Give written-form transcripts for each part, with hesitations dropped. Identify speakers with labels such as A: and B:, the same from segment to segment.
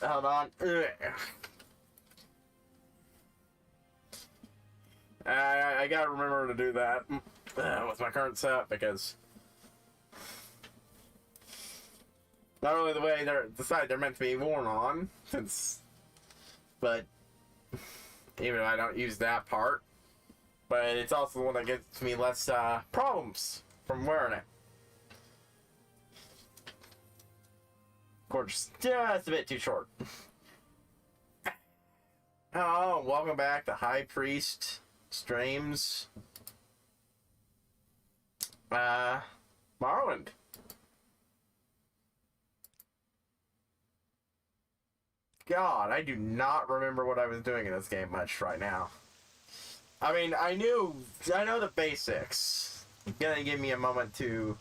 A: Hold on. I gotta remember to do that with my current setup, because not only the way the side they're meant to be worn on, but even if I don't use that part, but it's also the one that gets me less problems from wearing it. Of course, just a bit too short. Oh, welcome back to High Priest Streams. Morrowind. God, I do not remember what I was doing in this game much right now. I mean, I know the basics. It's gonna give me a moment to...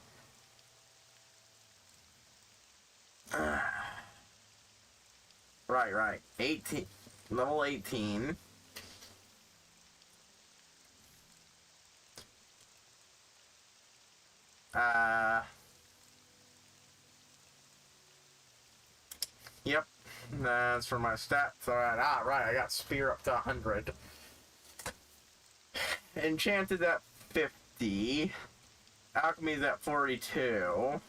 A: Right. 18. Level 18. Yep. That's for my stats. Alright, right, I got Spear up to 100. Enchanted at 50. Alchemy's at 42.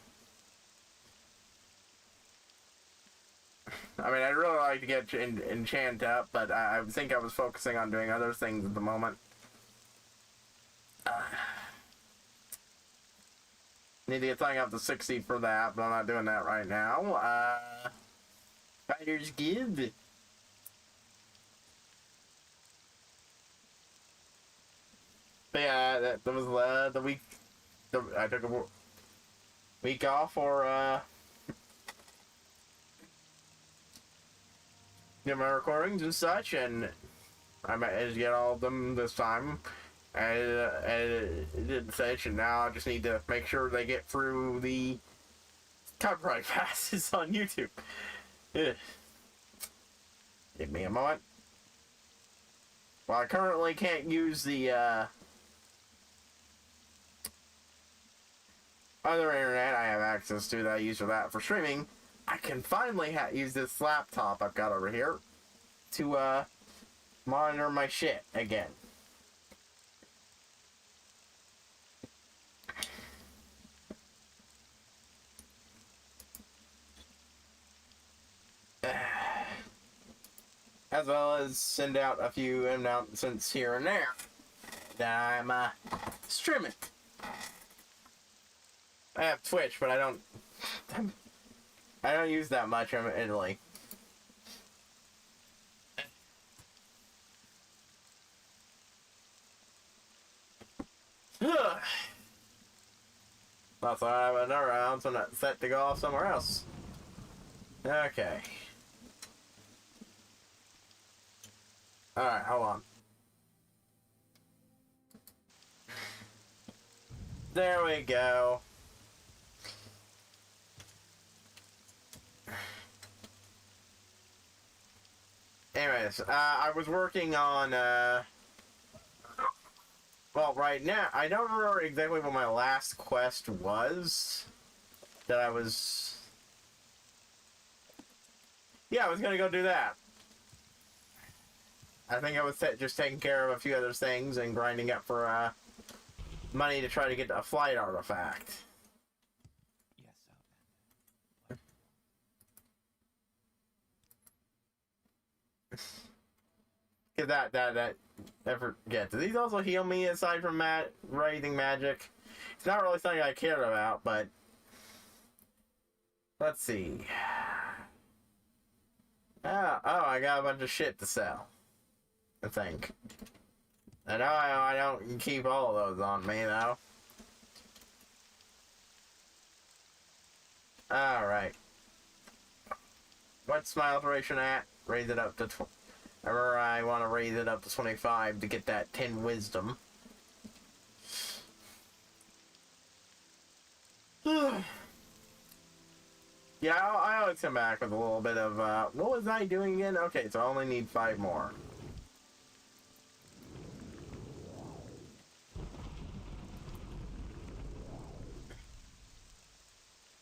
A: I mean, I'd really like to get enchant up, but I think I was focusing on doing other things at the moment. Need to get something up to 60 for that, but I'm not doing that right now. Fighter's Guild. But yeah, that was the week. I took a week off for get my recordings and such, and I managed to get all of them this time. I did such, and now I just need to make sure they get through the copyright passes on YouTube. Ugh. Give me a moment. Well, I currently can't use the other internet I have access to that I use for that for streaming. I can finally use this laptop I've got over here to monitor my shit again. As well as send out a few announcements here and there that I'm streaming. I have Twitch, but I don't use that much in Italy. Also, I have another announcement set to go off somewhere else. Okay. Alright, hold on. There we go. Anyways, I was working on, well, right now, I don't remember exactly what my last quest was. That I was... Yeah, I was gonna go do that. I think I was just taking care of a few other things and grinding up for, money to try to get a flight artifact. Cause that I forget. Do these also heal me aside from raising magic? It's not really something I care about, but let's see. Oh, I got a bunch of shit to sell. I think. I know I don't keep all of those on me though. Alright. What's my alteration at? Raise it up to remember, I want to raise it up to 25 to get that 10 wisdom. Yeah, I always come back with a little bit of, what was I doing again? Okay, so I only need 5 more.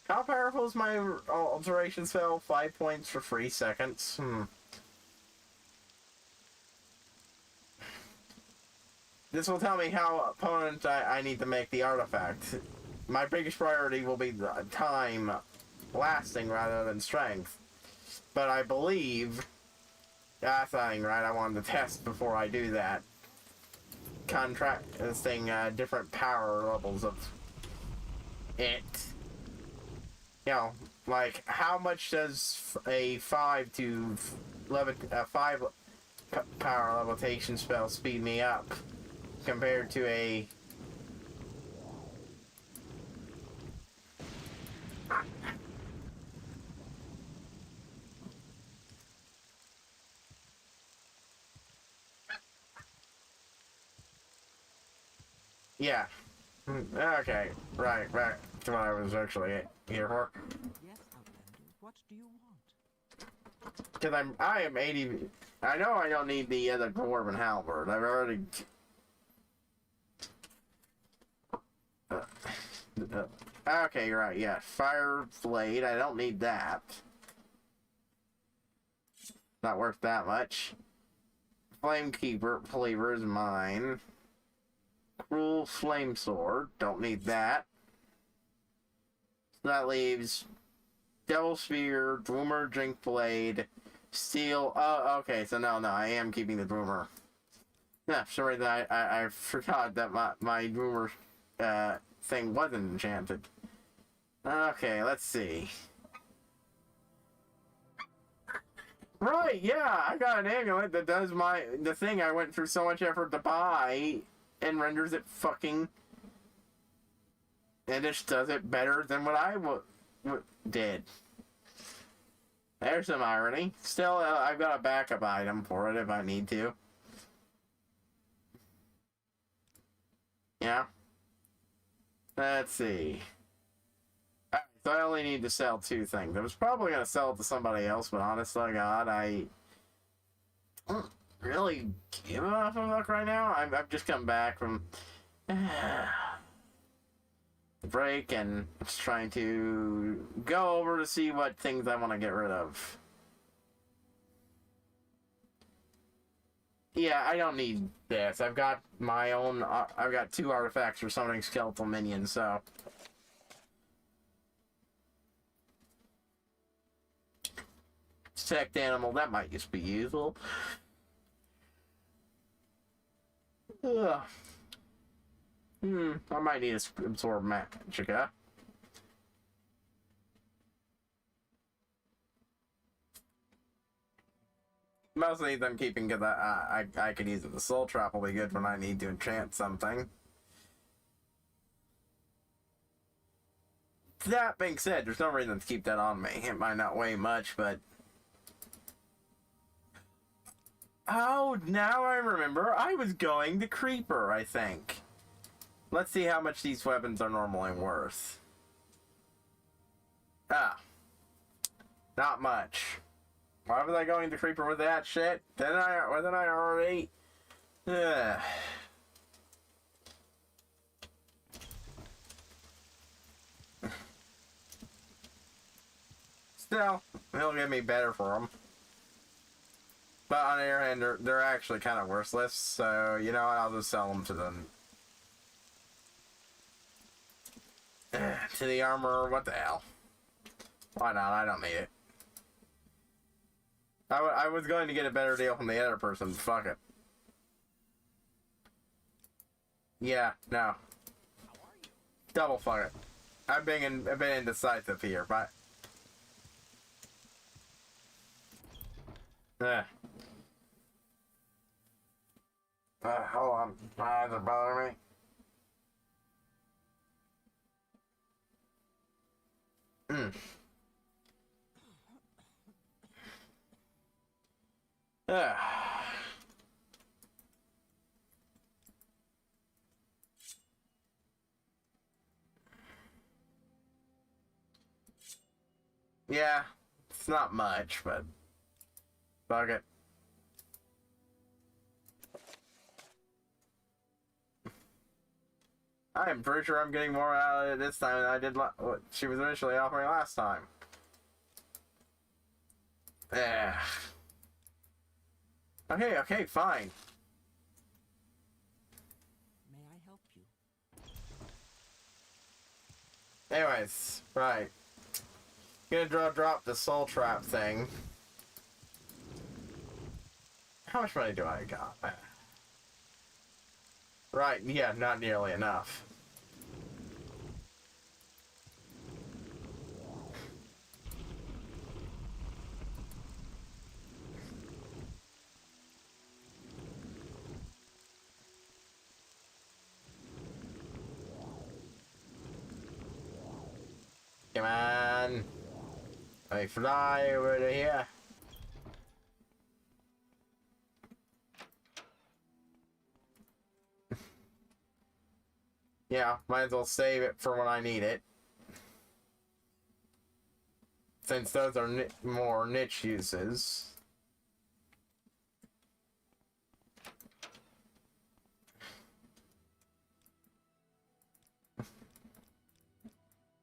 A: How powerful is my alteration spell? 5 points for 3 seconds. This will tell me how opponent I need to make the artifact. My biggest priority will be the time lasting rather than strength. But I believe... That's not right, I wanted to test before I do that. Contrasting different power levels of it. You know, like, how much does a 5 power levitation spell speed me up compared to a... Yeah. Okay, right. That's what I was actually here for.
B: Yes, Outlander. What do you want?
A: Because I am 80... I know I don't need the other dwarven halberd. I've already... okay, right, yeah. Fire blade, I don't need that. Not worth that much. Flamekeeper cleaver is mine. Cruel flame sword, don't need that. So that leaves Devil Spear, Dwemer Drink Blade, Steel. Oh, okay, so no, I am keeping the Dwemer. Yeah, sorry that I forgot that my Dwemer thing wasn't enchanted. Okay, let's see. Right, yeah, I got an amulet that does the thing I went through so much effort to buy and renders it fucking... And it does it better than what I did. There's some irony. Still, I've got a backup item for it if I need to. Yeah. Let's see. Alright, so I only need to sell 2 things. I was probably going to sell it to somebody else, but honest to God, I don't really give a fuck right now. I've just come back from the break and just trying to go over to see what things I want to get rid of. Yeah, I don't need this. I've got my own... I've got 2 artifacts for summoning skeletal minions, so... Sect animal, that might just be useful. Ugh. I might need to absorb magic, huh? Most of these I'm keeping because I could use it. The soul trap will be good when I need to enchant something. That being said, there's no reason to keep that on me. It might not weigh much, but... Oh, now I remember. I was going to Creeper, I think. Let's see how much these weapons are normally worth. Ah. Not much. Why was I going to Creeper with that shit? Wasn't I already? Ugh. Still, it'll get me better for them. But on the other hand, they're actually kind of worthless, so you know what? I'll just sell them to them. To the armorer, what the hell? Why not? I don't need it. I was going to get a better deal from the other person. Fuck it. Yeah, no. Double fuck it. I've been indecisive here, but... hold on. My eyes are bothering me. Yeah, it's not much, but fuck it. I'm pretty sure I'm getting more out of it this time than I did what she was initially offering last time. Yeah. Okay, fine.
B: May I help you?
A: Anyways, right. Gonna drop the soul trap thing. How much money do I got? Right, yeah, not nearly enough. Come on. Let me fly over to here. Yeah, might as well save it for when I need it. Since those are more niche uses.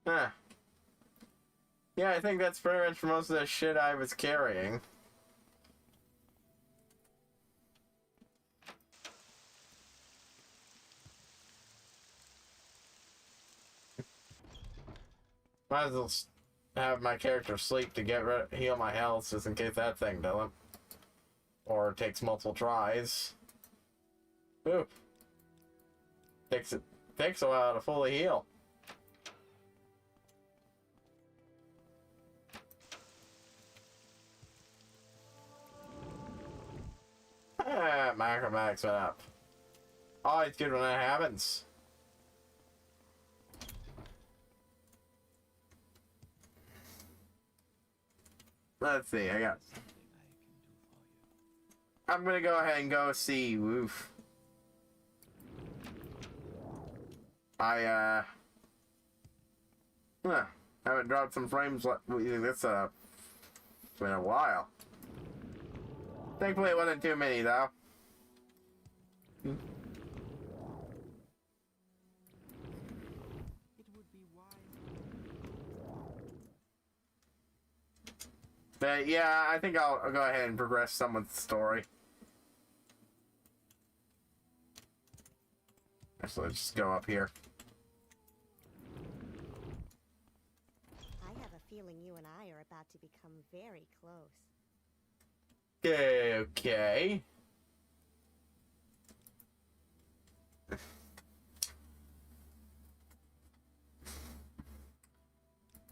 A: Huh. Yeah, I think that's pretty much most of the shit I was carrying. Might as well have my character sleep to heal my health, just in case that thing doesn't. Or it takes multiple tries. Ooh. Takes a while to fully heal. Macromax went up. Always good when that happens. Let's see, I'm gonna go ahead and go see Woof. Haven't dropped some frames using this setup. It's been a while. Thankfully it wasn't too many though.
B: It would be wise.
A: But yeah, I think I'll go ahead and progress someone's story. Actually, let's just go up here.
C: I have a feeling you and I are about to become very close.
A: Okay.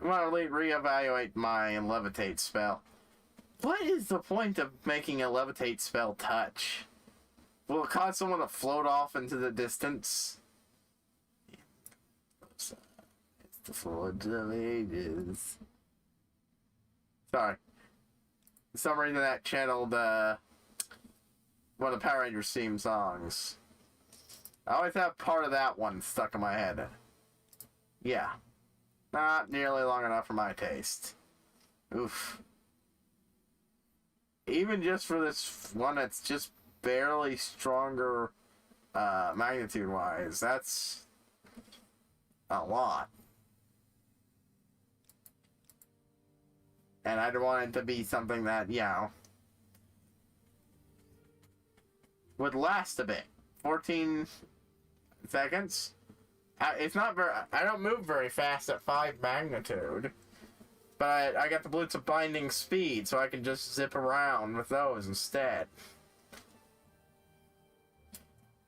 A: I want to reevaluate my levitate spell. What is the point of making a levitate spell touch? Will it cause someone to float off into the distance? It's the Forge of Ages. Sorry. For some reason that channeled one of the Power Rangers theme songs. I always have part of that one stuck in my head. Yeah. Not nearly long enough for my taste. Oof. Even just for this one that's just barely stronger magnitude-wise, that's a lot. And I'd want it to be something that, you know, would last a bit. 14 seconds? It's not very... I don't move very fast at 5 magnitude. But I got the Blitz of Binding Speed, so I can just zip around with those instead.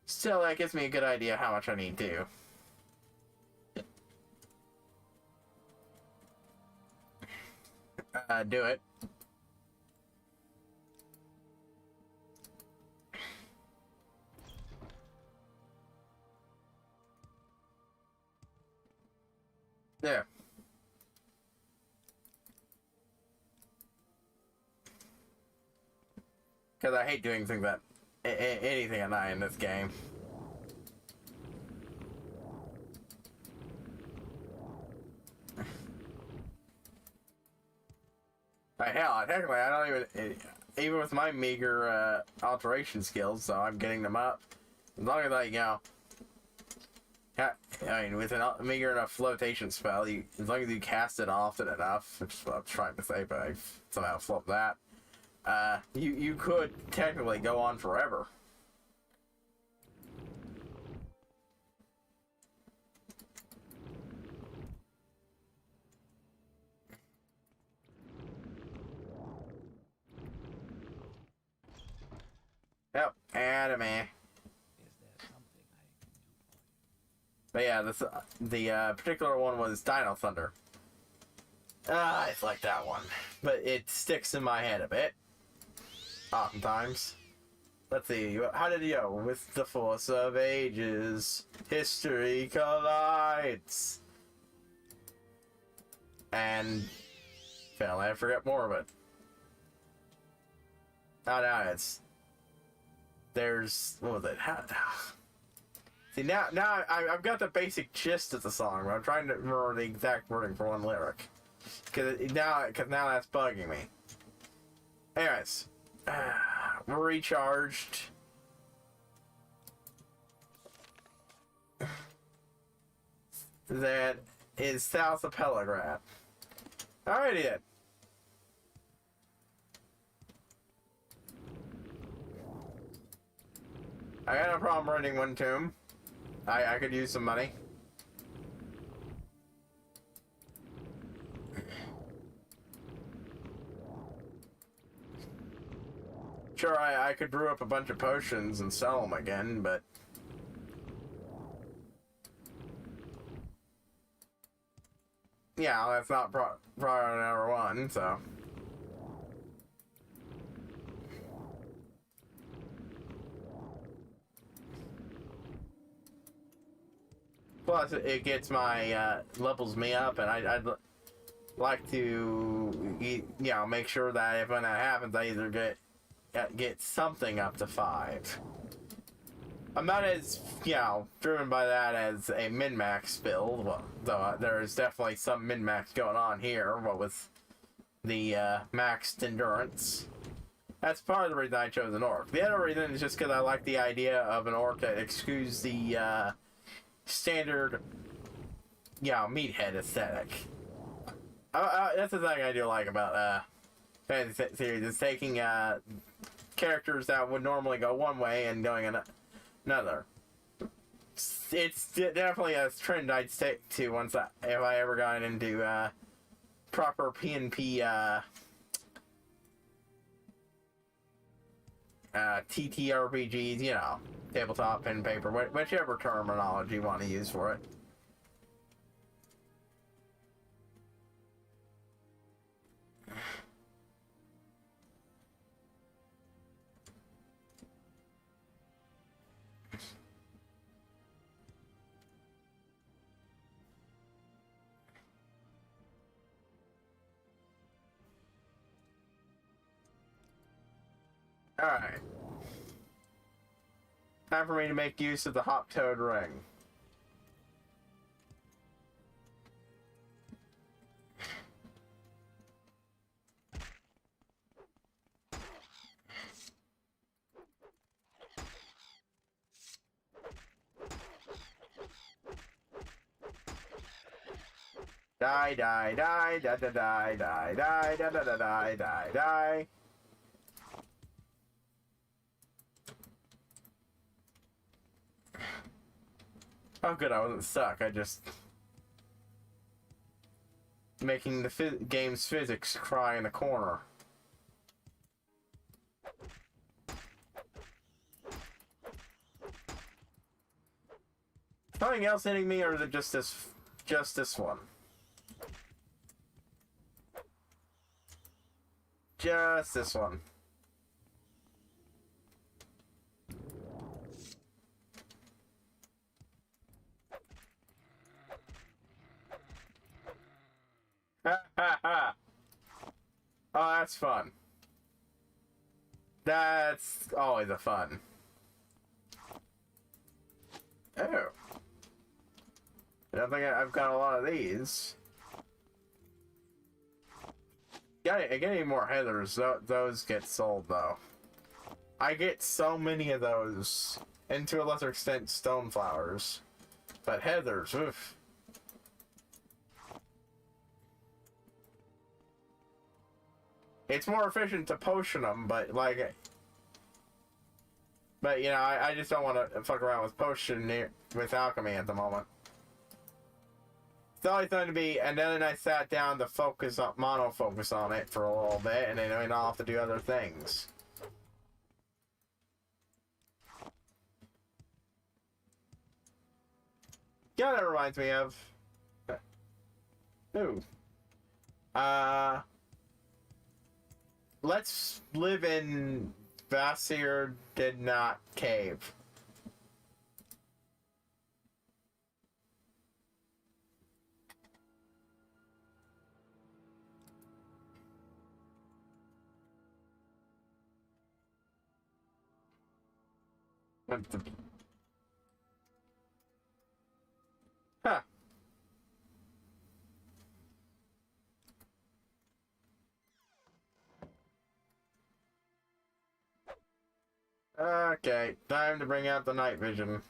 A: Still, that gives me a good idea how much I need to. Do it. There. Because I hate doing things that... anything at night in this game. Hell, technically, I don't even with my meager alteration skills, so I'm getting them up. As long as I, you know, I mean, with a meager enough flotation spell, as long as you cast it often enough, which is what I'm trying to say, but I somehow flubbed that, you could technically go on forever. Yep, anime.
B: Is there something I can do for you?
A: But yeah, the particular one was Dino Thunder. It's like that one, but it sticks in my head a bit. Oftentimes. Let's see, how did it go? With the force of ages, history collides. And finally, I forget more of it. Oh, no, there's, what was it? See, now I've got the basic gist of the song, but I'm trying to remember the exact wording for one lyric. Because now that's bugging me. Anyways, we're recharged. That is south of Pelagrad. Alrighty then. I got no problem renting one tomb. I could use some money. Sure, I could brew up a bunch of potions and sell them again, but... yeah, that's not priority number one, so... Plus, it gets my, levels me up, and I'd like to, you know, make sure that if when that happens, I either get something up to 5. I'm not as, you know, driven by that as a min-max build, well, though there is definitely some min-max going on here, but with the, maxed endurance. That's part of the reason I chose an orc. The other reason is just because I like the idea of an orc that excludes the, standard, you know, meathead aesthetic. That's the thing I do like about fantasy series, is taking characters that would normally go one way and going another. It's definitely a trend I'd stick to once if I ever got into proper PnP TTRPGs, you know, tabletop, pen, paper, whichever terminology you want to use for it. Alright. Time for me to make use of the Hop Toad Ring. Die, die, die, da da die, die, die, da da da die, die, die. Oh good, I wasn't stuck, I just... making the game's physics cry in the corner. Something else hitting me, or is it just this one? Just this one. Ha ha ha! Oh, that's fun. That's always a fun. Oh. I don't think I've got a lot of these. Getting more heathers, those get sold though. I get so many of those, and to a lesser extent, stone flowers. But Heather's, oof. It's more efficient to potion them, but like, but you know, I just don't want to fuck around with potion with alchemy at the moment. It's always going to be, and then I sat down to focus on mono focus on it for a little bit, and then I'll have to do other things. Yeah, that reminds me of. Ooh. Let's live in Vasir did not cave. Huh. Okay, time to bring out the night vision.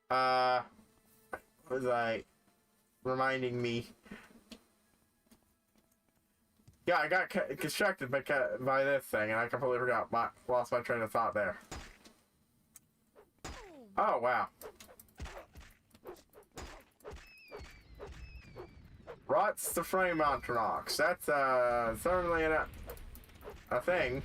A: Was I reminding me? Yeah, I got distracted by this thing, and I completely lost my train of thought there. Oh, wow. Rots the frame Montronox. That's, certainly a thing.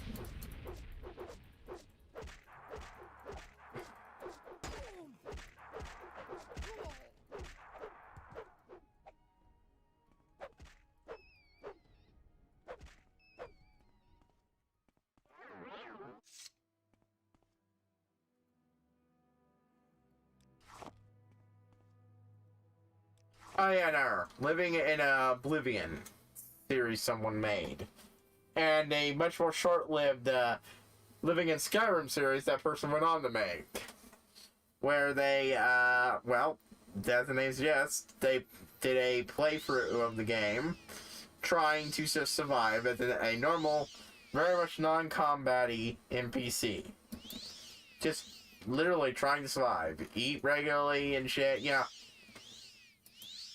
A: Oh yeah, no. Living in Oblivion series someone made. And a much more short-lived Living in Skyrim series that person went on to make. Where they, well, as the name suggests, they did a playthrough of the game trying to just survive as a normal, very much non-combat-y NPC. Just literally trying to survive. Eat regularly and shit, yeah.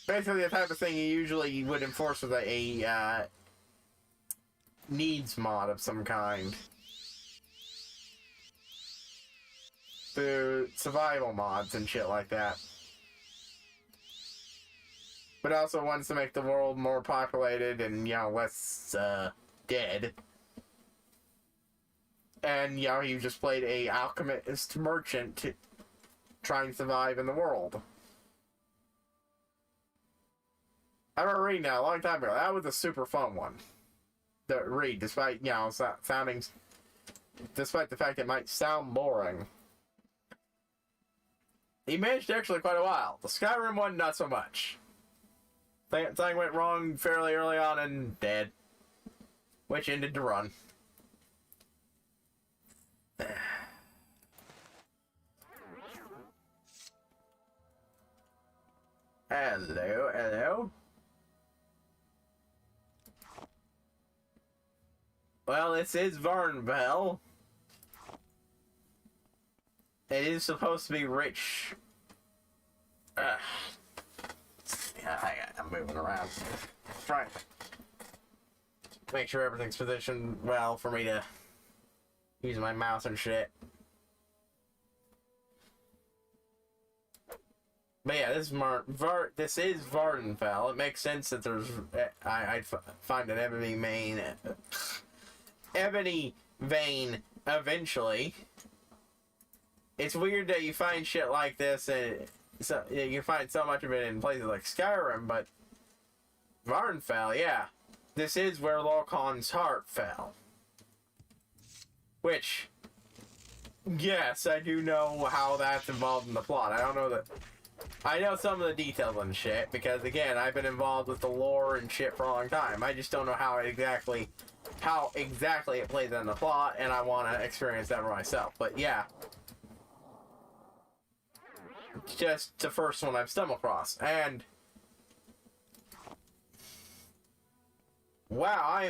A: Basically the type of thing you usually would enforce with a needs mod of some kind. Through survival mods and shit like that. But also wants to make the world more populated and, you know, less, dead. And, you know, he just played a alchemist merchant trying to survive in the world. I remember reading that a long time ago. That was a super fun one to read, despite, you know, despite the fact it might sound boring. He managed actually quite a while. The Skyrim one, not so much. Thing went wrong fairly early on and dead. Which ended the run. Hello, hello. Well, this is Varnvel. It is supposed to be rich. Yeah, I'm moving around. Trying to make sure everything's positioned well for me to use my mouse and shit. But yeah, this is Vardenfell. It makes sense that there's I'd find an ebony vein eventually. It's weird that you find shit like this and so you find so much of it in places like Skyrim, but Vardenfell, yeah. This is where Lorkhan's heart fell. Which, yes, I do know how that's involved in the plot. I don't know that. I know some of the details and shit, because again, I've been involved with the lore and shit for a long time. I just don't know how exactly it plays in the plot, and I want to experience that for myself. But yeah. Just the first one I've stumbled across. And wow,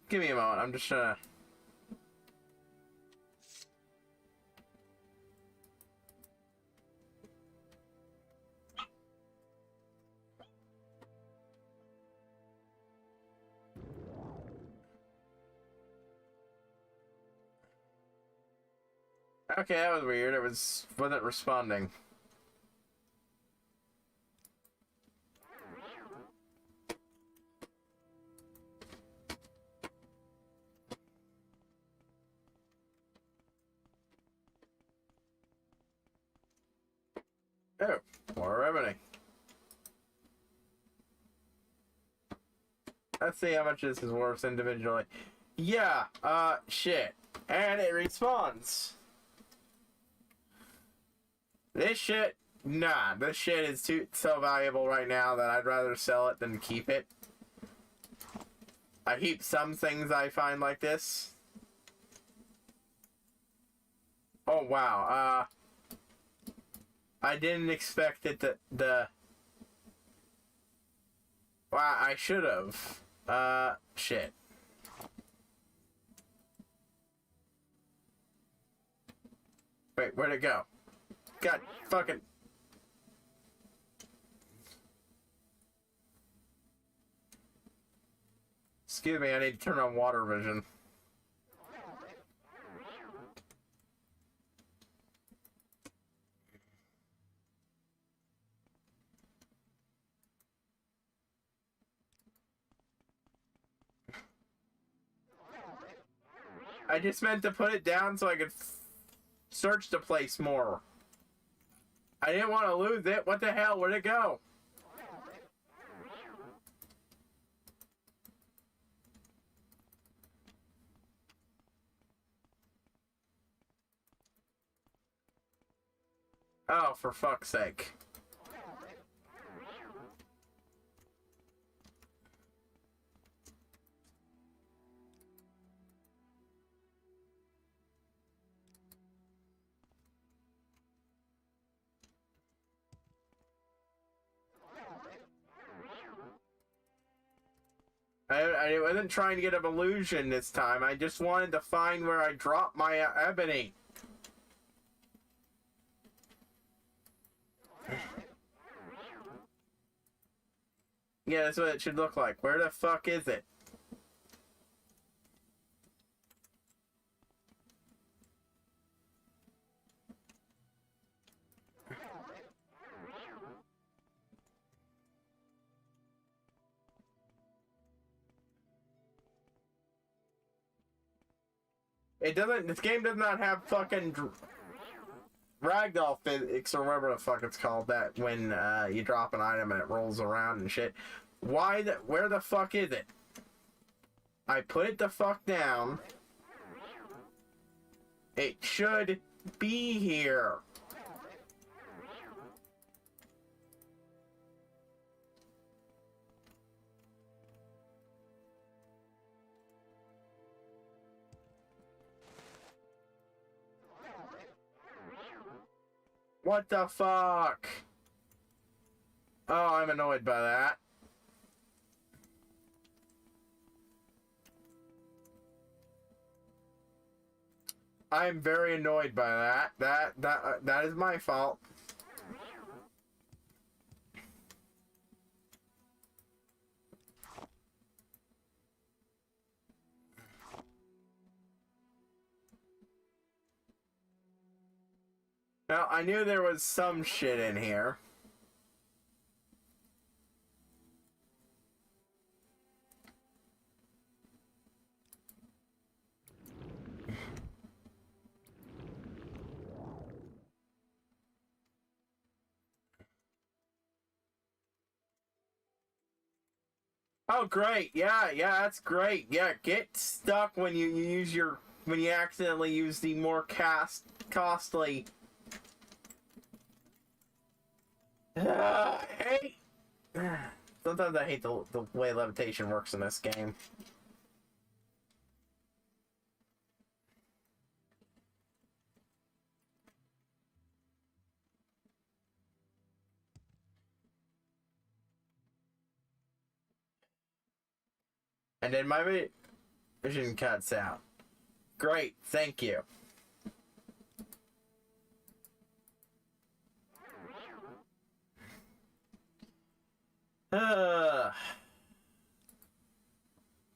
A: Give me a moment. I'm just trying to... Okay, that was weird. It wasn't responding. Oh, more revenue. Let's see how much this is worth individually. Yeah, shit. And it respawns. This shit, nah, this shit is so valuable right now that I'd rather sell it than keep it. I keep some things I find like this. Oh, wow, I didn't expect it the... Wow, I should have. Shit. Wait, where'd it go? God fucking... Excuse me, I need to turn on water vision. I just meant to put it down so I could search the place more. I didn't want to lose it. What the hell? Where'd it go? Oh, for fuck's sake. I wasn't trying to get an illusion this time. I just wanted to find where I dropped my ebony. Yeah, that's what it should look like. Where the fuck is it? It doesn't. This game does not have fucking ragdoll physics or whatever the fuck it's called. That when you drop an item and it rolls around and shit. Why the? Where the fuck is it? I put it the fuck down. It should be here. What the fuck? Oh, I'm annoyed by that. I'm very annoyed by that. That is my fault. Now, I knew there was some shit in here. Oh, great. Yeah, that's great. Yeah, get stuck when you use your... when you accidentally use the more costly... hate... Sometimes I hate the way levitation works in this game. And then my vision cuts out. Great, thank you. No,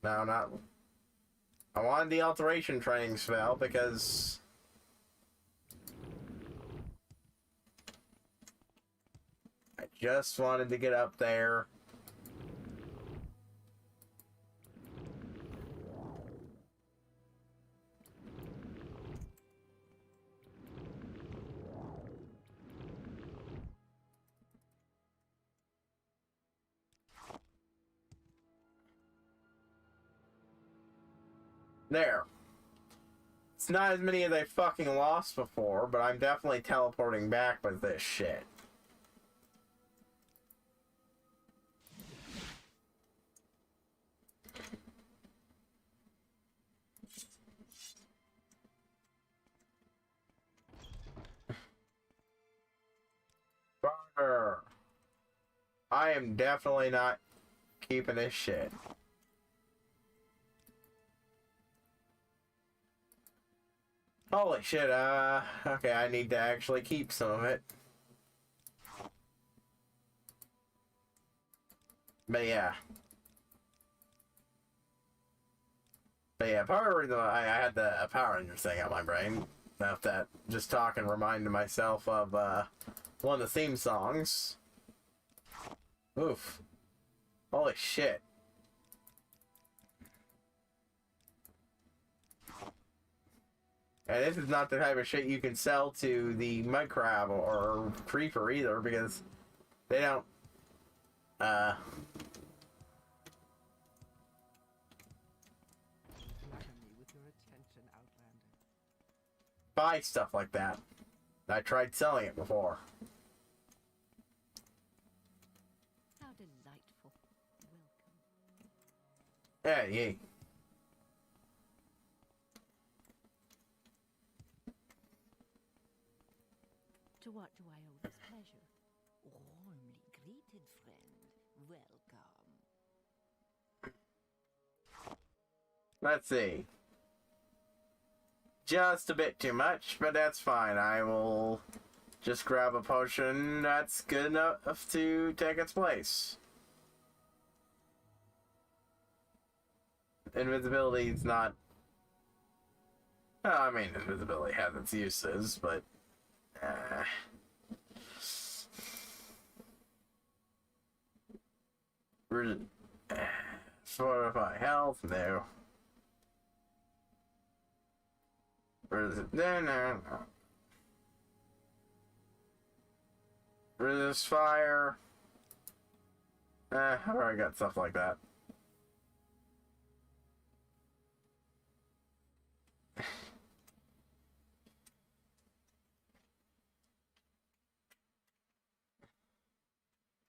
A: not... I wanted the alteration training spell because... I just wanted to get up there. There. It's not as many as I fucking lost before, but I'm definitely teleporting back with this shit. Brr. I am definitely not keeping this shit. Holy shit, okay, I need to actually keep some of it. But yeah. Part of the reason I had the Power Rangers thing on my brain. After that, just talking reminded myself of, one of the theme songs. Oof. Holy shit. And this is not the type of shit you can sell to the mud crab or creeper either, because they don't,
B: Flatter me with your attention, Outlander.
A: buy stuff like that. I tried selling it before.
D: How delightful. Welcome.
A: Yeah.
D: To what do I owe this pleasure? Warmly greeted, friend. Welcome.
A: Let's see. Just a bit too much, but that's fine. I will just grab a potion that's good enough to take its place. Invisibility is not... I mean, invisibility has its uses, but... Fortify health, no. No. Resist fire. I already got stuff like that.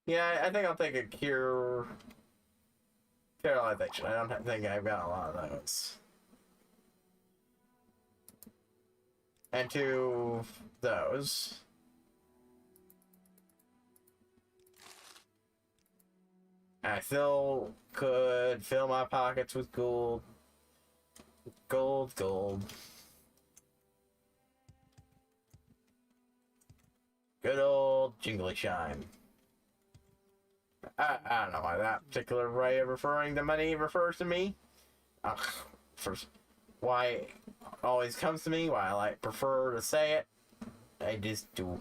A: Yeah, I think I'll take a cure... Sterilization. I don't think I've got a lot of those. And two those. I still could fill my pockets with gold. Gold. Good old jingly shine. I don't know why that particular way of referring to money refers to me. Why it always comes to me, why I like prefer to say it. I just do.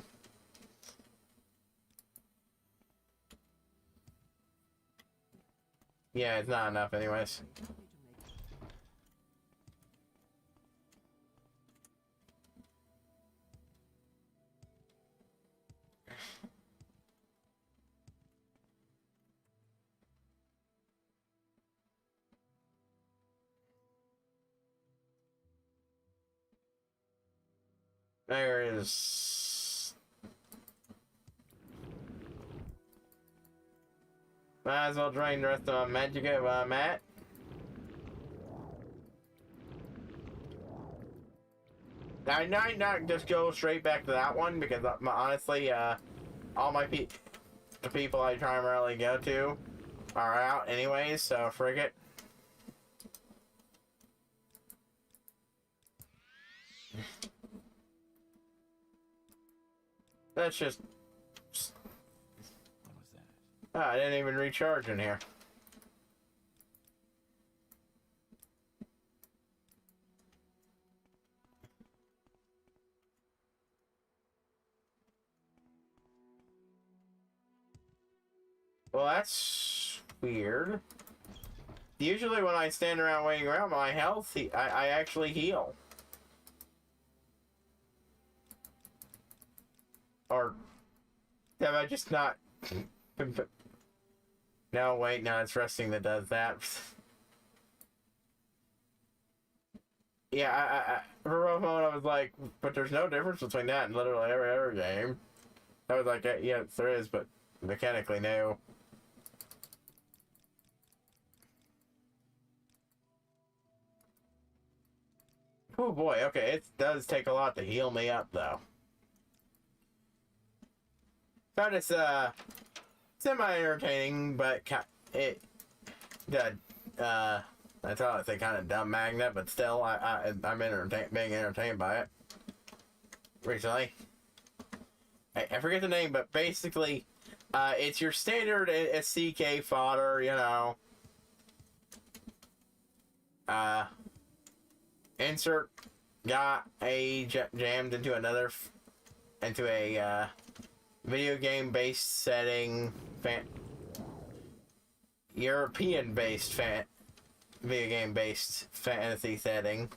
A: Yeah, it's not enough anyways. There is... Might as well drain the rest of my magic while I'm at. I might not just go straight back to that one, because honestly, all the people I primarily go to are out anyways, so frig it. That's just...
B: What was that?
A: I didn't even recharge in here. Well, that's weird. Usually when I stand around waiting around, my health, I actually heal. Or have I just not... No, wait, no, it's resting that does that. Yeah, for a moment I was like, but there's no difference between that and literally every other game. I was like, yeah, there is, but mechanically no. Oh boy, okay, it does take a lot to heal me up though. Found it's semi-entertaining, but it I thought it's a kind of dumb magnet, but still I'm being entertained by it recently. I forget the name, but basically it's your standard SCK fodder, you know. Insert got a jammed into another into a video game based setting, European based video game based fantasy setting,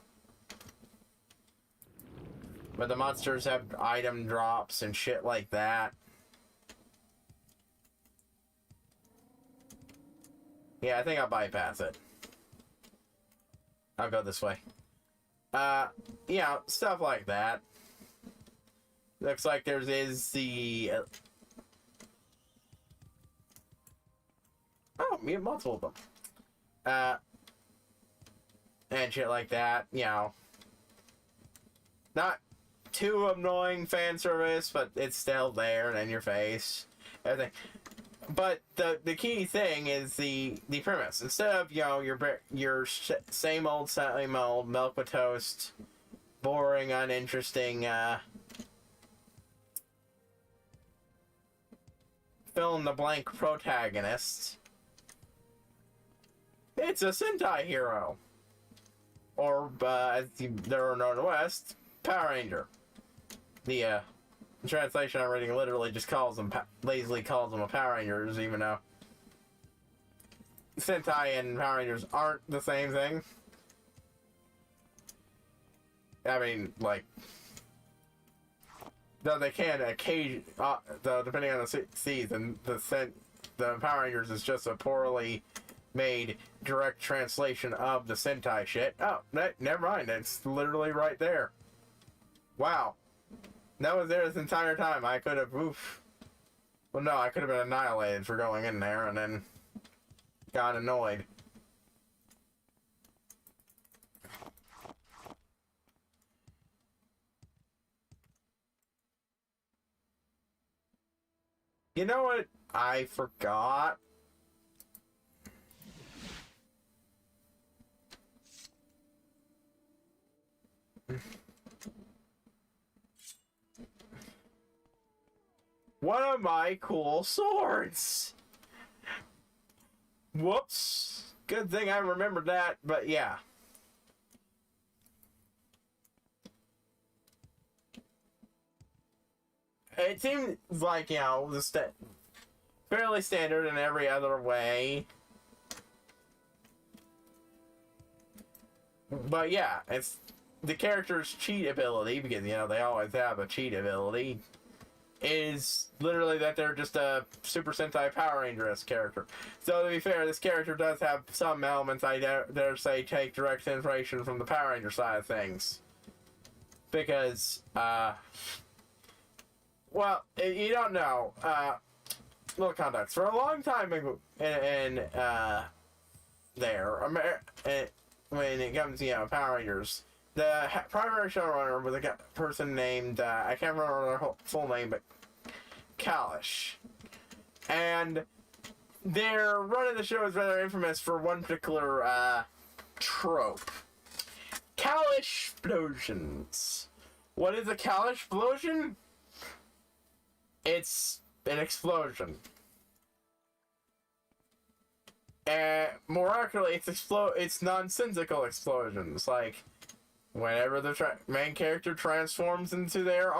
A: but the monsters have item drops and shit like that. Yeah, I think I'll bypass it. I'll go this way. Yeah, stuff like that. Looks like there is the... oh, we have multiple of them. And shit like that, you know. Not too annoying fan service, but it's still there and in your face. Everything. But the key thing is the premise. Instead of, you know, your same old milk with toast, boring, uninteresting, fill in the blank protagonist, it's a Sentai hero. Or, as they're known in the West, Power Ranger. The translation I'm reading literally just lazily calls them a Power Rangers, even though Sentai and Power Rangers aren't the same thing. I mean, like, though they can occasion, though depending on the season, the Power Rangers is just a poorly made direct translation of the Sentai shit. Oh, never mind. It's literally right there. Wow. That was there this entire time. I could have, oof. Well, no, I could have been annihilated for going in there and then got annoyed. You know what I forgot? One of my cool swords! Whoops. Good thing I remembered that, but yeah. It seems like, you know, fairly standard in every other way. But yeah, it's the character's cheat ability, because, you know, they always have a cheat ability, is literally that they're just a Super Sentai Power Ranger-esque character. So to be fair, this character does have some elements, I dare say, take direct inspiration from the Power Ranger side of things. Because, well, you don't know, little context. For a long time when it comes to, you know, Power Rangers, the primary showrunner was a person named, I can't remember their full name, but Kalish. And their run of the show is rather infamous for one particular trope. Kalish explosions. What is a Kalish explosion? it's an explosion. And more accurately, it's nonsensical explosions. Like, whenever the main character transforms into their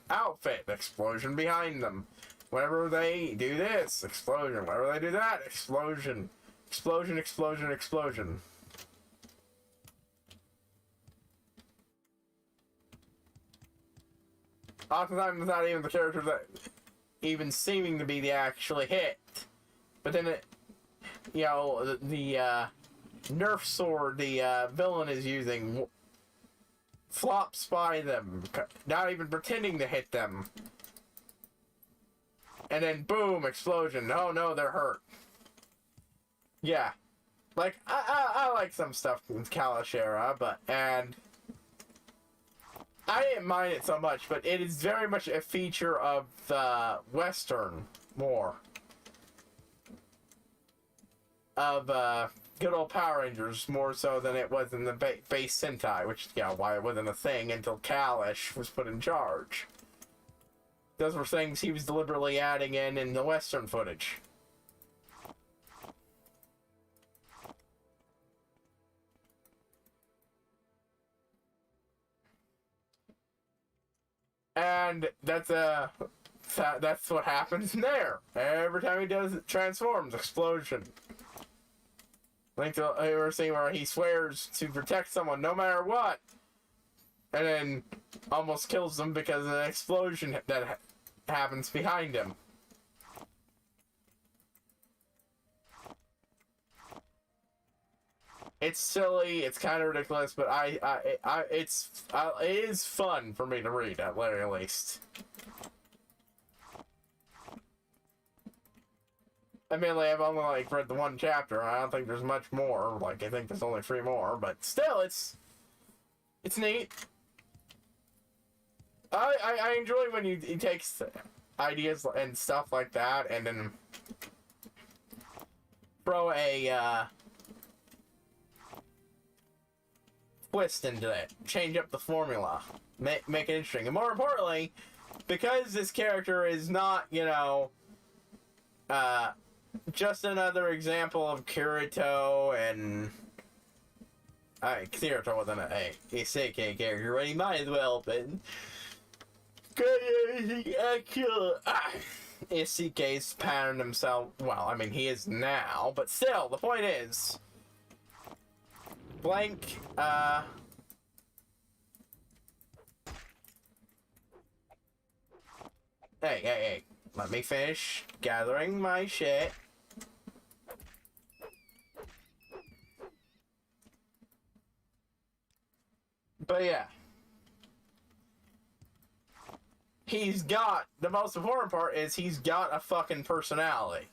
A: outfit, explosion behind them. Whenever they do this, explosion. Whenever they do that, explosion. Explosion, explosion, explosion. Oftentimes, not even the characters that even seeming to be the actually hit. But then the Nerf sword the villain is using flops by them, not even pretending to hit them. And then boom, explosion. Oh no, they're hurt. Yeah. Like, I like some stuff in Kalash era, and I didn't mind it so much, but it is very much a feature of the Western more. Of good old Power Rangers, more so than it was in the base Sentai, which is why it wasn't a thing until Kalash was put in charge. Those were things he was deliberately adding in the Western footage. And that's what happens in there. Every time he does it, transforms, explosion. Like we're seeing where he swears to protect someone no matter what, and then almost kills them because of an explosion that happens behind him. It's silly, it's kind of ridiculous, but it is fun for me to read, at very least. Admittedly, I've only read the one chapter. I don't think there's much more. I think there's only 3 more, but still, it's neat. I enjoy when he takes ideas and stuff like that, and then throw a twist into it, change up the formula, make it interesting, and more importantly, because this character is not, just another example of Kirito and... Kirito wasn't a Isekai character, but he might as well have been. Isekai's patterned himself... Well, I mean, he is now, but still, the point is... Blank, Hey. Let me finish gathering my shit. But yeah. The most important part is he's got a fucking personality.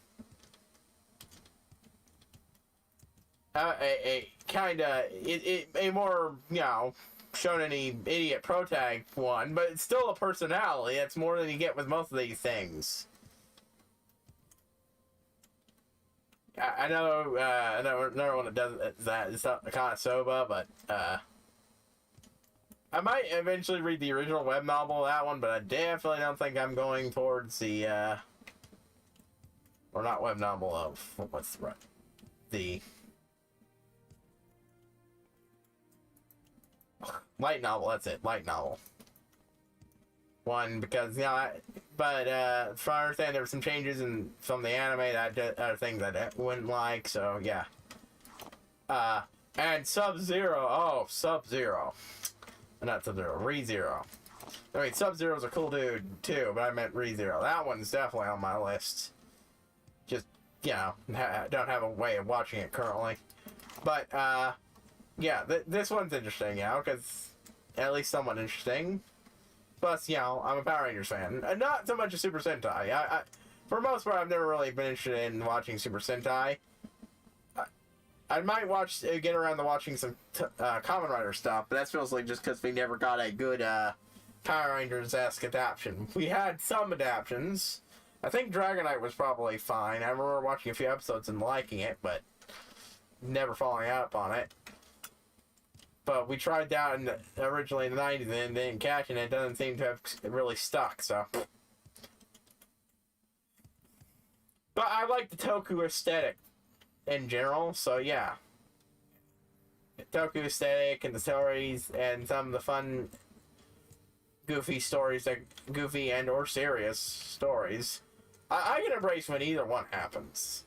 A: A more, shonen-y idiot protag one, but it's still a personality. That's more than you get with most of these things. I know another one that does that is Konosuba, but I might eventually read the original web novel of that one, but I definitely don't think I'm going towards the or not web novel of what's the light novel, that's it, light novel. One, because, but, from I understand there were some changes in some of the anime that other things I wouldn't like, so, yeah. And Sub-Zero, Sub-Zero. Not Sub-Zero, ReZero. I mean, Sub-Zero's a cool dude, too, but I meant ReZero. That one's definitely on my list. Just, don't have a way of watching it currently. But, yeah, this one's interesting, because at least somewhat interesting. Plus, I'm a Power Rangers fan. And not so much a Super Sentai. For the most part, I've never really been interested in watching Super Sentai. I might get around to watching some Kamen Rider stuff, but that's mostly just because we never got a good Power Rangers-esque adaptation. We had some adaptations. I think Dragonite was probably fine. I remember watching a few episodes and liking it, but never following up on it. but we tried that originally in the 90s and didn't catch, and it doesn't seem to have really stuck, so. But I like the Toku aesthetic in general, so yeah. The Toku aesthetic and the stories and some of the fun, goofy stories, like goofy and or serious stories. I can embrace when either one happens.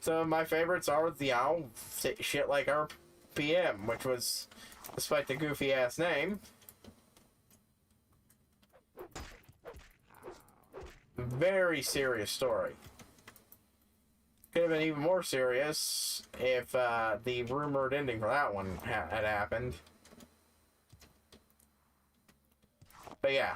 A: So my favorites are, you know, shit like RPM, which was, despite the goofy ass name, very serious story. Could have been even more serious if the rumored ending for that one had happened. But yeah.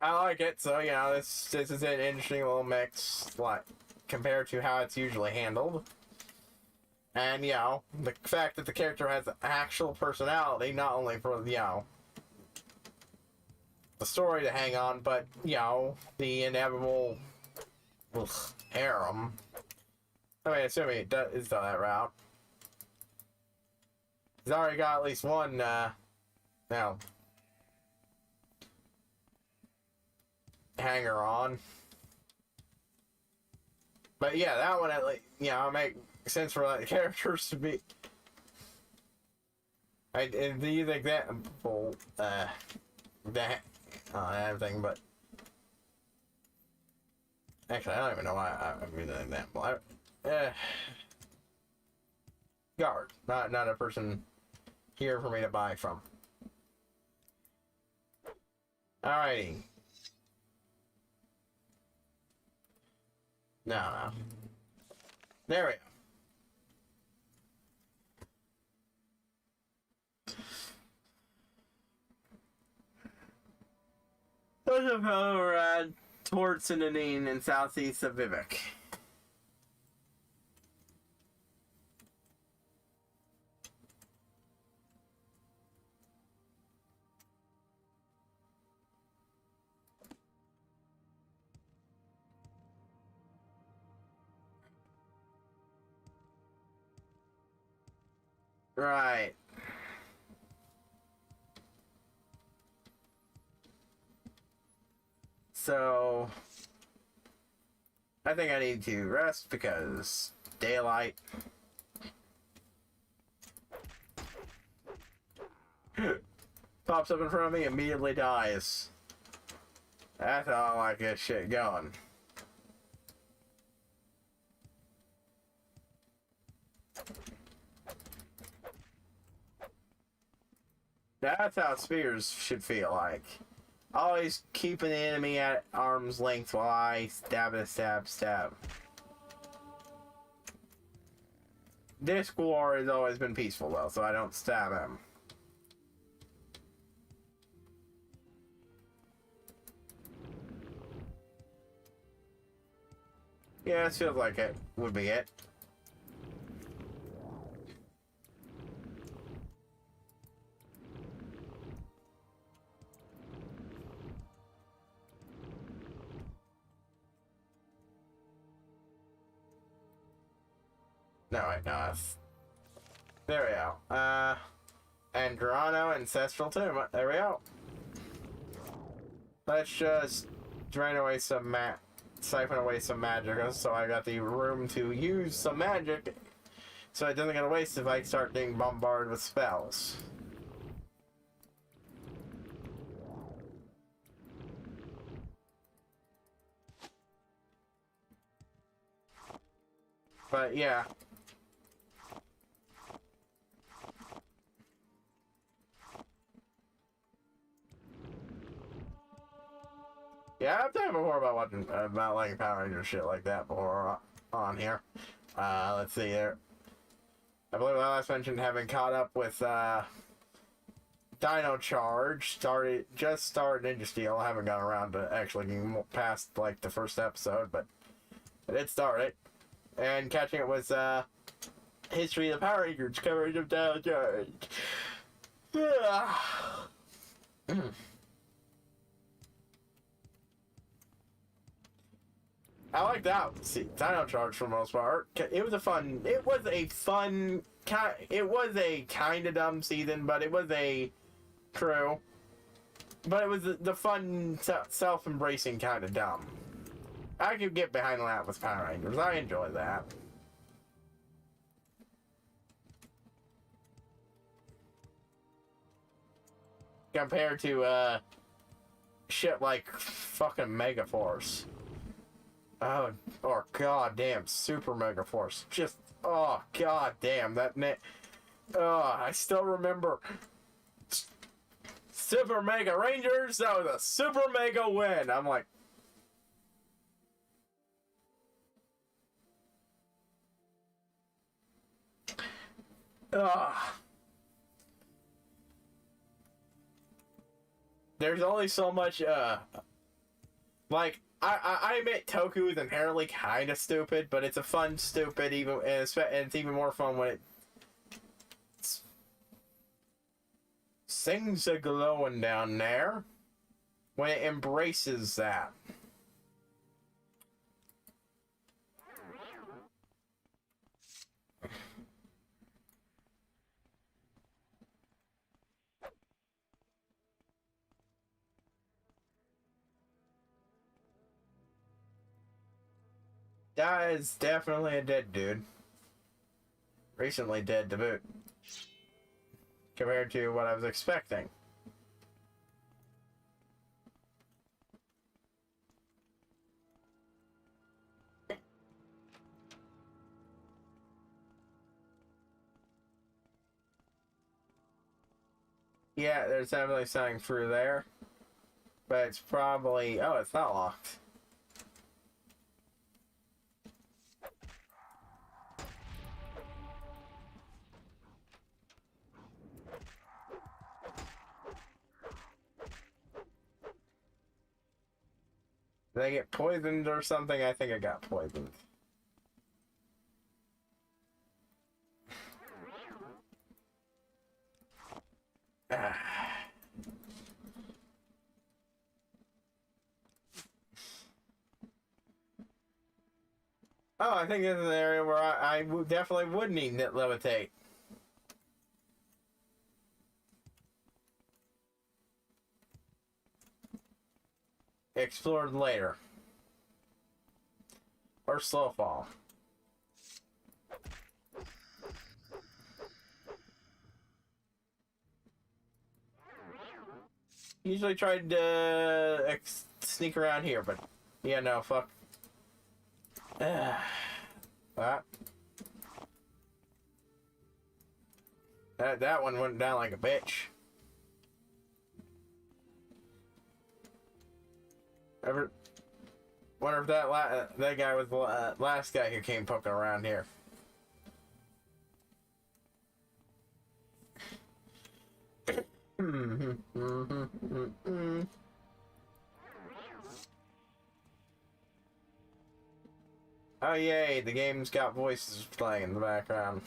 A: I like it, so you know, this is an interesting little mix, like, compared to how it's usually handled. And, you know, the fact that the character has actual personality, not only for, you know, the story to hang on, but, you know, the inevitable harem. I mean, assuming it is that route. He's already got at least one, now, hanger on. But yeah, that one, at least, you know, make sense for like, the characters to be. The example, that, everything, but. Actually, I don't even know why I'm using an example. Guard, not a person here for me to buy from. Alrighty. No. There we go. Let's go towards Sinanine in southeast of Vivek. Right. So, I think I need to rest because daylight. Pops up in front of me, immediately dies. That's how I like this shit going. That's how spears should feel like. Always keeping the enemy at arm's length while I stab. This war has always been peaceful though, so I don't stab him. Yeah, it feels like it would be it. No, wait, no, that's... There we go. Andrano Ancestral Tomb. There we go. Let's just drain away some siphon away some magic, so I got the room to use some magic, so it doesn't get a waste if I start getting bombarded with spells. But yeah. Yeah, I've talked before about watching, about liking Power Rangers shit like that before on here. Let's see there. I believe I last mentioned having caught up with, Dino Charge. Just started Ninja Steel. I haven't gotten around to actually getting past, like, the first episode, but I did start it. And catching it with, History of the Power Rangers coverage of Dino Charge. I like that. See, Dino Charge for the most part. It was a fun. It was a fun. It was a kind of dumb season, but it was a true. But it was the fun, self-embracing kind of dumb. I could get behind that with Power Rangers. I enjoy that. Compared to shit like fucking Megaforce. Oh, or goddamn Super Megaforce. Just, oh goddamn that net. Oh, I still remember Super Mega Rangers. That was a super mega win. I'm like, there's only so much, like, I admit Toku is inherently kind of stupid, but it's a fun stupid, even, and it's even more fun when it things are glowing down there, when it embraces that. That is definitely a dead dude. Recently dead to boot. Compared to what I was expecting. Yeah, there's definitely something through there. But it's probably... Oh, it's not locked. Did I get poisoned or something? I think I got poisoned. Oh, I think this is an area where I definitely would need levitate. Explored later. Or slow fall. Usually tried to sneak around here, but yeah, no, fuck. That one went down like a bitch. Wonder if that guy was the last guy who came poking around here. Oh yay, the game's got voices playing in the background.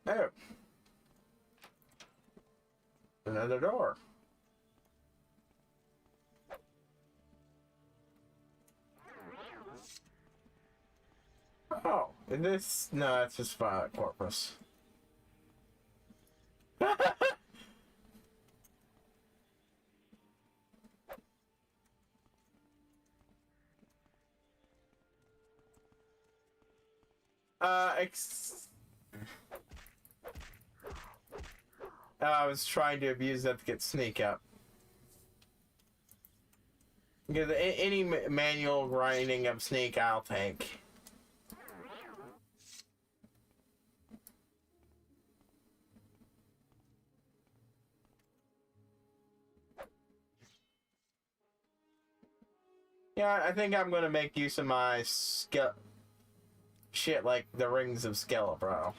A: Oh. Another door. Oh, is this... No, it's just Violet Corpus. I was trying to abuse that to get sneak up. Because any manual grinding of sneak, I'll take. Yeah, I think I'm gonna make use of my shit like the Rings of Skelebro.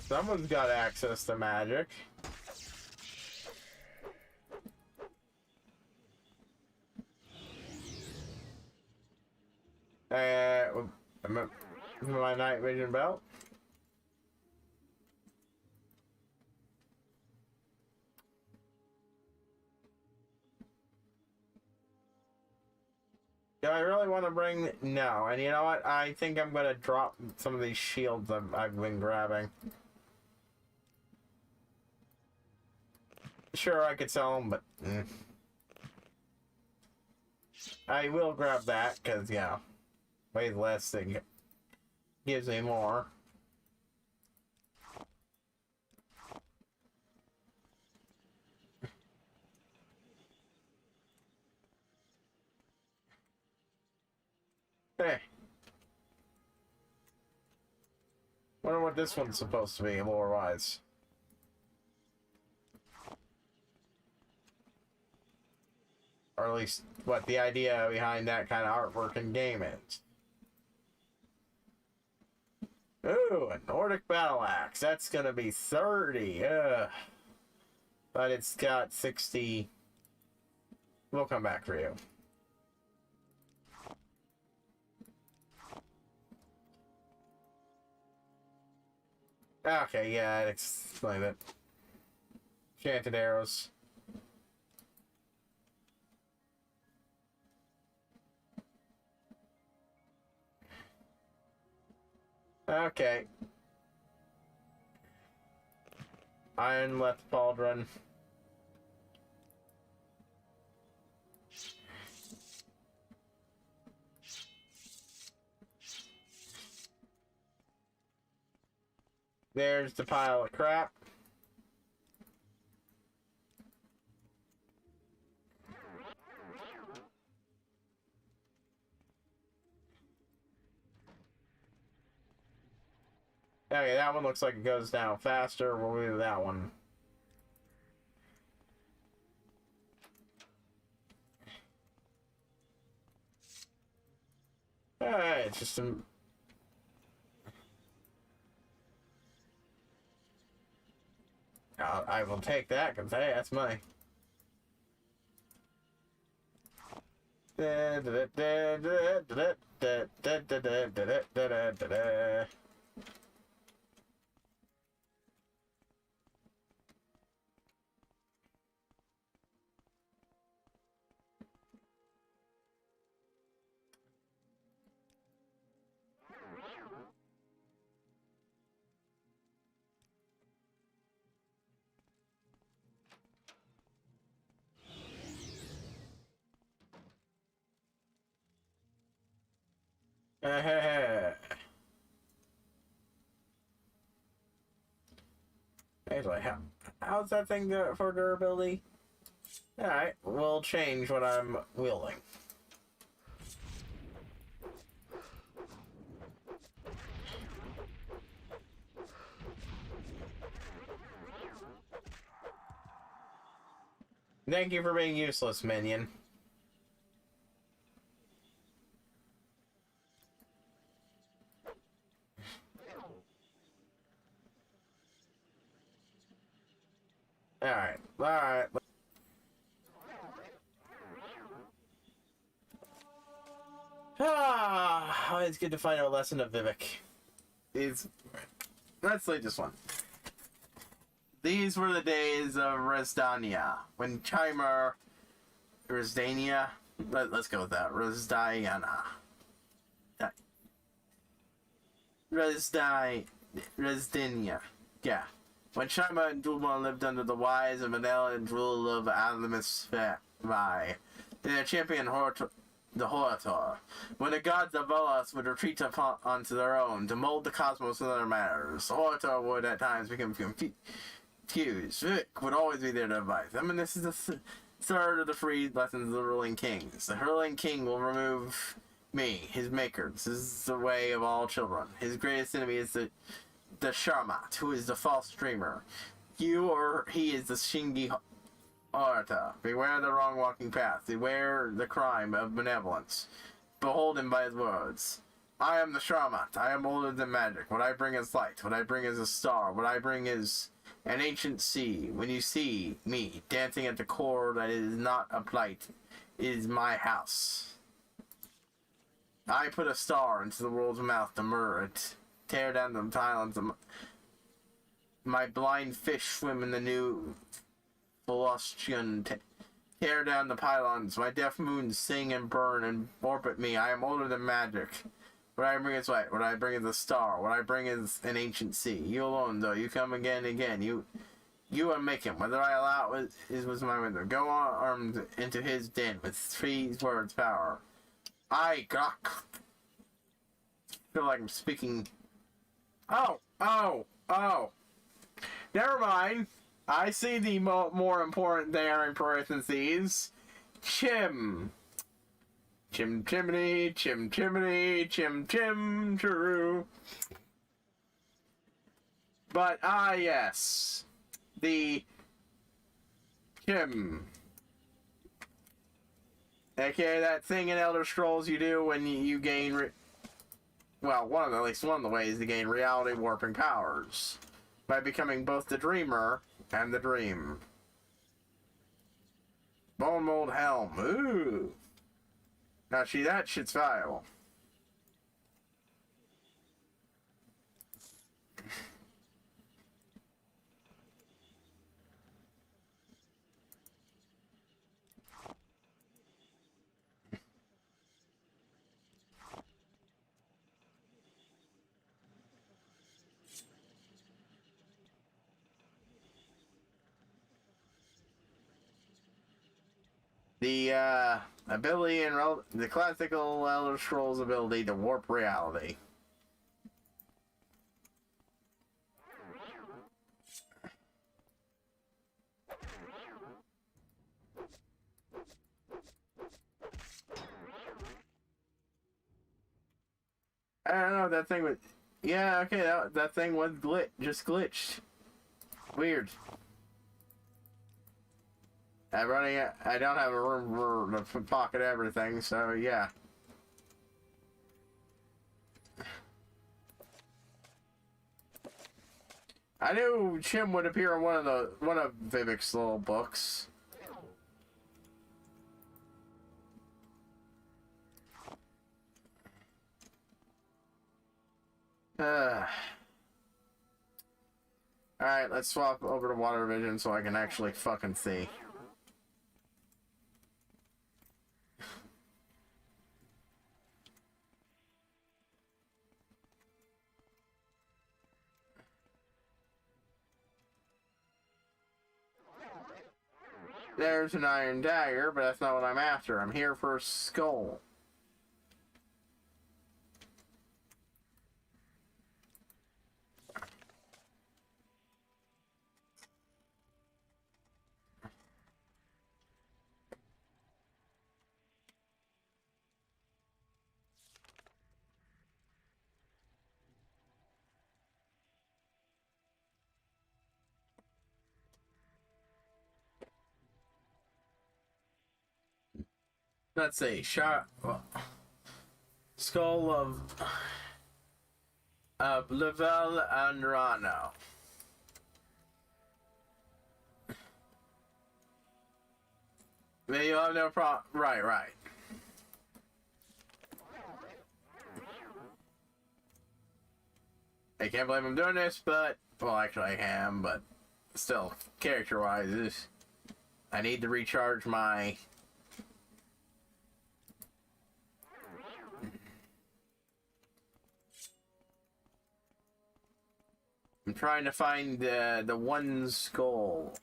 A: Someone's got access to magic. My night vision belt. Do I really want to bring... No, and you know what? I think I'm going to drop some of these shields I've been grabbing. Sure, I could sell them, but... I will grab that, because, yeah, way less thing gives me more. Hey. Wonder what this one's supposed to be, lore-wise. Or at least, what the idea behind that kind of artwork in game is. Ooh, a Nordic battle axe. That's gonna be 30. But it's got 60. We'll come back for you. Okay, yeah, explain it. Enchanted arrows. Okay. Iron left pauldron. There's the pile of crap. Okay, that one looks like it goes down faster. We'll do that one. Alright, it's just some... I will take that, because hey, that's money. Anyway, how's that thing for durability? Alright, we'll change what I'm wielding. Thank you for being useless, minion. Alright, alright. It's good to find out a lesson of Vivek. Let's leave this one. These were the days of Resdania, when Chimer... Resdania? Let's go with that. Resdiana. Resdania. Yeah. When Chimer and Dulma lived under the wise and benevolent rule of Alamis Vi, their champion the Horator, when the gods of Volos would retreat onto their own to mold the cosmos in other matters, Horator would at times become confused. Vic would always be there to advise them, and this is the third of the three lessons of the ruling kings. The ruling king will remove me, his maker. This is the way of all children. His greatest enemy is the Sharmat, who is the false dreamer. You or he is the Shingi Arata. Beware the wrong walking path. Beware the crime of benevolence. Behold him by his words. I am the Sharamat. I am older than magic. What I bring is light. What I bring is a star. What I bring is an ancient sea. When you see me dancing at the core that is not a plight, it is my house. I put a star into the world's mouth to murder it. Tear down the islands. My blind fish swim in the new Philosophian. Tear down the pylons. My deaf moons sing and burn and orbit me. I am older than magic. What I bring is light. What I bring is a star. What I bring is an ancient sea. You alone, though, you come again and again. You unmake him. Whether I allow it was my window. Go armed into his den with 3 words power. I feel like I'm speaking. Oh. Never mind. I see the more important there in parentheses. Chim. Chim chimney, chim chimney, chim chim chiroo. But yes. The chim. Okay, that thing in Elder Scrolls you do when you gain well, at least one of the ways to gain reality warping powers. By becoming both the dreamer and the dream. Bone mold helm. Ooh. Now, see, that shit's valuable. The ability and the classical Elder Scrolls ability to warp reality. I don't know, that thing was... Yeah, okay, that thing was just glitched. Weird. I don't have a room to pocket everything, so yeah. I knew Chim would appear in one of Vivek's little books. Alright, let's swap over to water vision so I can actually fucking see. There's an iron dagger, but that's not what I'm after. I'm here for a skull. Let's see, skull of Level and Rano. Maybe you'll have no problem. Right. I can't believe I'm doing this, but well, actually I am, but still, character-wise, I need to recharge my. I'm trying to find the one skull.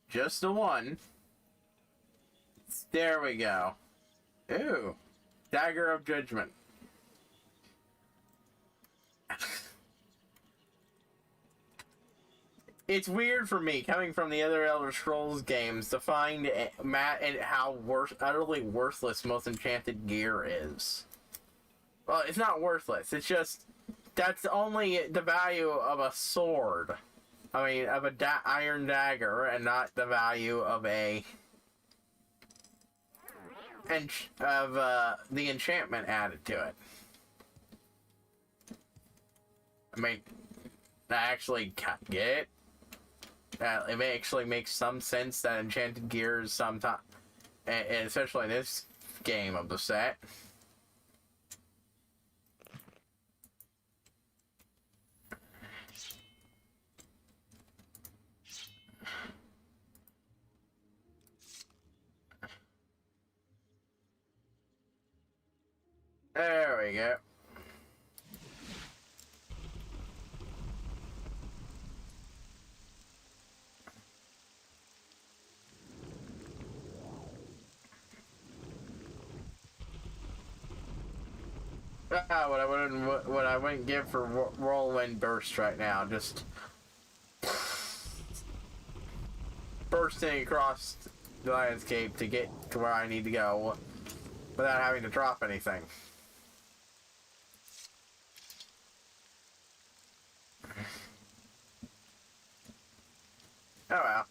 A: Just the one. There we go. Ooh. Dagger of Judgment. It's weird for me, coming from the other Elder Scrolls games, to find Matt and how utterly worthless most enchanted gear is. Well, it's not worthless. It's just... That's only the value of a sword. I mean, of a iron dagger, and not the value of a... the enchantment added to it. I mean, I actually get it. It may actually make some sense that enchanted gears sometimes, and especially in this game of the set. There we go. What I wouldn't give for whirlwind burst right now, just bursting across the landscape to get to where I need to go without having to drop anything. Oh well.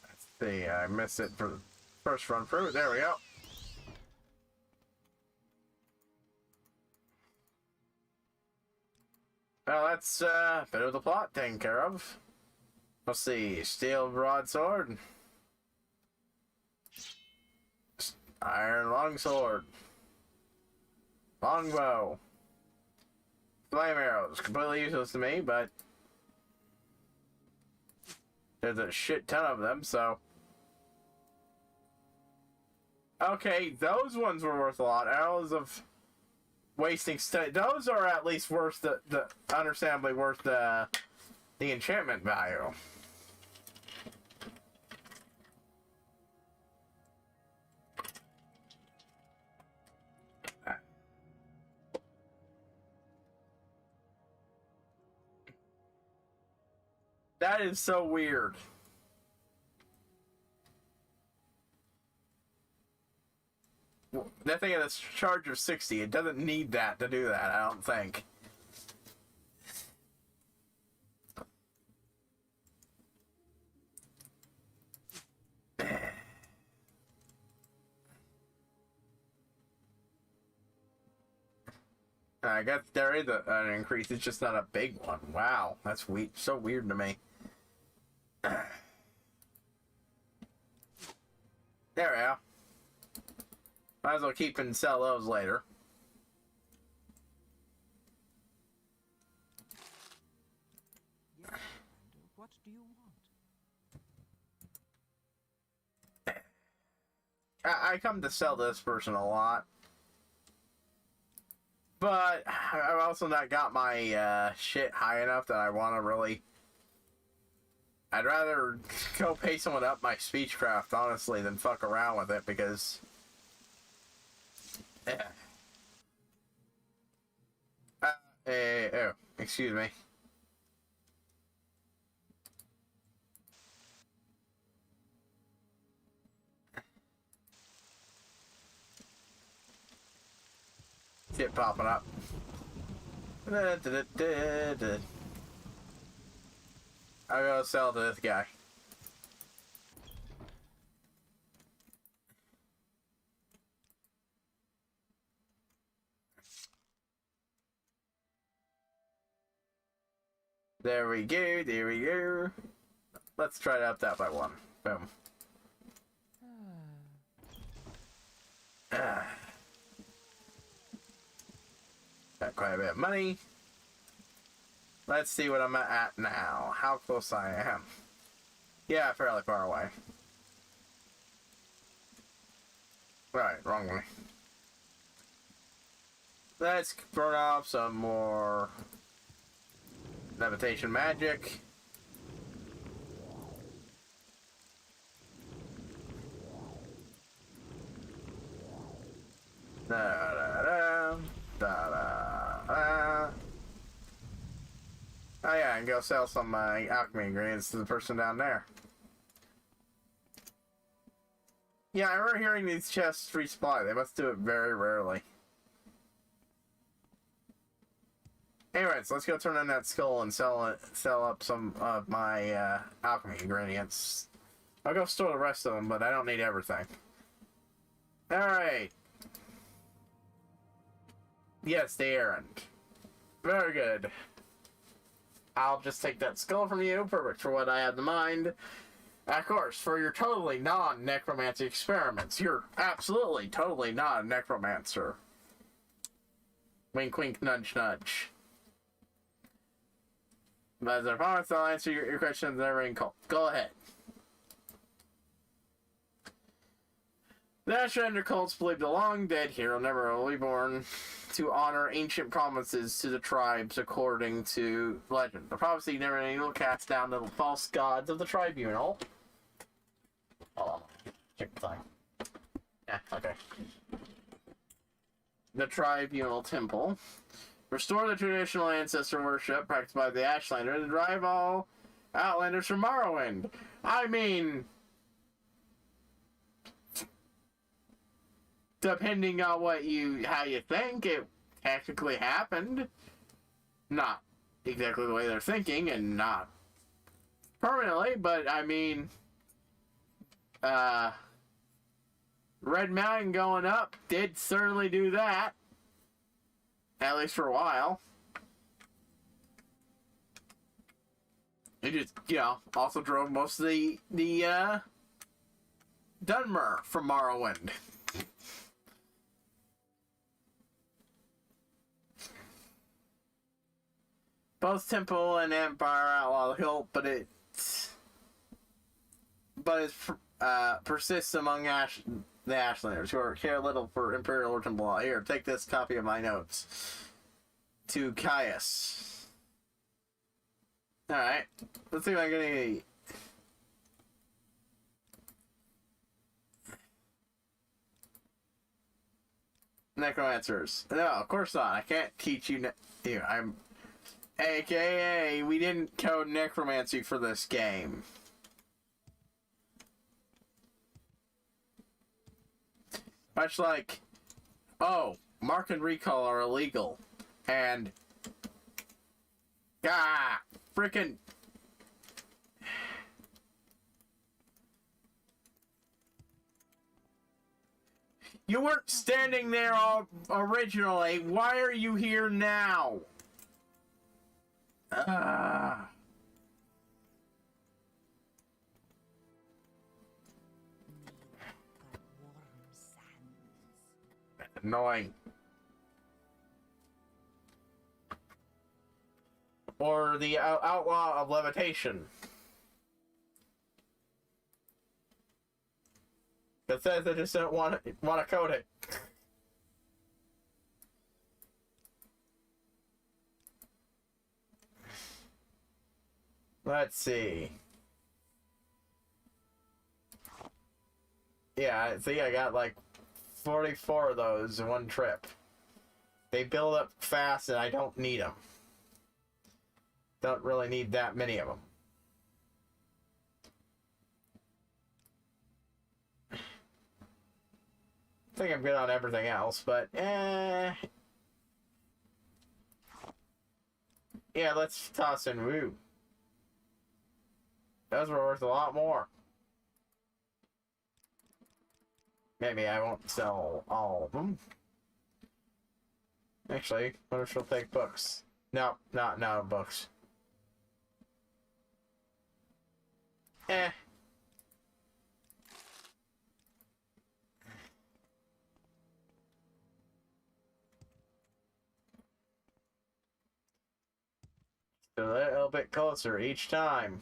A: Let's see, I missed it for the first run through. There we go. Well, that's a bit of the plot taken care of. Let's see, steel broadsword, iron longsword, longbow, flame arrows. Completely useless to me, but there's a shit ton of them, so. Okay, those ones were worth a lot. Arrows of wasting state. Those are at least worth the understandably worth the enchantment value. That is so weird. That thing has a charge of 60. It doesn't need that to do that, I don't think. I guess there is an increase. It's just not a big one. Wow, that's so weird to me. There we go. Might as well keep and sell those later.
B: Yes, and what do you want?
A: I come to sell this person a lot. But I've also not got my shit high enough that I want to really. I'd rather go pay someone up my speechcraft, honestly, than fuck around with it because. Oh, excuse me. Shit popping up. I'll go sell to this guy. There we go, there we go. Let's try to up that by one. Boom. Got quite a bit of money. Let's see what I'm at now. How close I am. Yeah, fairly far away. Right, wrong way. Let's burn off some more levitation magic. Da da da da da. Oh yeah, and go sell some alchemy ingredients to the person down there. Yeah, I remember hearing these chests resupply. They must do it very rarely. Anyways, let's go turn on that skull and sell up some of my alchemy ingredients. I'll go store the rest of them, but I don't need everything. Alright. Yes, the errand. Very good. I'll just take that skill from you. Perfect for what I had in mind. Of course, for your totally non-necromancy experiments, you're absolutely totally not a necromancer. Wink, wink, nudge, nudge. But as I promised, I'll answer your questions in every call. Go ahead. The Ashender cults believe the long-dead hero never will be born to honor ancient promises to the tribes according to legend. The prophecy never will cast down the false gods of the tribunal. Hold on. Check the time. Yeah, okay. The tribunal temple. Restore the traditional ancestor worship practiced by the Ashlander and drive all Outlanders from Morrowind. I mean, depending on how you think, it technically happened. Not exactly the way they're thinking, and not permanently, but I mean, Red Mountain going up did certainly do that. At least for a while. It just, also drove most of the Dunmer from Morrowind. Both Temple and Empire outlaw the hilt, but it persists among the Ashlanders, who care little for Imperial or Temple law. Here, take this copy of my notes. To Caius. Alright. Let's see if I can get any... Necromancers. No, of course not. I can't teach you... I'm... AKA, we didn't code necromancy for this game. Much like, mark and recall are illegal. And, frickin'. You weren't standing there all originally. Why are you here now? Annoying. Or the outlaw of levitation. It says I just don't want to code it. Let's see. Yeah, I think I got like 44 of those in one trip. They build up fast and I don't need them. Don't really need that many of them. I think I'm good on everything else, but yeah, let's toss in Woo. Those were worth a lot more. Maybe I won't sell all of them. Actually, what if she'll take books? No, not books. A little bit closer each time.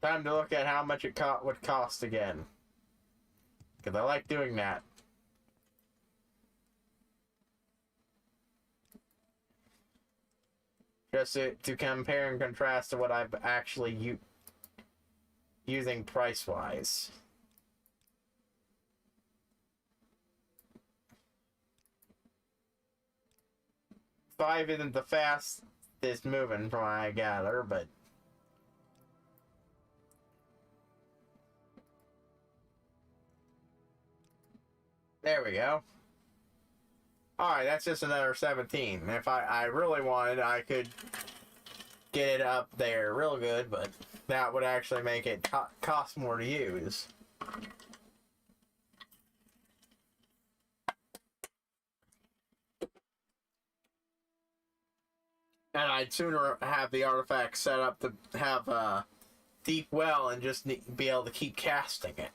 A: Time to look at how much it would cost again. Because I like doing that. Just to compare and contrast to what I'm actually using price-wise. Five isn't the fastest moving from what I gather, but... There we go. Alright, that's just another 17. If I really wanted, I could get it up there real good, but that would actually make it cost more to use. And I'd sooner have the artifact set up to have a deep well and just be able to keep casting it.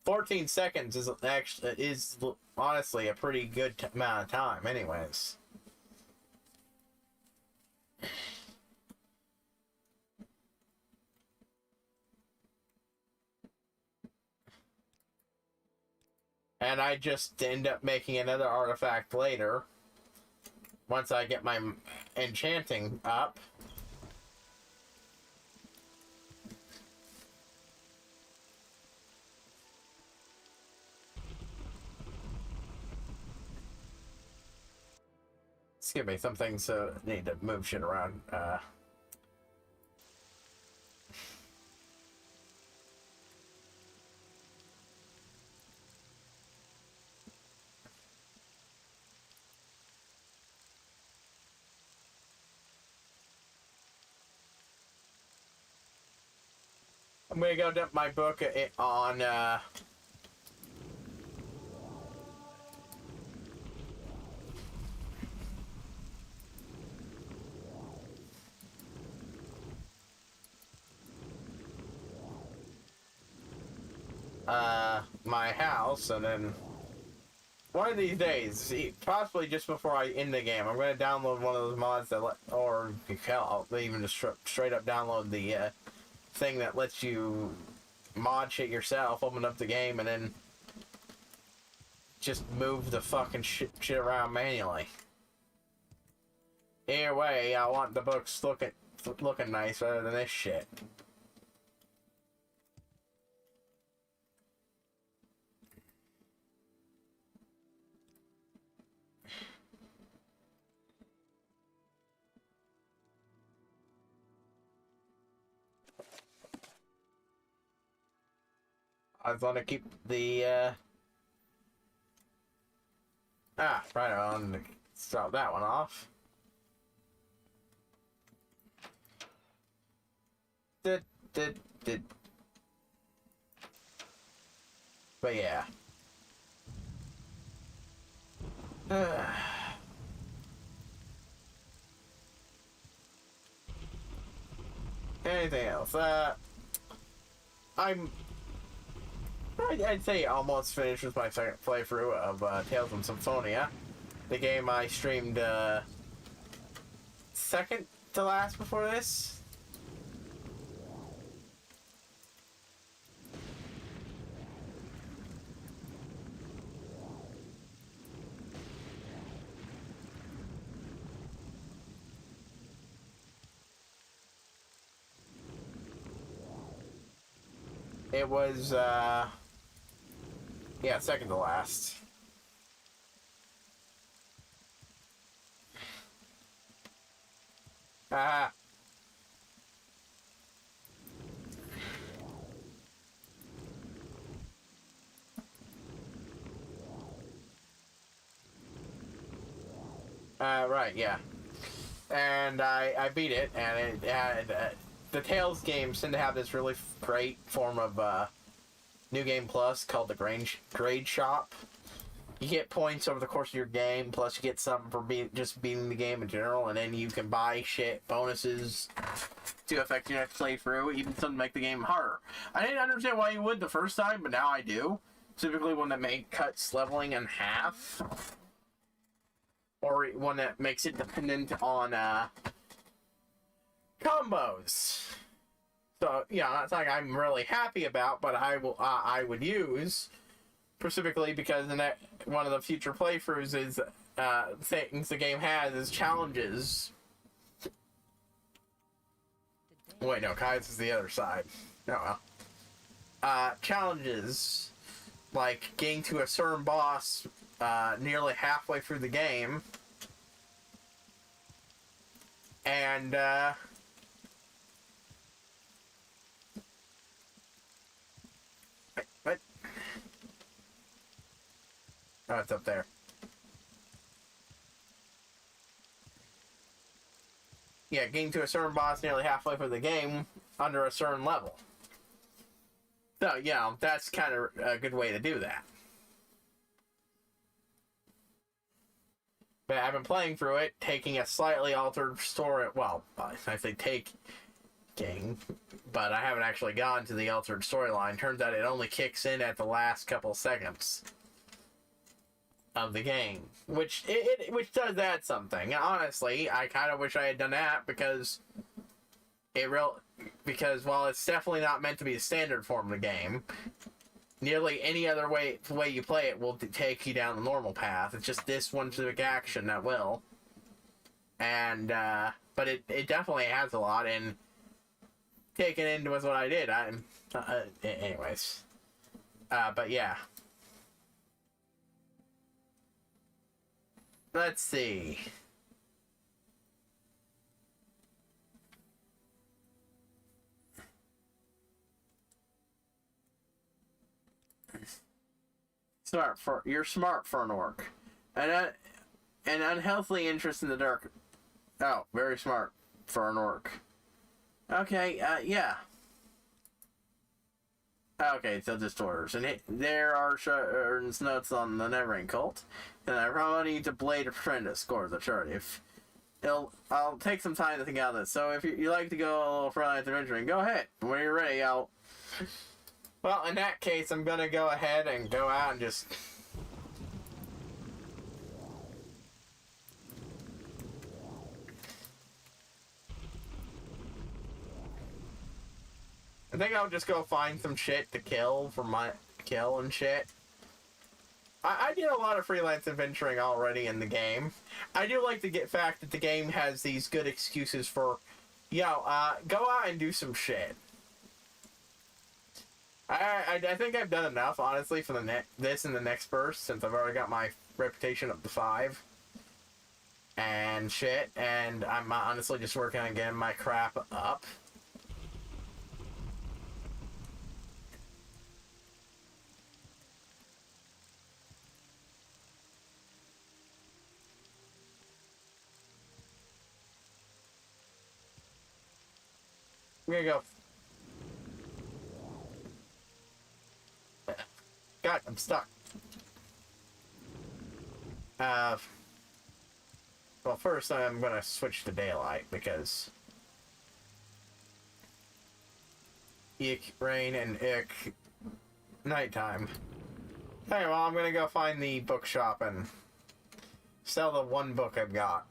A: 14 seconds is honestly a pretty good amount of time, anyways. And I just end up making another artifact later. Once I get my enchanting up. Excuse me, some things need to move shit around. I'm gonna go dump my book on my house, and then one of these days, possibly just before I end the game, I'm gonna download one of those mods that or hell, I'll even just straight up download the thing that lets you mod shit yourself, open up the game, and then just move the fucking shit around manually. Either way, I want the books looking nice rather than this shit. I want to keep the right on. Start that one off. But yeah. Anything else? I'd say almost finished with my second playthrough of Tales from Symphonia. The game I streamed second to last before this. It was, yeah, second to last. Right, yeah. And I beat it, and it had, the Tales games tend to have this really great form of New Game Plus called the Grade Shop. You get points over the course of your game, plus you get something for just beating the game in general, and then you can buy shit, bonuses, to affect your next playthrough, even something to make the game harder. I didn't understand why you would the first time, but now I do. Typically one that cuts leveling in half. Or one that makes it dependent on combos. So yeah, that's something I'm really happy about, but I would use specifically because one of the future playthroughs is things the game has is challenges. Wait, no, Kai's is the other side. Oh well. Challenges like getting to a certain boss nearly halfway through the game, and what? Oh, it's up there. Yeah, getting to a certain boss nearly halfway through the game under a certain level. So, yeah, that's kind of a good way to do that. But I've been playing through it, taking a slightly altered story. Well, I say taking, but I haven't actually gone to the altered storyline. Turns out it only kicks in at the last couple seconds of the game, which does add something. Honestly, I kind of wish I had done that because while it's definitely not meant to be the standard form of the game, nearly any other way you play it will take you down the normal path. It's just this one specific action that will. And, but it definitely has a lot, and taking into was what I did. Anyways. But yeah. Let's see. You're smart for an orc. An unhealthily interest in the dark. Oh, very smart for an orc. Okay, yeah. Okay, so disorders. And there are notes on the Neverrain cult. And I probably need to blade a friend at scores of charity. I'll take some time to think out of this. So if you like to go a little further into adventuring, go ahead. When you're ready, Well, in that case, I'm gonna go ahead and go out and just... I think I'll just go find some shit to kill for my kill and shit. I did a lot of freelance adventuring already in the game. I do like the fact that the game has these good excuses for, go out and do some shit. I think I've done enough, honestly, for this and the next burst, since I've already got my reputation up to 5. And shit, and I'm honestly just working on getting my crap up. I'm gonna go. God, I'm stuck. Well, first I'm gonna switch to daylight because ick rain and ick nighttime. Hey, well, I'm gonna go find the bookshop and sell the one book I've got.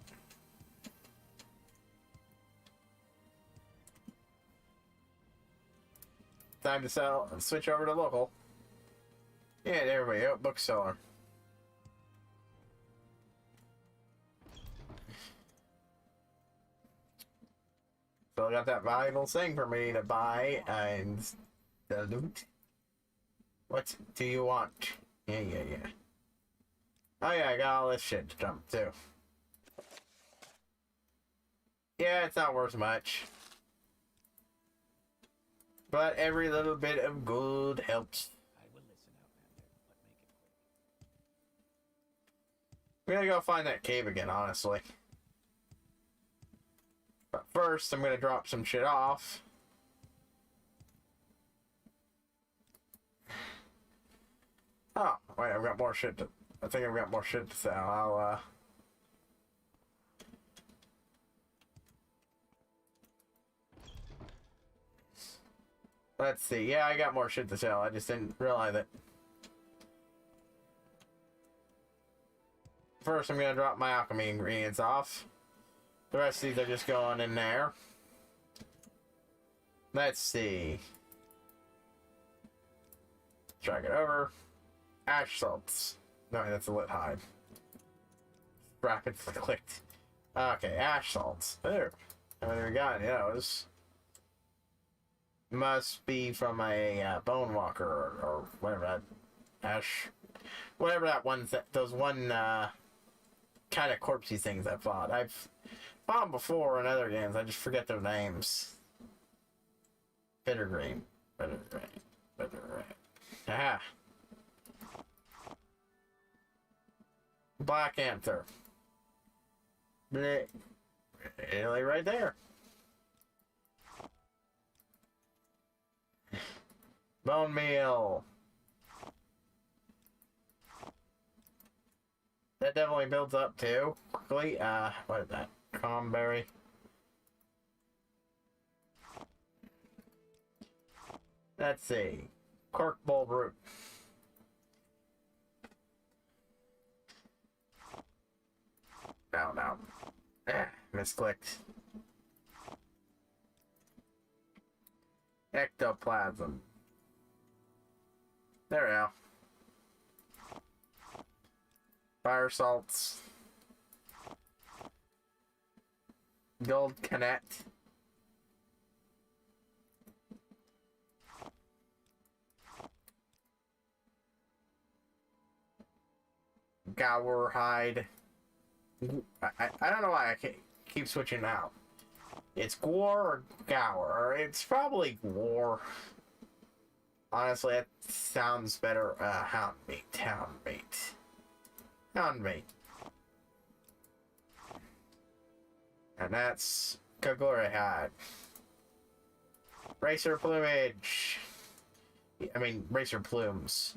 A: Time to switch over to local. Yeah, there we go, bookseller. So I got that valuable thing for me to buy, and the loot. What do you want? Yeah. Oh yeah, I got all this shit to dump too. Yeah, it's not worth much. But every little bit of good helps.
B: I will listen, Outlander, but make it quick.
A: I'm gonna go find that cave again, honestly. But first, I'm gonna drop some shit off. Oh, wait, I've got more shit I think I've got more shit to sell. Let's see. Yeah, I got more shit to sell. I just didn't realize it. First, I'm gonna drop my alchemy ingredients off. The rest of these are just going in there. Let's see. Drag it over. Ash salts. No, that's a lit hide. Rapidly clicked. Okay, ash salts. There. Haven't even got any of those. Must be from a bone walker or whatever that ash, whatever that one those one kind of corpsey things I fought. I've fought them before in other games. I just forget their names. Bittergreen. Aha. Black Anther. Blech. Really right there. Bone meal. That definitely builds up too quickly. What is that? Cranberry. Let's see. Cork bulb root. No. Misclicked. Ectoplasm. There we go. Fire salts. Gold connect. Gower hide. I don't know why I keep switching out. It's Gwar or Gower. It's probably Gwar. Honestly, it sounds better. Hound meat. And that's Kagura hide. Racer plumage. I mean, racer plumes.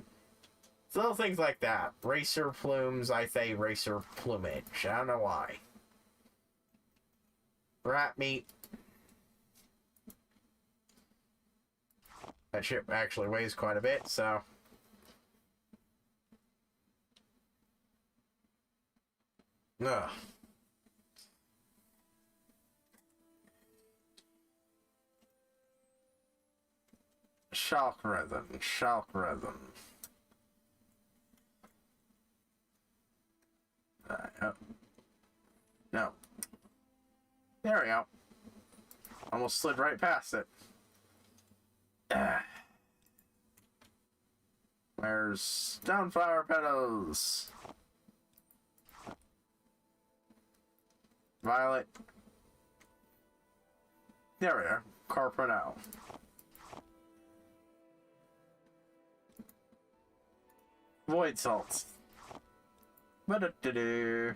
A: It's little things like that. Racer plumes, I say racer plumage. I don't know why. Rat meat. That ship actually weighs quite a bit, so. Ugh. Chalk resin. No. There we go. Almost slid right past it. Where's stoneflower petals? Violet. There we are. Carpano. Void salts. Ba-da-da-do.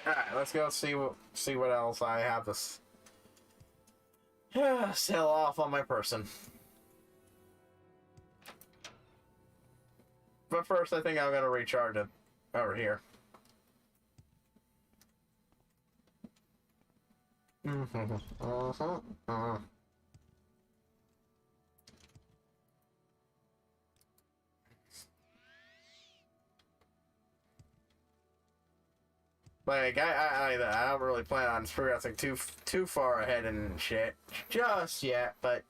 A: Alright, let's go see what else I have this sell off on my person. But first, I think I'm gonna recharge it over here. Like, I don't really plan on progressing too far ahead and shit just yet, but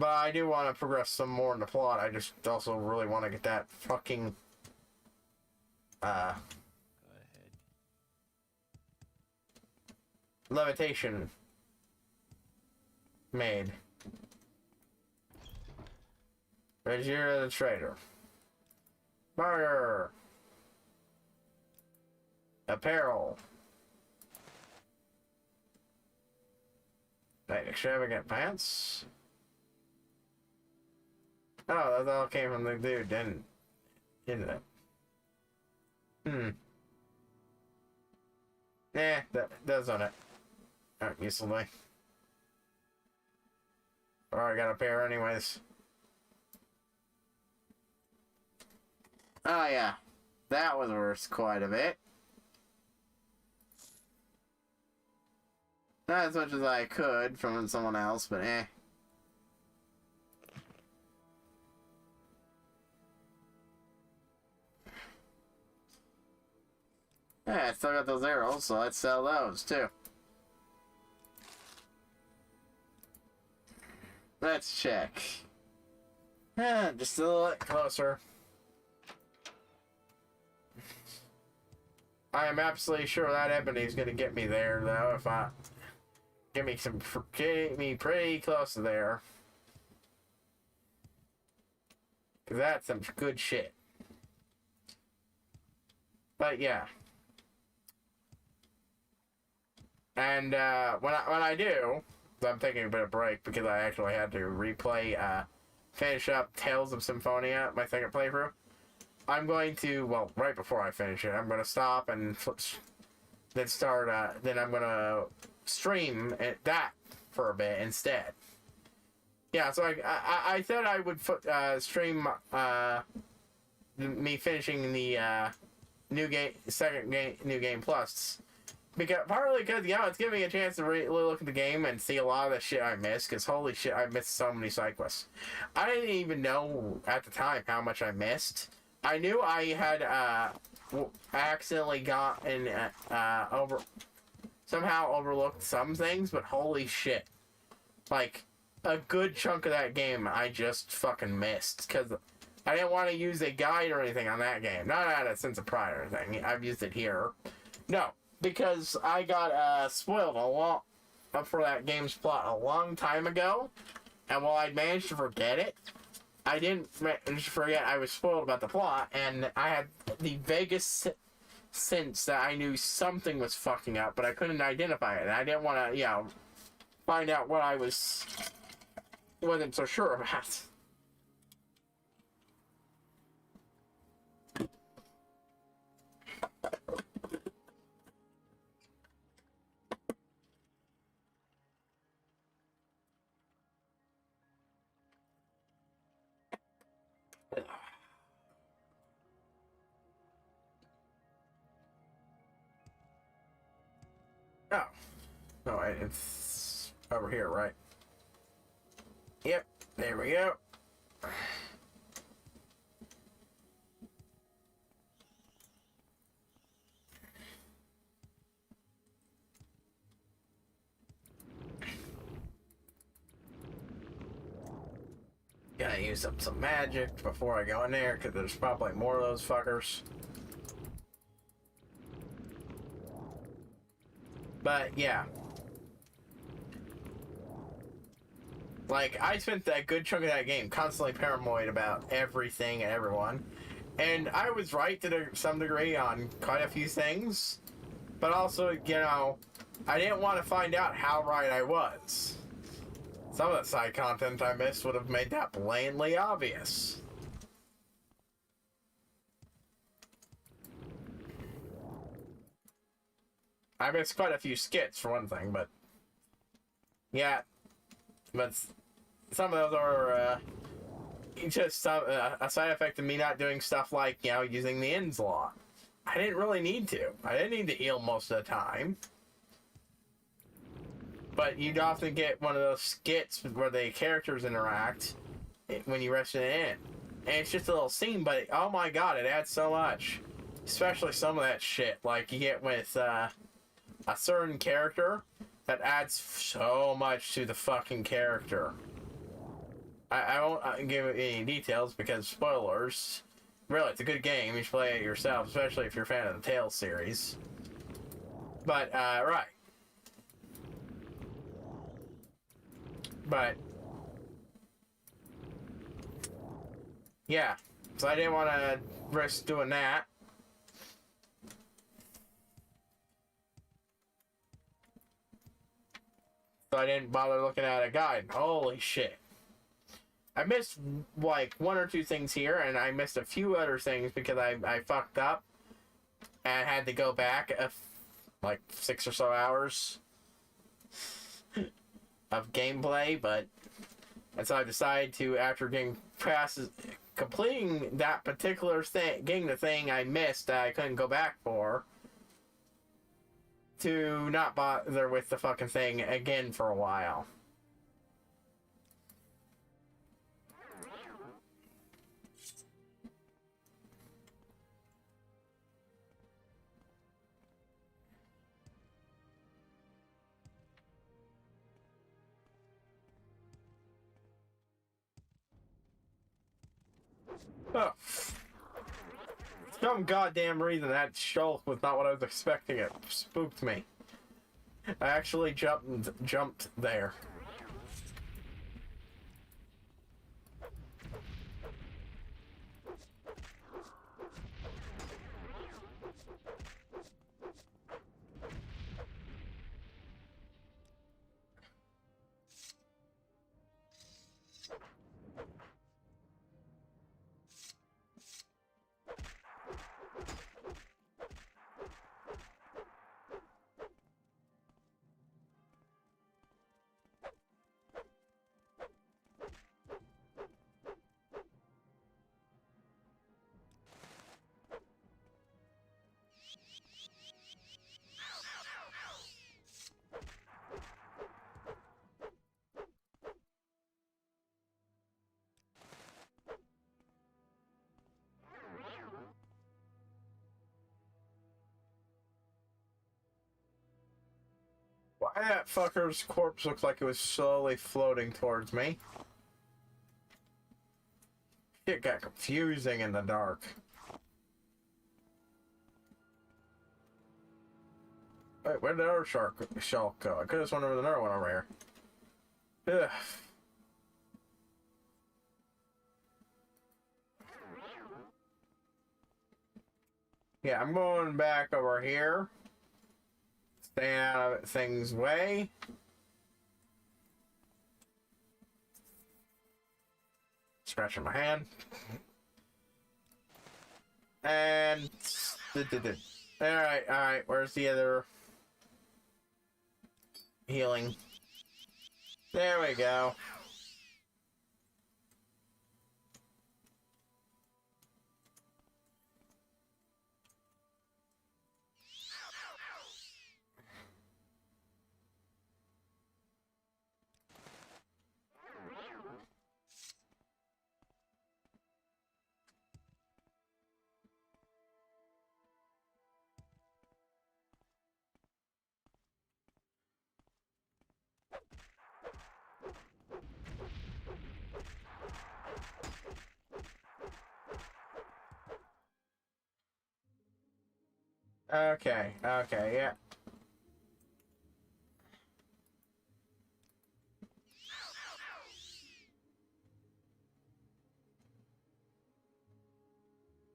A: I do want to progress some more in the plot. I just also really want to get that fucking
B: Go ahead.
A: levitation made. Regier the trader. Barter. Apparel. Like extravagant pants. Oh, that all came from the dude, didn't it? Yeah, that does on it. Alright, usefully. Or I got a pair anyways. Oh yeah, that was worth quite a bit. Not as much as I could from someone else, but eh. Yeah, I still got those arrows, so let's sell those too. Let's check. Yeah, just a little bit closer. I am absolutely sure that ebony is gonna get me there, though. If I get me pretty close to there, cause that's some good shit. But yeah, and when I do, I'm taking a bit of break because I actually had to replay, finish up Tales of Symphonia, my second playthrough. I'm going to, well, right before I finish it, I'm going to stop and then I'm gonna stream that for a bit instead. Yeah, so I said I would stream me finishing the new game plus, because partly because it's giving me a chance to really look at the game and see a lot of the shit I missed. Because holy shit, I missed so many side quests. I didn't even know at the time how much I missed. I knew I had accidentally gotten somehow overlooked some things, but holy shit, like a good chunk of that game I just fucking missed because I didn't want to use a guide or anything on that game. Not out of sense of pride or anything. I've used it here. No, because I got spoiled a lot for that game's plot a long time ago, and while I managed to forget it, I didn't forget I was spoiled about the plot, and I had the vaguest sense that I knew something was fucking up, but I couldn't identify it, and I didn't want to, find out what I wasn't so sure about. Oh. No, it's over here, right? Yep, there we go. Gotta use up some magic before I go in there, because there's probably more of those fuckers. But, yeah. Like, I spent that good chunk of that game constantly paranoid about everything and everyone. And I was right to some degree on quite a few things. But also, I didn't want to find out how right I was. Some of the side content I missed would have made that blatantly obvious. I missed quite a few skits, for one thing, but... Yeah. But some of those are just a side effect of me not doing stuff like, using the ends a lot. I didn't really need to. I didn't need to heal most of the time. But you'd often get one of those skits where the characters interact when you rest it in. And it's just a little scene, but oh my god, it adds so much. Especially some of that shit, like you get with a certain character that adds so much to the fucking character. I won't give any details because spoilers. Really, it's a good game. You should play it yourself, especially if you're a fan of the Tales series. But, right. But, yeah. So I didn't want to risk doing that. So I didn't bother looking at a guide. Holy shit. I missed, like, one or two things here, and I missed a few other things because I fucked up and had to go back, like, 6 or so hours of gameplay, and so I decided to, after completing that particular thing, getting the thing I missed that I couldn't go back for, to not bother with the fucking thing again for a while. Oh. Some goddamn reason that shelf was not what I was expecting. It spooked me. I actually jumped there. Why that fucker's corpse looks like it was slowly floating towards me? It got confusing in the dark. Wait, where did the other shell go? I could have sworn there was another one over here. Ugh. Yeah, I'm going back over here. Stay out of things' way. Scratching my hand. And... Alright, where's the other... healing? There we go. Okay, yeah.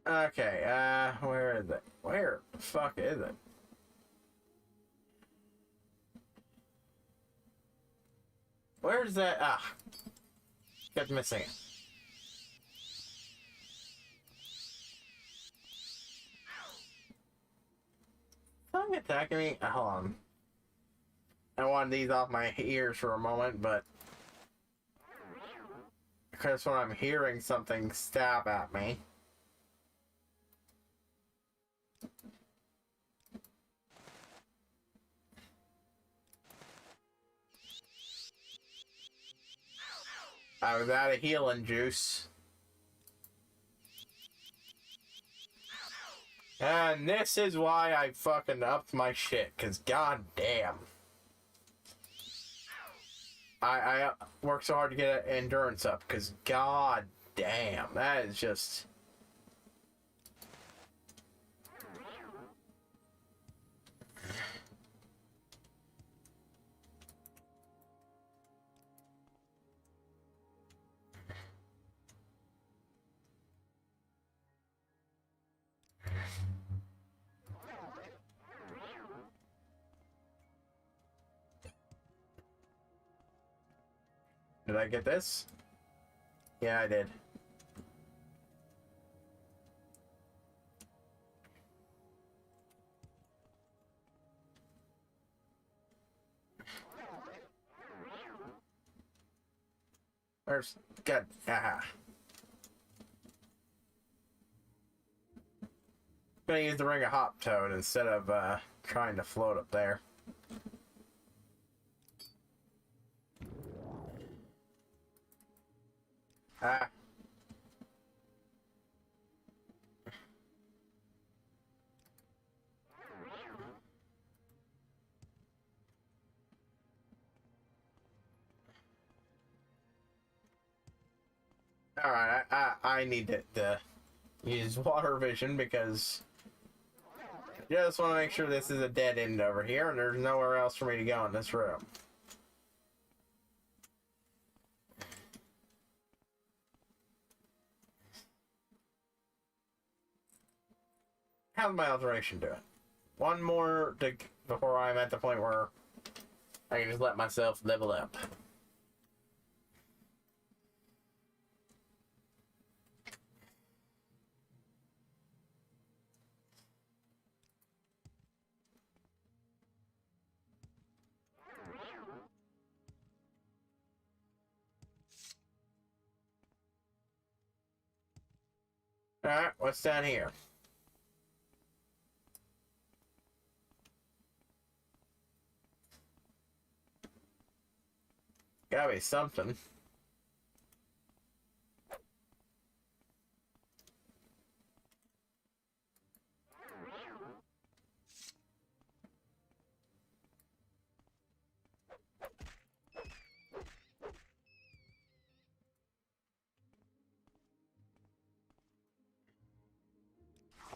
A: Okay, where is it? Where the fuck is it? Where's that? Ah. Kept missing it. Something attacking me? Hold on. I wanted these off my ears for a moment, but... because when I'm hearing something stab at me. I was out of healing juice. And this is why I fucking upped my shit, cause goddamn. I worked so hard to get endurance up, cause god damn, that is just... Did I get this? Yeah, I did. Where's... God... Aha. I'm gonna use the ring of hop toad instead of, trying to float up there. Ah. Alright, I need to use water vision because I just want to make sure this is a dead end over here and there's nowhere else for me to go in this room. How's my alteration doing? One more before I'm at the point where I can just let myself level up. Alright, what's down here? Gotta be something.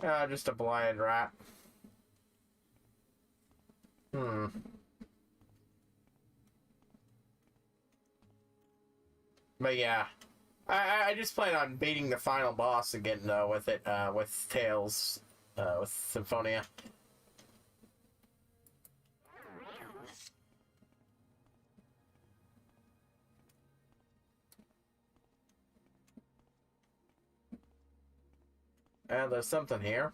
A: Just a blind rat. Hmm. But yeah. I just plan on beating the final boss again, though, with it, with Tails, with Symphonia. There's something here.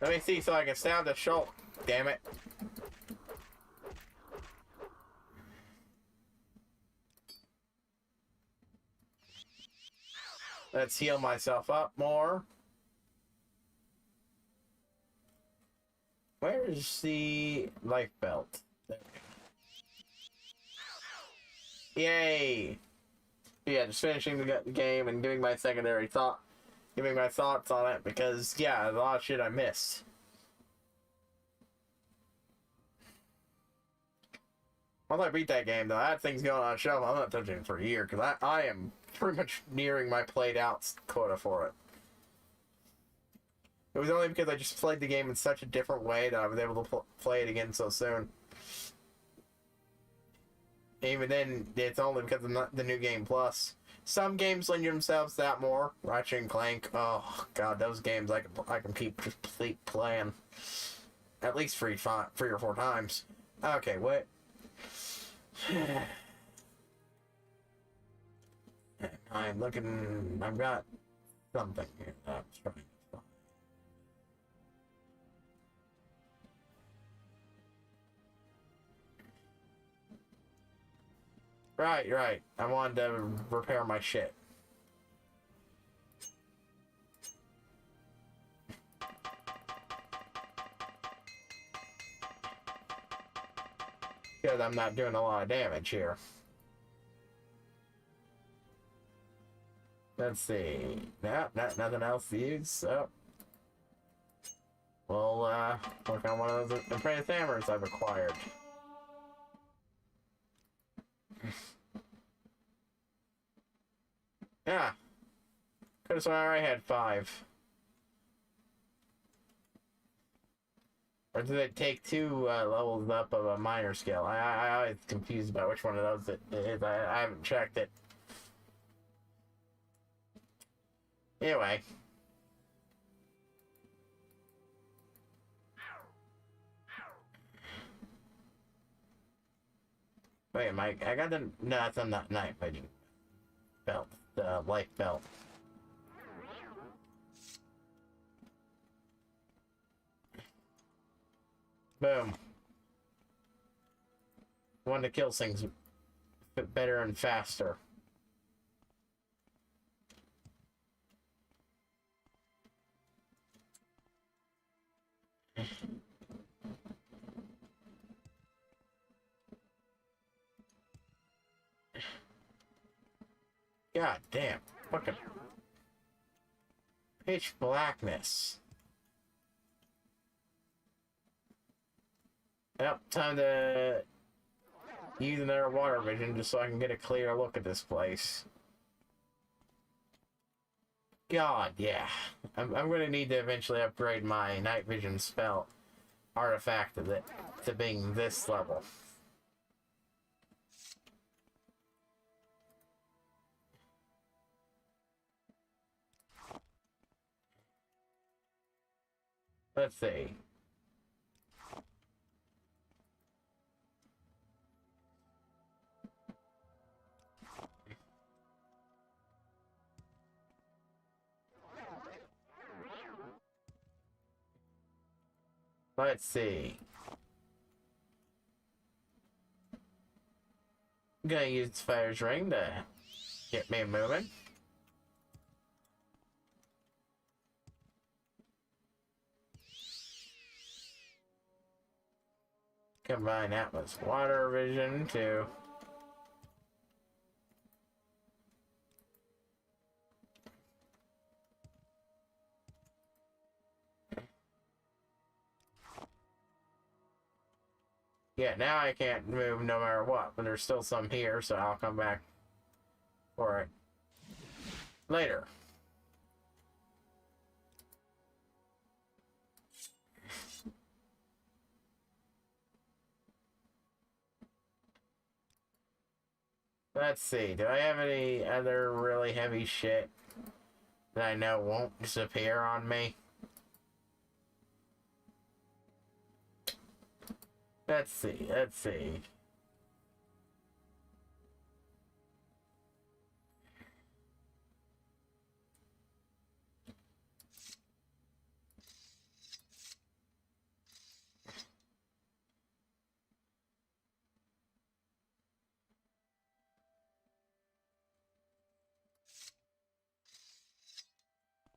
A: Let me see so I can sound the shulk, damn it. Let's heal myself up more. Where's the life belt? There we go. Yay! Yeah, just finishing the game and giving my giving my thoughts on it, because yeah, a lot of shit I missed. Once I beat that game, though, that thing's going on a shelf. I'm not touching it for a year, because I am pretty much nearing my played out quota for it. It was only because I just played the game in such a different way that I was able to play it again so soon. Even then, it's only because of the new game plus. Some games lend themselves to that more. Ratchet and Clank, oh god, those games I can keep playing at least 3 or 4 times. Okay, what? I'm looking. I've got something here that I'm trying to find. Right. I wanted to repair my shit. Because I'm not doing a lot of damage here. Let's see. No, nothing else to use, so we'll work on one of those apprentice hammers I've acquired. Yeah. Could have sworn I had 5. Or did it take 2 levels up of a minor skill? I was confused about which one of those it is. I haven't checked it. Anyway. Wait, Mike, I got the... No, it's on that night vision belt. The life belt. Boom. One to kill things better and faster. God damn. Fucking pitch blackness. Yep, time to use another water vision just so I can get a clear look at this place. God, yeah. I'm gonna need to eventually upgrade my night vision spell artifact of it to being this level. Let's see. Let's see. I'm gonna use Fire's Ring to get me moving. Combine that with water vision to Yeah, now I can't move no matter what, but there's still some here, so I'll come back for it later. Let's see, do I have any other really heavy shit that I know won't disappear on me? Let's see, let's see.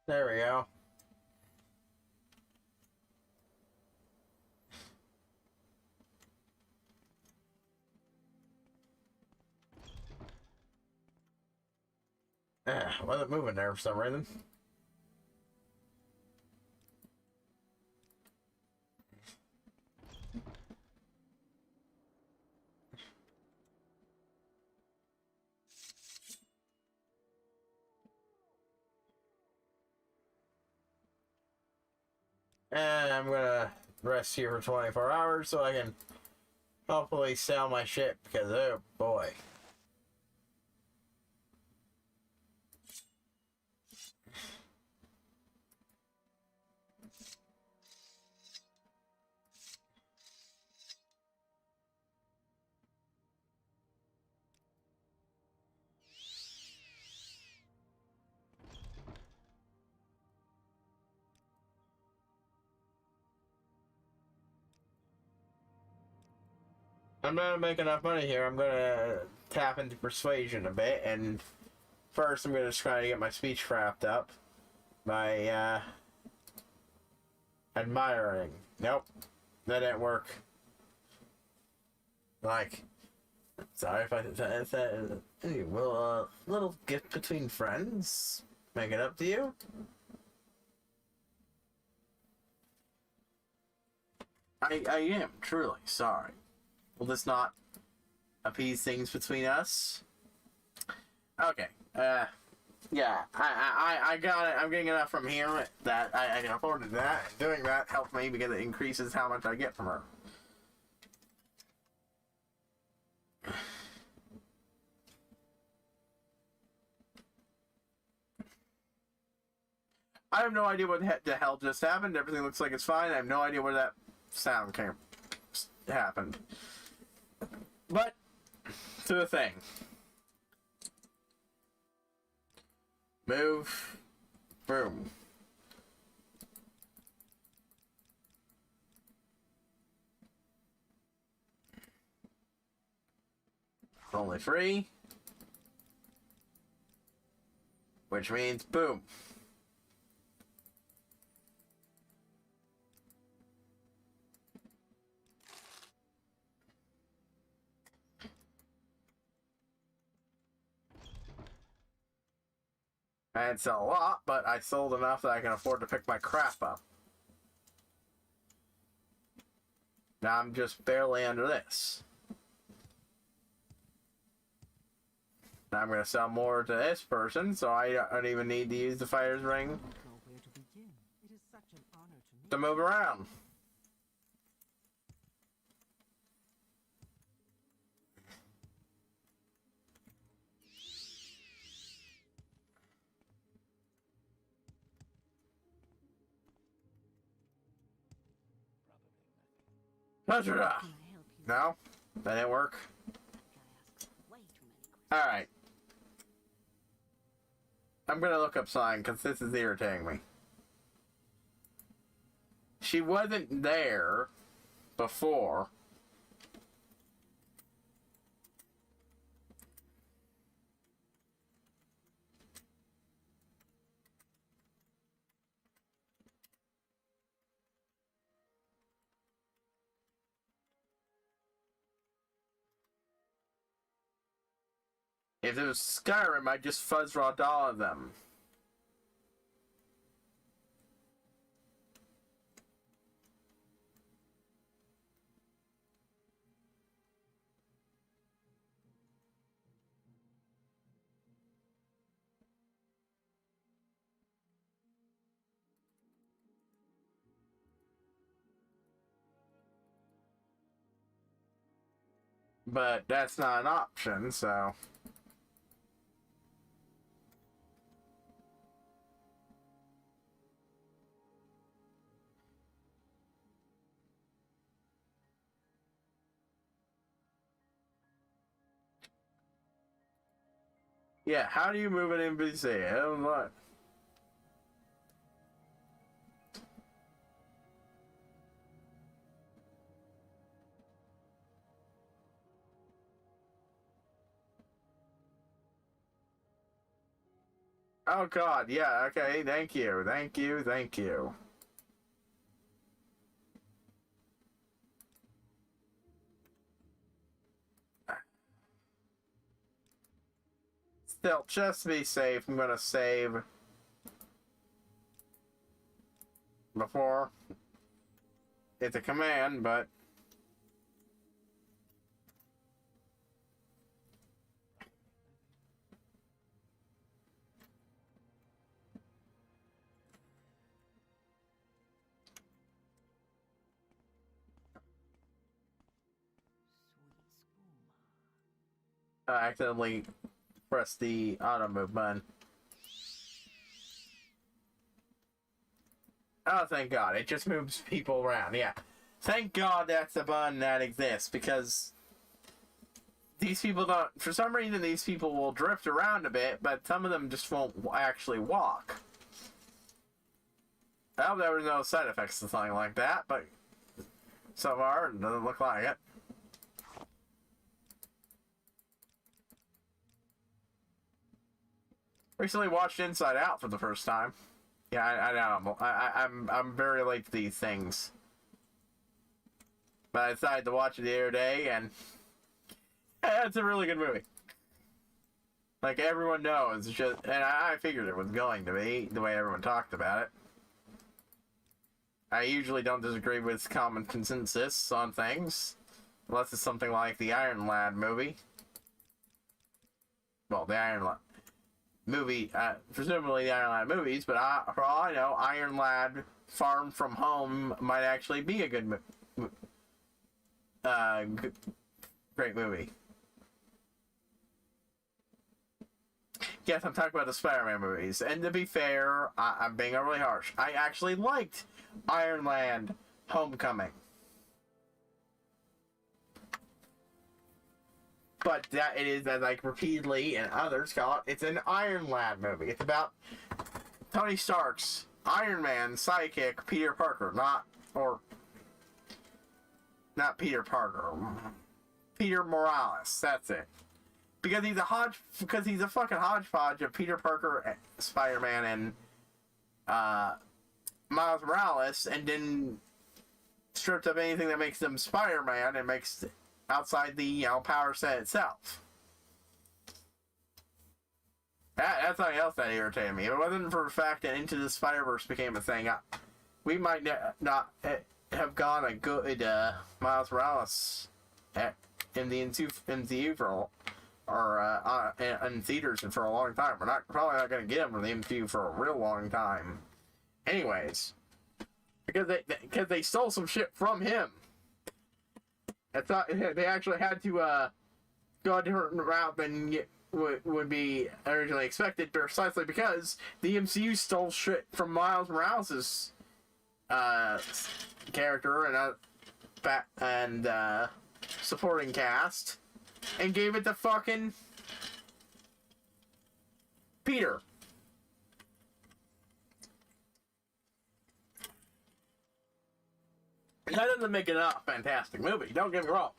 A: There we go. Wasn't moving there for some reason. And I'm gonna rest here for 24 hours so I can hopefully sell my shit because, oh boy. I'm gonna make enough money here. I'm gonna tap into persuasion a bit, and first I'm gonna try to get my speech wrapped up by admiring. Nope, that didn't work. Like, sorry if I said, hey, will a little gift between friends make it up to you? I am truly sorry. Will this not appease things between us? Okay. Yeah. I got it. I'm getting enough from here that I can afford to do that. Doing that helps me because it increases how much I get from her. I have no idea what the hell just happened. Everything looks like it's fine. I have no idea where that sound happened. But to the thing. Move. Boom. Only 3. Which means boom. I didn't sell a lot, but I sold enough that I can afford to pick my crap up. Now I'm just barely under this. Now I'm going to sell more to this person, so I don't even need to use the fire's ring
B: Where to begin? It is such an honor to meet
A: to move around.
D: Can I help you?
A: No, that didn't work.
D: I ask way too many questions.
A: Alright. I'm gonna look up sign because this is irritating me. She wasn't there before. If it was Skyrim, I'd just fuzz raw all of them. but that's not an option, so. Yeah, how do you move an NPC? I don't know. Oh god, yeah, okay, thank you, thank you, thank you. Still, just to be safe, I'm gonna save before it's a command, but
D: Sweet skooma.
A: I accidentally pressed the auto move button. Oh, thank God. It just moves people around. Yeah. Thank God that's a button that exists, because these people don't... For some reason, these people will drift around a bit, but some of them just won't actually walk. I hope there were no side effects to something like that, but so far, it doesn't look like it. Recently watched Inside Out for the first time. Yeah, I know. I'm very late to these things. But I decided to watch it the other day, and yeah, it's a really good movie. Like everyone knows, it's just, and I figured it was going to be the way everyone talked about it. I usually don't disagree with common consensus on things, unless it's something like the Iron Lad movie. Well, the Iron Lad movie, presumably the Iron Lad movies, but for all I know, Iron Lad Farm from Home might actually be a good, great movie. Yes, I'm talking about the Spider-Man movies, and to be fair, I'm being overly harsh. I actually liked Iron Lad Homecoming. But that it is, as like repeatedly and others call it, it's an Iron Lad movie. It's about Tony Stark's Iron Man sidekick, Peter Parker, not Peter Parker, Peter Morales. That's it. Because he's a fucking hodgepodge of Peter Parker, Spider-Man, and Miles Morales, and then stripped of anything that makes them Spider-Man and makes outside the power set itself. That's something else that irritated me. If it wasn't for the fact that Into the Spider-Verse became a thing, we might not have gone a good Miles Morales in the MCU for in theaters for a long time. We're probably not going to get him in the MCU for a real long time. Anyways, because they stole some shit from him. I thought they actually had to go a different route than would be originally expected, precisely because the MCU stole shit from Miles Morales' character and supporting cast and gave it to fucking Peter. That doesn't make it a fantastic movie. Don't get me wrong.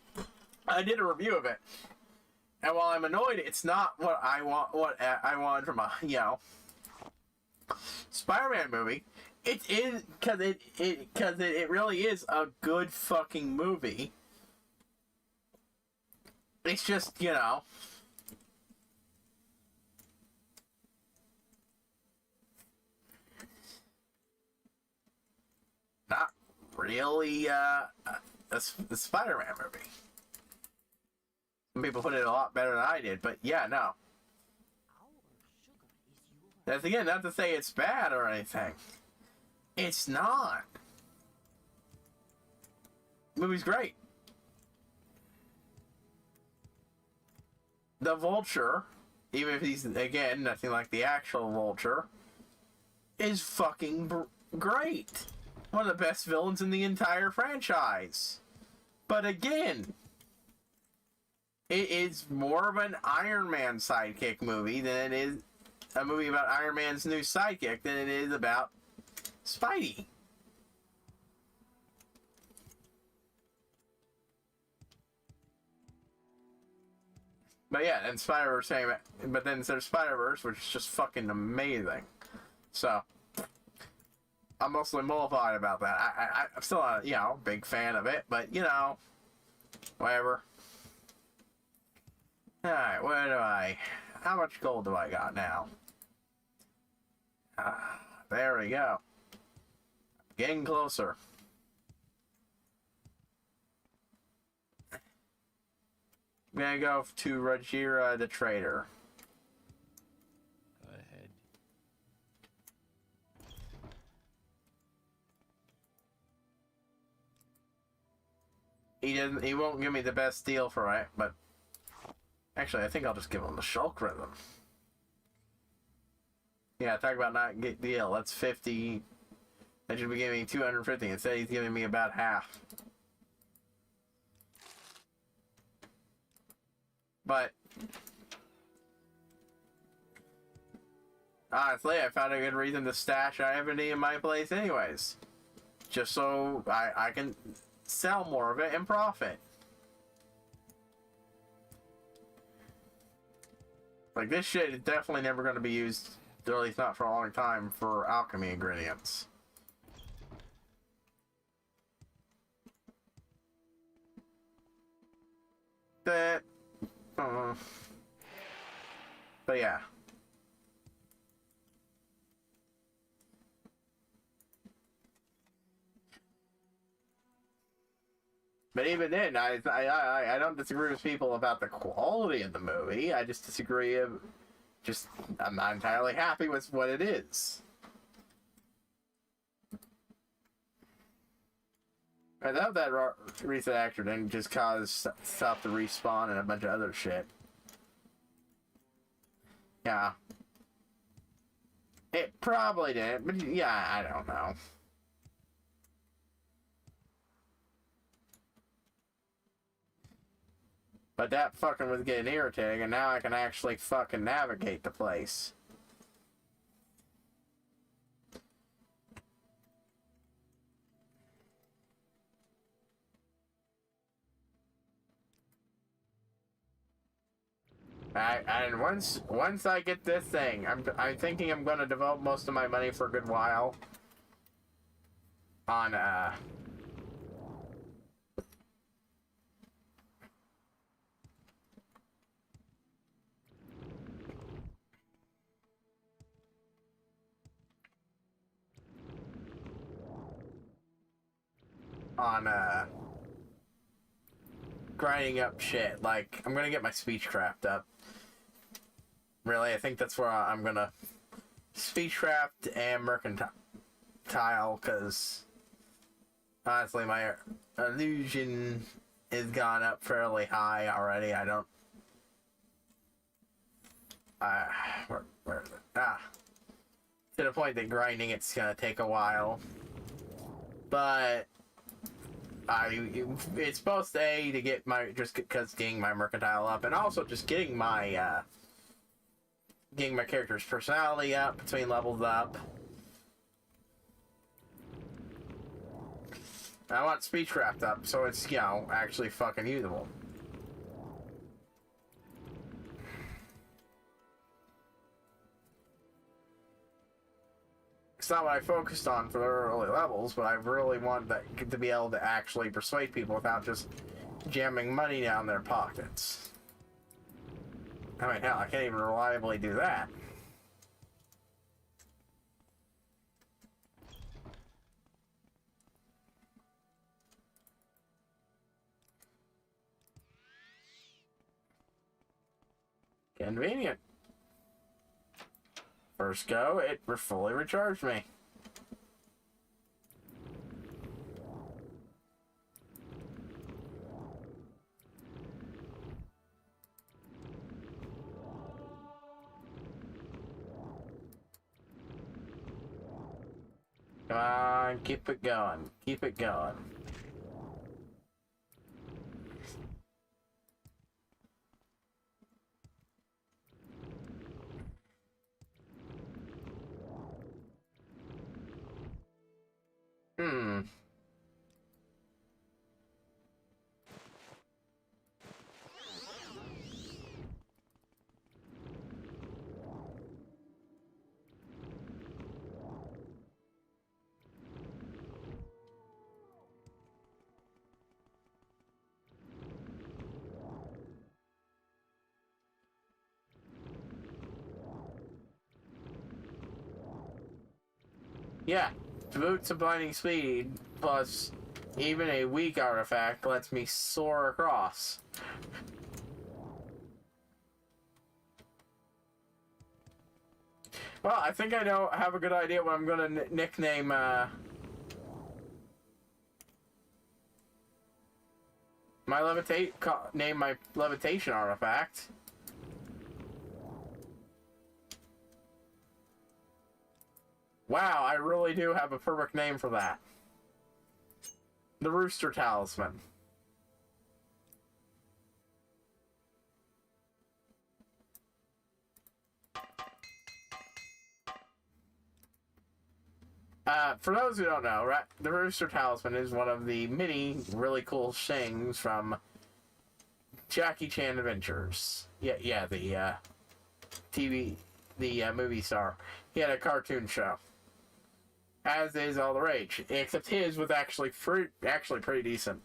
A: I did a review of it, and while I'm annoyed, it's not what I want. What I want from a Spider-Man movie. It is because it really is a good fucking movie. It's just not really a Spider-Man movie. Some people put it a lot better than I did, but yeah, no.
D: Our sugar is yours.
A: That's again not to say it's bad or anything. It's not. The movie's great. the Vulture, even if he's, again, nothing like the actual Vulture, is fucking great. One of the best villains in the entire franchise. But again, it is more of an Iron Man sidekick movie than it is a movie about Iron Man's new sidekick than it is about Spidey. But yeah, and Spider-Verse came, but then there's Spider-Verse, which is just fucking amazing. So, I'm mostly mollified about that. I'm still a, big fan of it, but, whatever. Alright, how much gold do I got now? There we go. Getting closer. I'm gonna go to Rajira the Trader.
B: Go ahead.
A: He won't give me the best deal for it, but actually I think I'll just give him the Shulk Rhythm. Yeah, talk about not get deal. That's 50. That should be giving me 250. Instead he's giving me about half. But honestly, I found a good reason to stash Ebony in my place anyways. Just so I can sell more of it and profit. Like, this shit is definitely never going to be used, or at least not for a long time, for alchemy ingredients. But yeah. But even then, I don't disagree with people about the quality of the movie. I just disagree I'm not entirely happy with what it is. I thought that recent actor didn't just cause stuff to respawn and a bunch of other shit. Yeah. It probably didn't, but yeah, I don't know. But that fucking was getting irritating, and now I can actually fucking navigate the place. And once I get this thing, I'm thinking I'm going to devote most of my money for a good while on grinding up shit. Like, I'm gonna get my speechcraft up. Really, I think that's where I'm gonna speechcraft and mercantile, because honestly, my illusion has gone up fairly high already. I don't. Where is it? To the point that grinding it's gonna take a while, but it's both to get my getting my mercantile up, and also just getting my character's personality up between levels up. I want speechcraft up so it's actually fucking usable. It's not what I focused on for the early levels, but I really want that to be able to actually persuade people without just jamming money down their pockets. I mean, hell, I can't even reliably do that. Convenient. First go, it fully recharged me. Come on, keep it going. Keep it going. Hmm. Yeah, boots of blinding speed plus even a weak artifact lets me soar across. Well, I think I have a good idea what I'm gonna nickname name my levitation artifact. Wow, I really do have a perfect name for that. The Rooster Talisman. For those who don't know, right, the Rooster Talisman is one of the many really cool things from Jackie Chan Adventures. Yeah, the movie star. He had a cartoon show. As is all the rage, except his was actually pretty decent.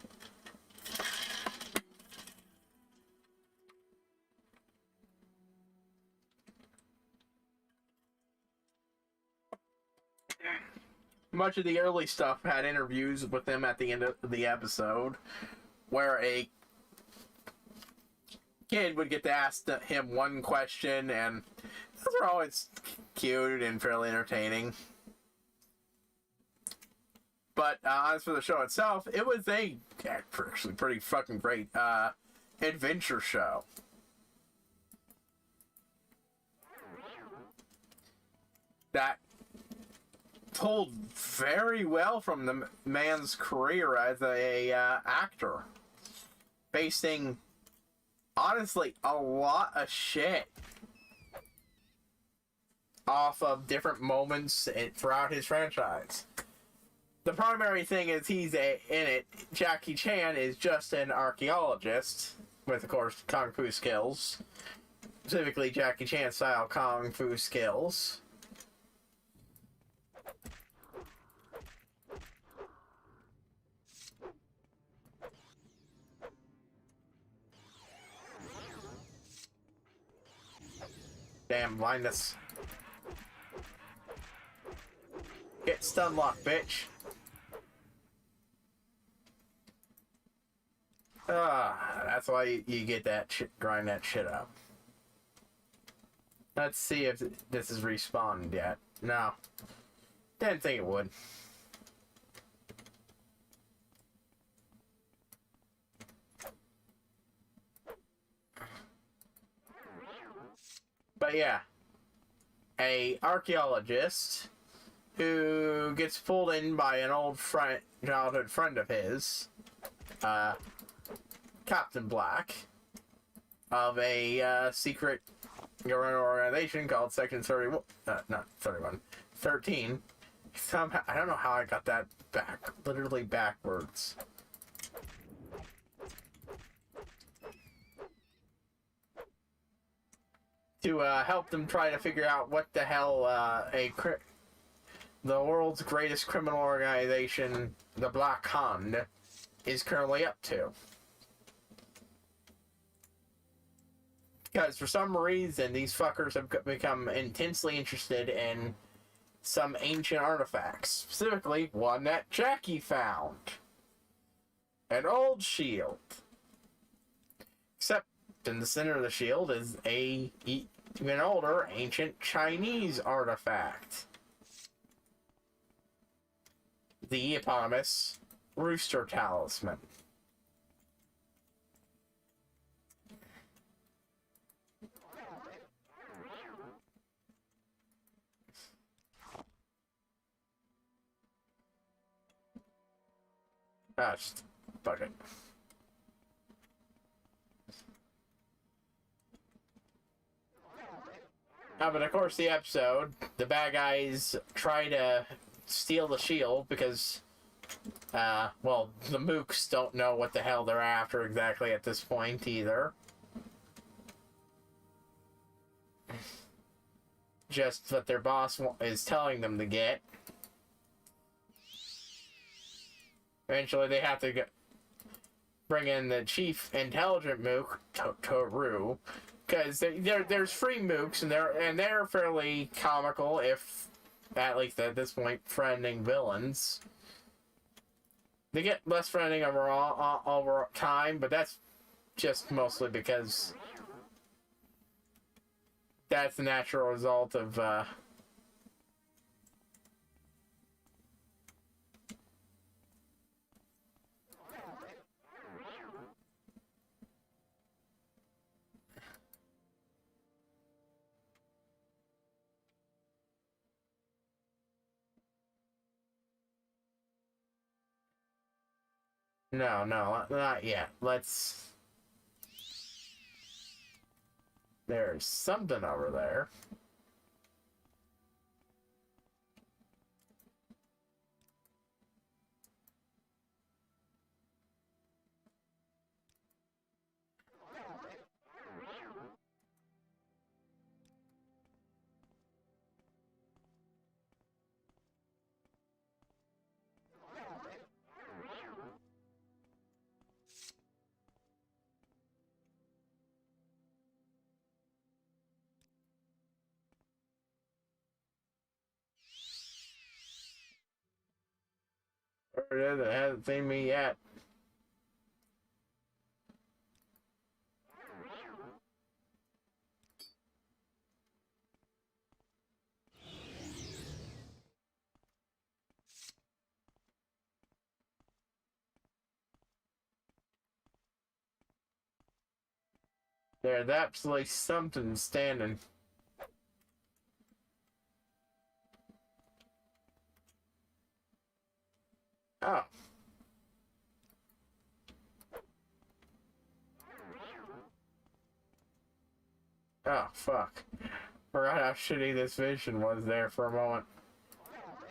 A: Much of the early stuff had interviews with him at the end of the episode, where a kid would get to ask him one question, and those are always cute and fairly entertaining. But as for the show itself, it was actually pretty fucking great adventure show. That told very well from the man's career as a actor, basing honestly a lot of shit off of different moments throughout his franchise. The primary thing is he's in it. Jackie Chan is just an archaeologist with, of course, kung fu skills, specifically Jackie Chan style kung fu skills. Damn blindness. Get stun locked, bitch. That's why you get that shit, grind that shit up. Let's see if this is respawned yet. No. Didn't think it would. But yeah, a archaeologist who gets pulled in by an old childhood friend of his, Captain Black, of a secret government organization called Section 31, not 31, 13. Somehow, I don't know how I got that literally backwards. To help them try to figure out what the hell the world's greatest criminal organization, the Black Hand, is currently up to. Because for some reason, these fuckers have become intensely interested in some ancient artifacts. Specifically, one that Jackie found. An old shield. Except in the center of the shield is a even older ancient Chinese artifact. The eponymous Rooster Talisman. Just fuck it. But of course, the episode, the bad guys try to steal the shield because, well, the mooks don't know what the hell they're after exactly at this point either. Just what their boss is telling them to get. Eventually, they have to bring in the chief intelligent mook, Toru, because there's free mooks and they're fairly comical, if at least at this point, friending villains. They get less friending over time, but that's just mostly because that's the natural result of no, not yet. There's something over there. Or it is, it hasn't seen me yet. There's absolutely something standing. Oh. Oh, fuck. Forgot how shitty this vision was there for a moment.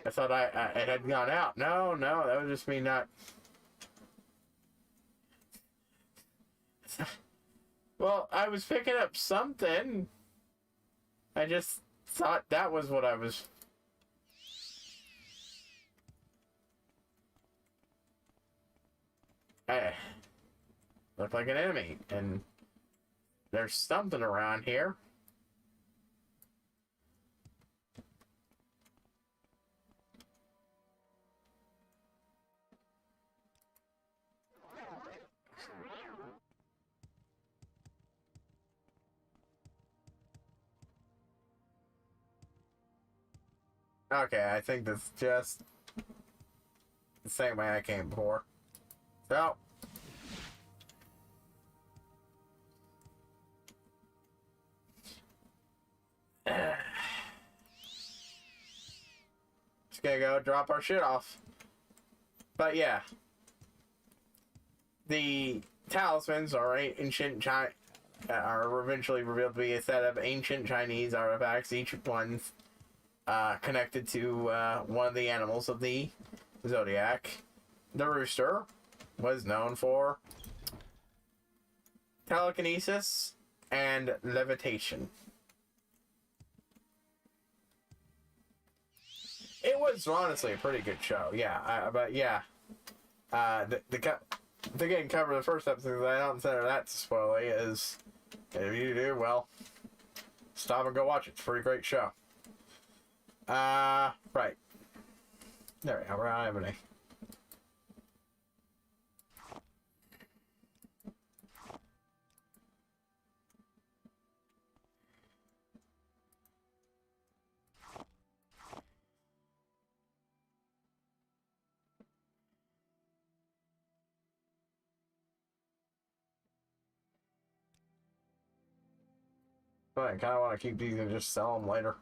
A: I thought it had gone out. No, that was just me not... Well, I was picking up something. I just thought that was what I was... Looked like an enemy, and there's something around here. Okay, I think that's just the same way I came before. So... Just gonna go drop our shit off. But yeah. The talismans are ancient are eventually revealed to be a set of ancient Chinese artifacts, each one connected to one of the animals of the zodiac. The rooster was known for telekinesis and levitation. It was honestly a pretty good show, yeah. But yeah, they didn't cover the first episode because I don't consider that spoiler. Is if you do, well, stop and go watch it. It's a pretty great show. Right. There we go. We're on Ebony. But I kind of want to keep these and just sell them later.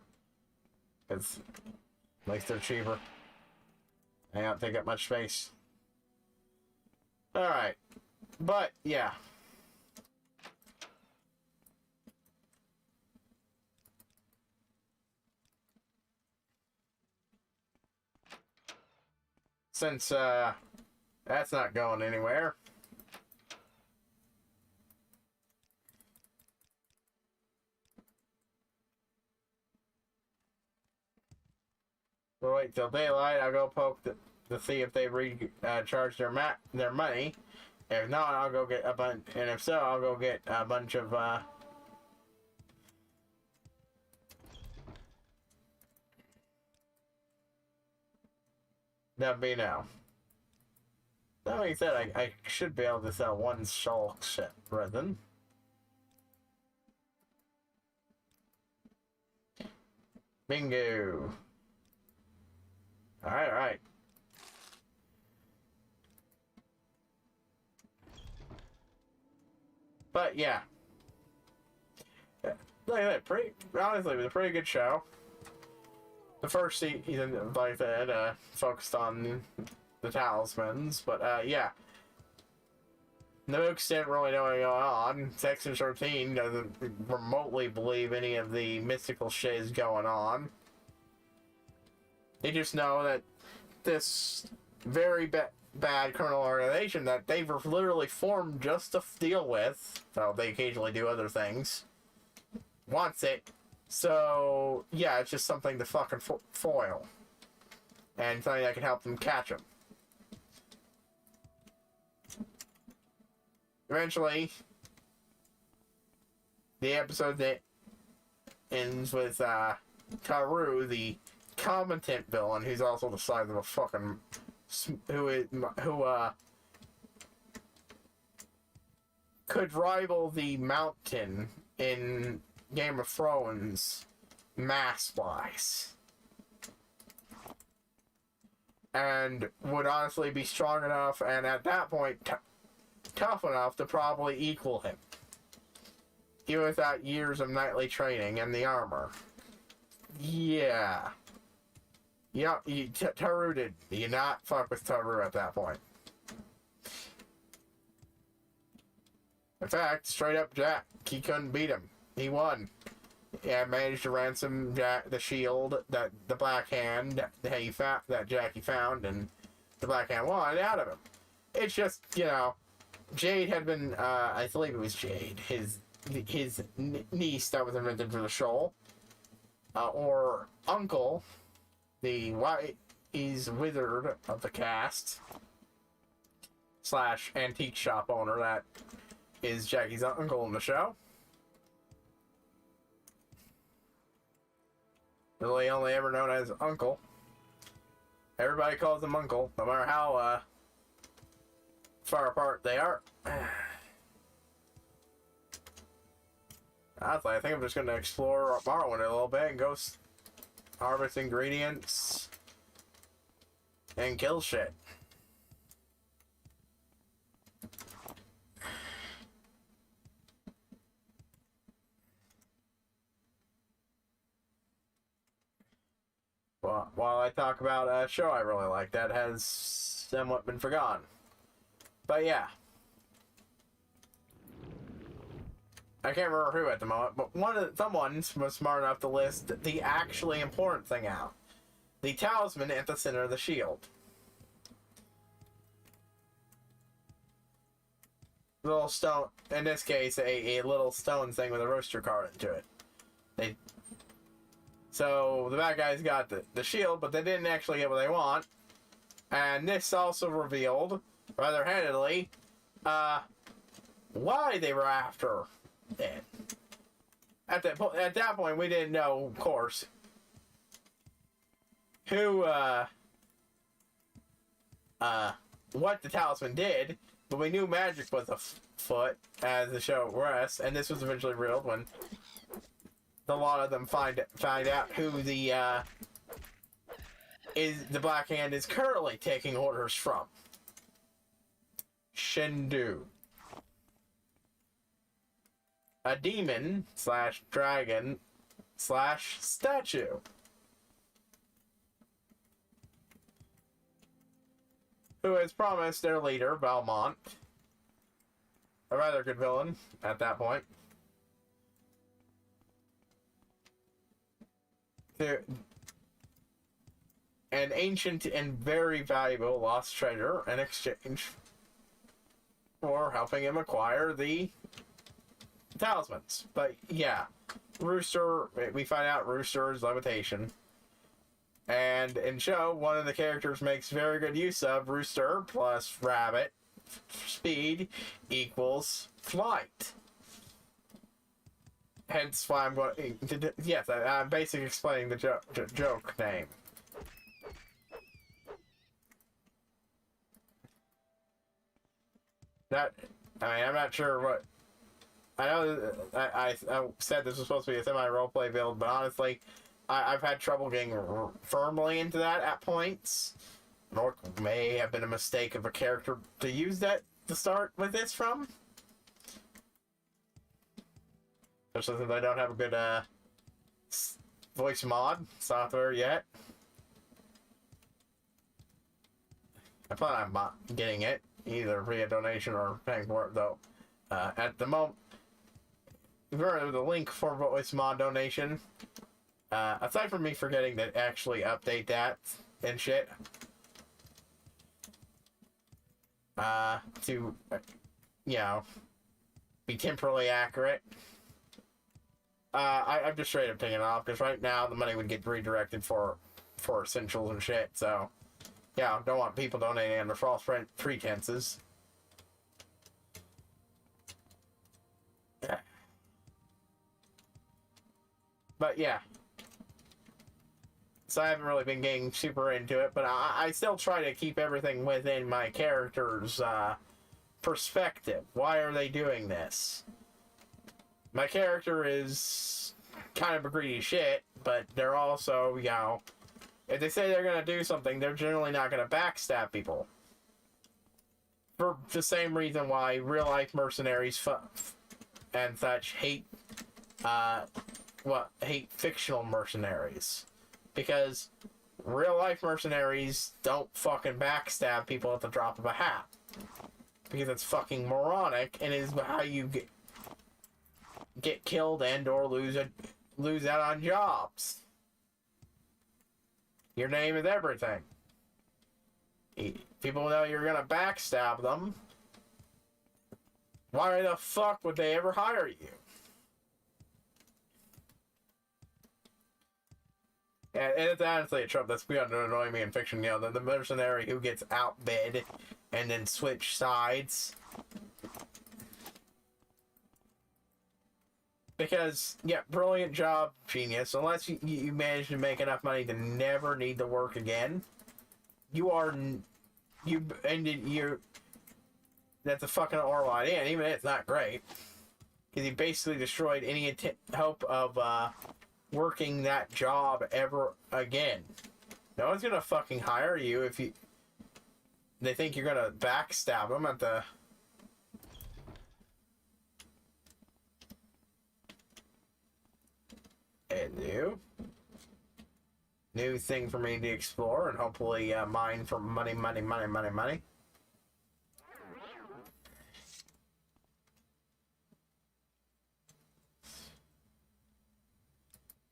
A: Because at least they're cheaper. They don't take up much space. Alright. But, yeah. Since, that's not going anywhere. We'll wait till daylight. I'll go poke to see if they recharge their money. If not, I'll go get a bunch. And if so, I'll go get a bunch of that'd be now. That being said, I should be able to sell one shulk ship resin. Bingo. Alright, alright. But yeah. Like I said, honestly, it was a pretty good show. The first season, like I said, focused on the talismans, but yeah. The mooks didn't really know what's going on. Section 13 doesn't remotely believe any of the mystical shit is going on. They just know that this very bad criminal organization that they've literally formed just to deal with, so they occasionally do other things, wants it. So, yeah, it's just something to fucking foil. And something that can help them catch them. Eventually, the episode that ends with Taru, the competent villain, who's also the size of a fucking who could rival the Mountain in Game of Thrones mass-wise, and would honestly be strong enough, and at that point tough enough to probably equal him, even without years of nightly training and the armor. Yeah. Yeah, Taru did. You not fuck with Taru at that point. In fact, straight up Jack, he couldn't beat him. He won. Yeah, managed to ransom Jack, the shield that the Black Hand that Jackie found, and the Black Hand won out of him. It's just, you know, Jade had been, I believe it was Jade, his niece that was invented for the shoal, or uncle, the wise wizard of the cast / antique shop owner that is Jackie's uncle in the show. Really only ever known as Uncle. Everybody calls him Uncle, no matter how far apart they are. Honestly, I think I'm just going to explore Morrowind a little bit and go harvest ingredients and kill shit. Well, while I talk about a show I really like that has somewhat been forgotten. But yeah. I can't remember who at the moment, but someone was smart enough to list the actually important thing out. The talisman at the center of the shield. Little stone, in this case, a little stone thing with a roaster carved into it. So the bad guys got the shield, but they didn't actually get what they want. And this also revealed, rather handedly, why they were after it. At that point, we didn't know, of course, who, what the talisman did, but we knew magic was afoot as the show progressed, and this was eventually revealed when a lot of them find out who the Black Hand is currently taking orders from. Shendu. A demon / dragon / statue. who has promised their leader, Valmont, a rather good villain at that point, to an ancient and very valuable lost treasure in exchange for helping him acquire the talismans. But yeah, Rooster, we find out Rooster's levitation. And in show, one of the characters makes very good use of Rooster plus Rabbit speed equals flight. Hence why I'm going to, yes, I'm basically explaining the joke name. That, I mean, I'm not sure what, I know I said this was supposed to be a semi-roleplay build, but honestly, I've had trouble getting firmly into that at points. Nor may have been a mistake of a character to use that to start with this from. Especially since I don't have a good voice mod software yet. I plan on not getting it, either via donation or paying for it, though. At the moment, the link for voice mod donation, aside from me forgetting to actually update that and shit, to, you know, be temporally accurate, I'm just straight up taking it off, because right now the money would get redirected for essentials and shit, so, yeah, don't want people donating under false pretenses. But yeah. So I haven't really been getting super into it, but I still try to keep everything within my character's perspective. Why are they doing this? My character is kind of a greedy shit, but they're also, you know, if they say they're going to do something, they're generally not going to backstab people. For the same reason why real-life mercenaries and such hate, hate fictional mercenaries. Because real-life mercenaries don't fucking backstab people at the drop of a hat. Because it's fucking moronic, and is how you get killed and or lose out on jobs. Your name is everything. People know you're gonna backstab them. Why the fuck would they ever hire you? And it's honestly a trope that's begun to annoy me in fiction, you know, the mercenary who gets outbid and then switch sides. Because, yeah, brilliant job, genius. Unless you manage to make enough money to never need to work again, that's a fucking Orwell idea, and even it's not great. Because he basically destroyed any hope of, working that job ever again. No one's gonna fucking hire you if they think you're gonna backstab them at the... And new thing for me to explore and hopefully mine for money.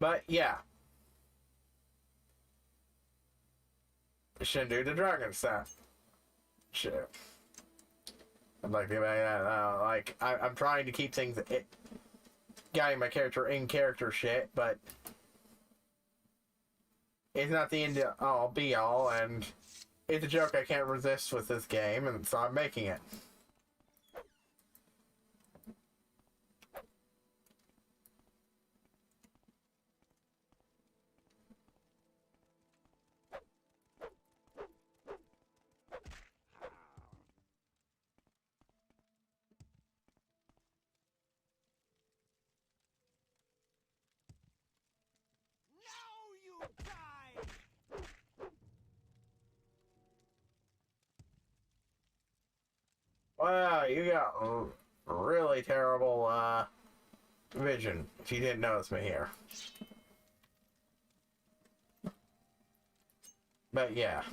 A: But yeah, should do the dragon stuff. Shit, I'd like to get back to that. Like I'm trying to keep things guiding my character in character shit, but it's not the end all be all, and it's a joke I can't resist with this game, and so I'm making it. Wow, you got really terrible vision if you didn't notice me here. But yeah.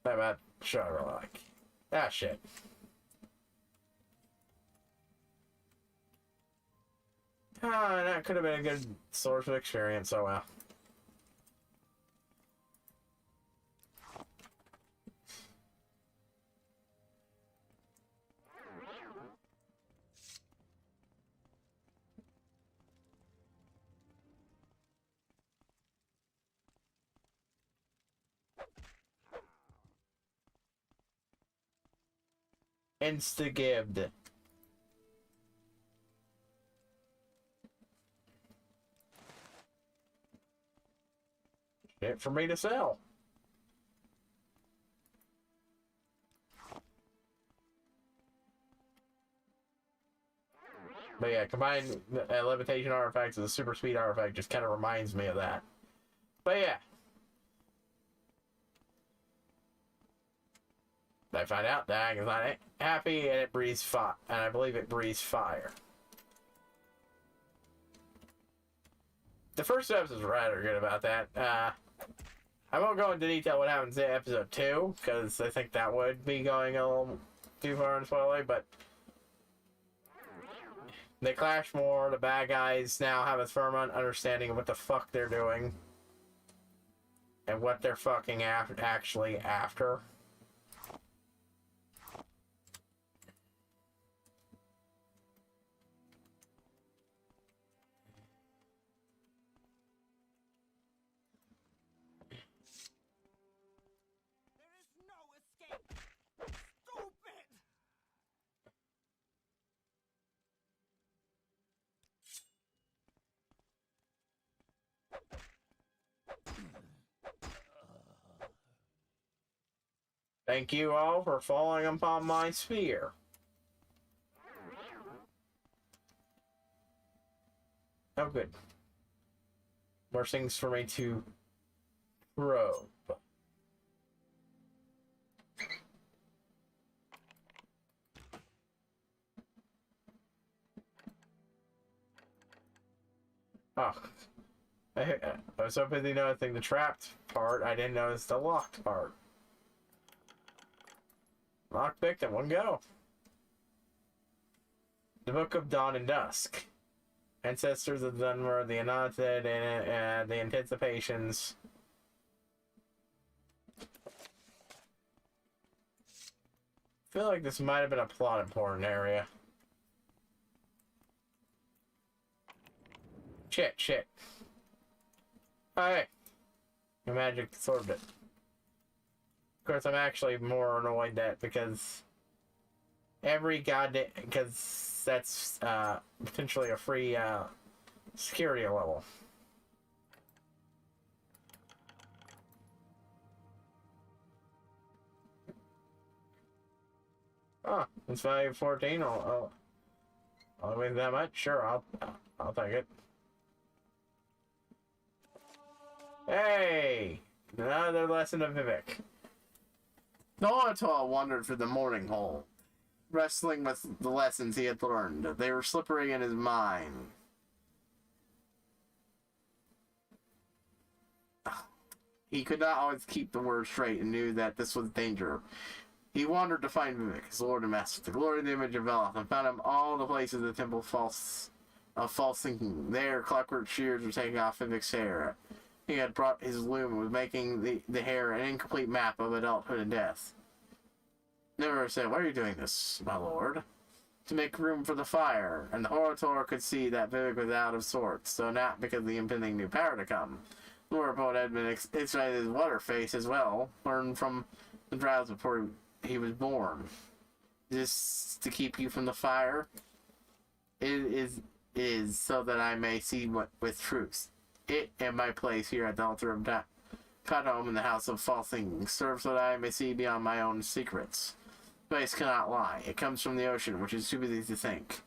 A: That bad. Sure, I really like. Ah, shit. Ah, that could have been a good source of experience, oh well. Insta-gibbed. Shit for me to sell. But yeah, combined levitation artifacts with a super speed artifact just kind of reminds me of that. But yeah. I find out that is not happy and it breathes fire. And I believe it breathes fire. The first episode is rather good about that. I won't go into detail what happens in episode 2, because I think that would be going a little too far in spoiler, but they clash more. The bad guys now have a firm understanding of what the fuck they're doing and what they're fucking actually after. Thank you all for falling upon my sphere. Oh, good. More things for me to probe. Oh. I was so busy noticing the trapped part, I didn't notice the locked part. Lockpicked in one go. The Book of Dawn and Dusk. Ancestors of Dunmer, the Anointed, and the Anticipations. I feel like this might have been a plot important area. Shit. Hey! Your magic absorbed it. Of course, I'm actually more annoyed that because every goddamn... because that's potentially a free security level. Oh, it's value 14. I'll win that much. Sure, I'll take it. Hey, another lesson of Vivek. Noator wandered through the morning hole, wrestling with the lessons he had learned. They were slippery in his mind. He could not always keep the words straight and knew that this was danger. He wandered to find Vivek, his lord and master, the glory of the image of Veloth, and found him all the places of the temple of false thinking. There, clockwork shears were taking off Vivek's hair. He had brought his loom and was making the hair an incomplete map of adulthood and death. Never said, "Why are you doing this, my lord?" To make room for the fire, and the orator could see that Vivek was out of sorts, so not because of the impending new power to come. The poet had been inside his water face as well, learned from the droughts before he was born. This to keep you from the fire? It is so that I may see what with truth. It and my place here at the altar of Kadom in the house of false thinking serves so that I may see beyond my own secrets. Space cannot lie. It comes from the ocean, which is too busy to think,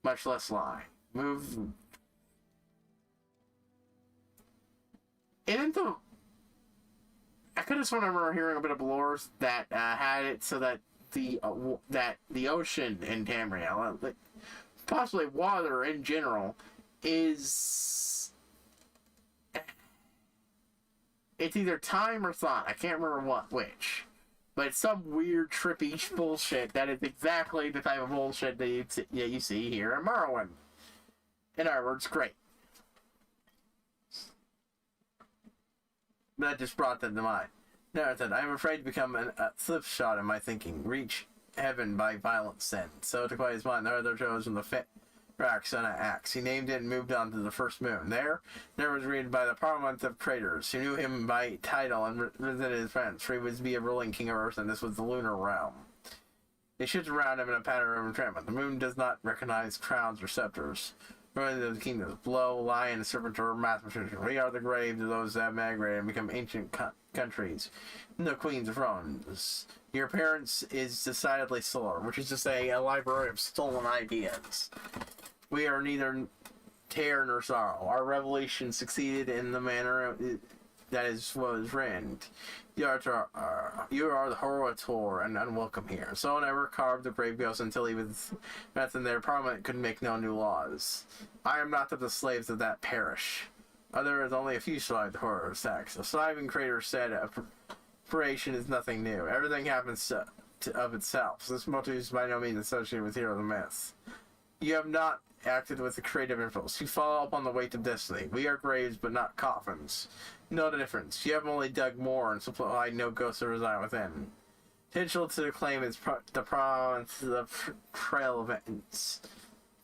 A: much less lie. Move. Isn't the... I could have sworn I remember hearing a bit of lore that had it so that the ocean in Tamriel, possibly water in general, is... It's either time or thought. I can't remember which. But it's some weird, trippy bullshit that is exactly the type of bullshit that you see here in Morrowind. In other words, great. That just brought that to mind. Narrative, I am afraid to become a slipshod in my thinking. Reach heaven by violent sin. So to quiet his mind, Narrative chose from the Rack's son of Axe. He named it and moved on to the first moon. There was read by the Parliament of Traders, who knew him by title and visited his friends, for he was to be a ruling king of Earth, and this was the lunar realm. They shift around him in a pattern of entrainment. The moon does not recognize crowns or scepters. Ruins of the kingdoms, blow, lion, serpent, or mathematician. We are the graves of those that have migrated and become ancient countries. No queens of thrones. Your appearance is decidedly slower, which is to say, a library of stolen ideas. We are neither terror nor sorrow. Our revelation succeeded in the manner that was written. You are the Horator and unwelcome here. So never carved the brave ghost until he was met in their parliament could make no new laws. I am not of the slaves of that parish. There is only a few survived horror sex. The surviving creator said creation is nothing new. Everything happens of itself. This motive is by no means associated with hero the myth. You have not acted with a creative impulse. You fall upon the weight of destiny. We are graves, but not coffins. Know the difference. You have only dug more and supplied no ghosts to reside within. Potential to claim is the province of trail events.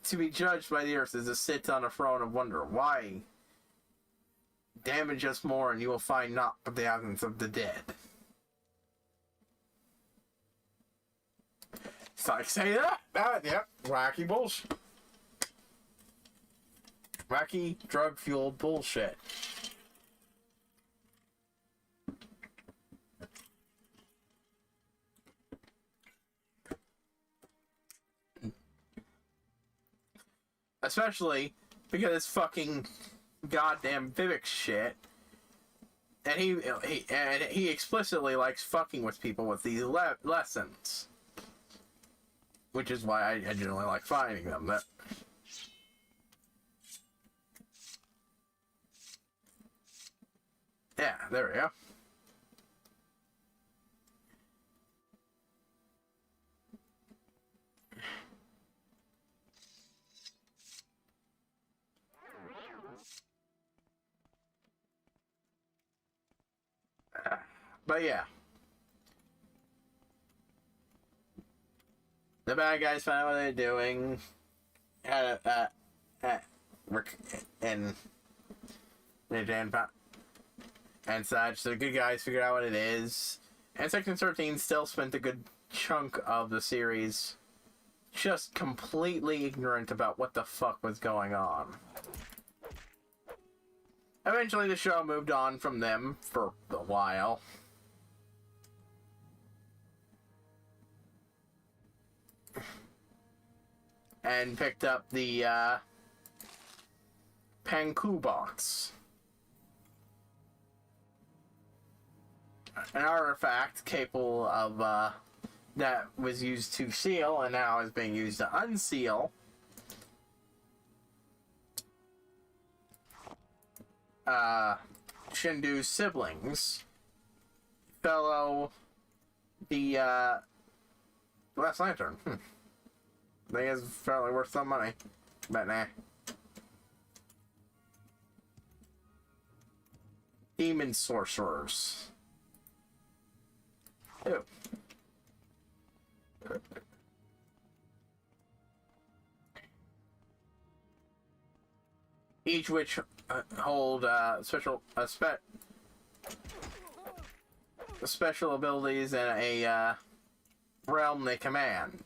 A: To be judged by the earth is to sit on a throne of wonder. Why? Damage us more, and you will find naught but the absence of the dead. So I say that. Yep. Wacky bullshit. Wacky, drug-fueled bullshit. Especially because it's fucking goddamn Vivek shit. And he explicitly likes fucking with people with these lessons. Which is why I generally like finding them. Yeah, there we go. But yeah. The bad guys find out what they're doing. And such. So the good guys figure out what it is. And Section 13 still spent a good chunk of the series just completely ignorant about what the fuck was going on. Eventually the show moved on from them for a while. And picked up the Panku box. An artifact capable of that was used to seal and now is being used to unseal Shindu's siblings. Fellow the Last Lantern. I think it's fairly worth some money. But nah. Demon sorcerers. Ew. Each which hold special abilities in a realm they command.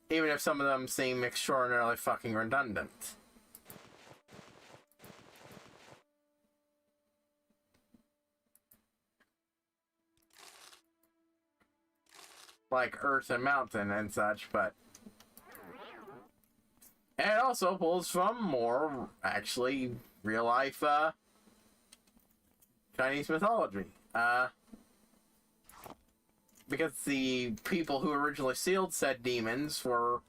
A: Even if some of them seem extraordinarily fucking redundant. Like Earth and Mountain and such, but... And it also pulls from more, actually, real-life, Chinese mythology. Because the people who originally sealed said demons were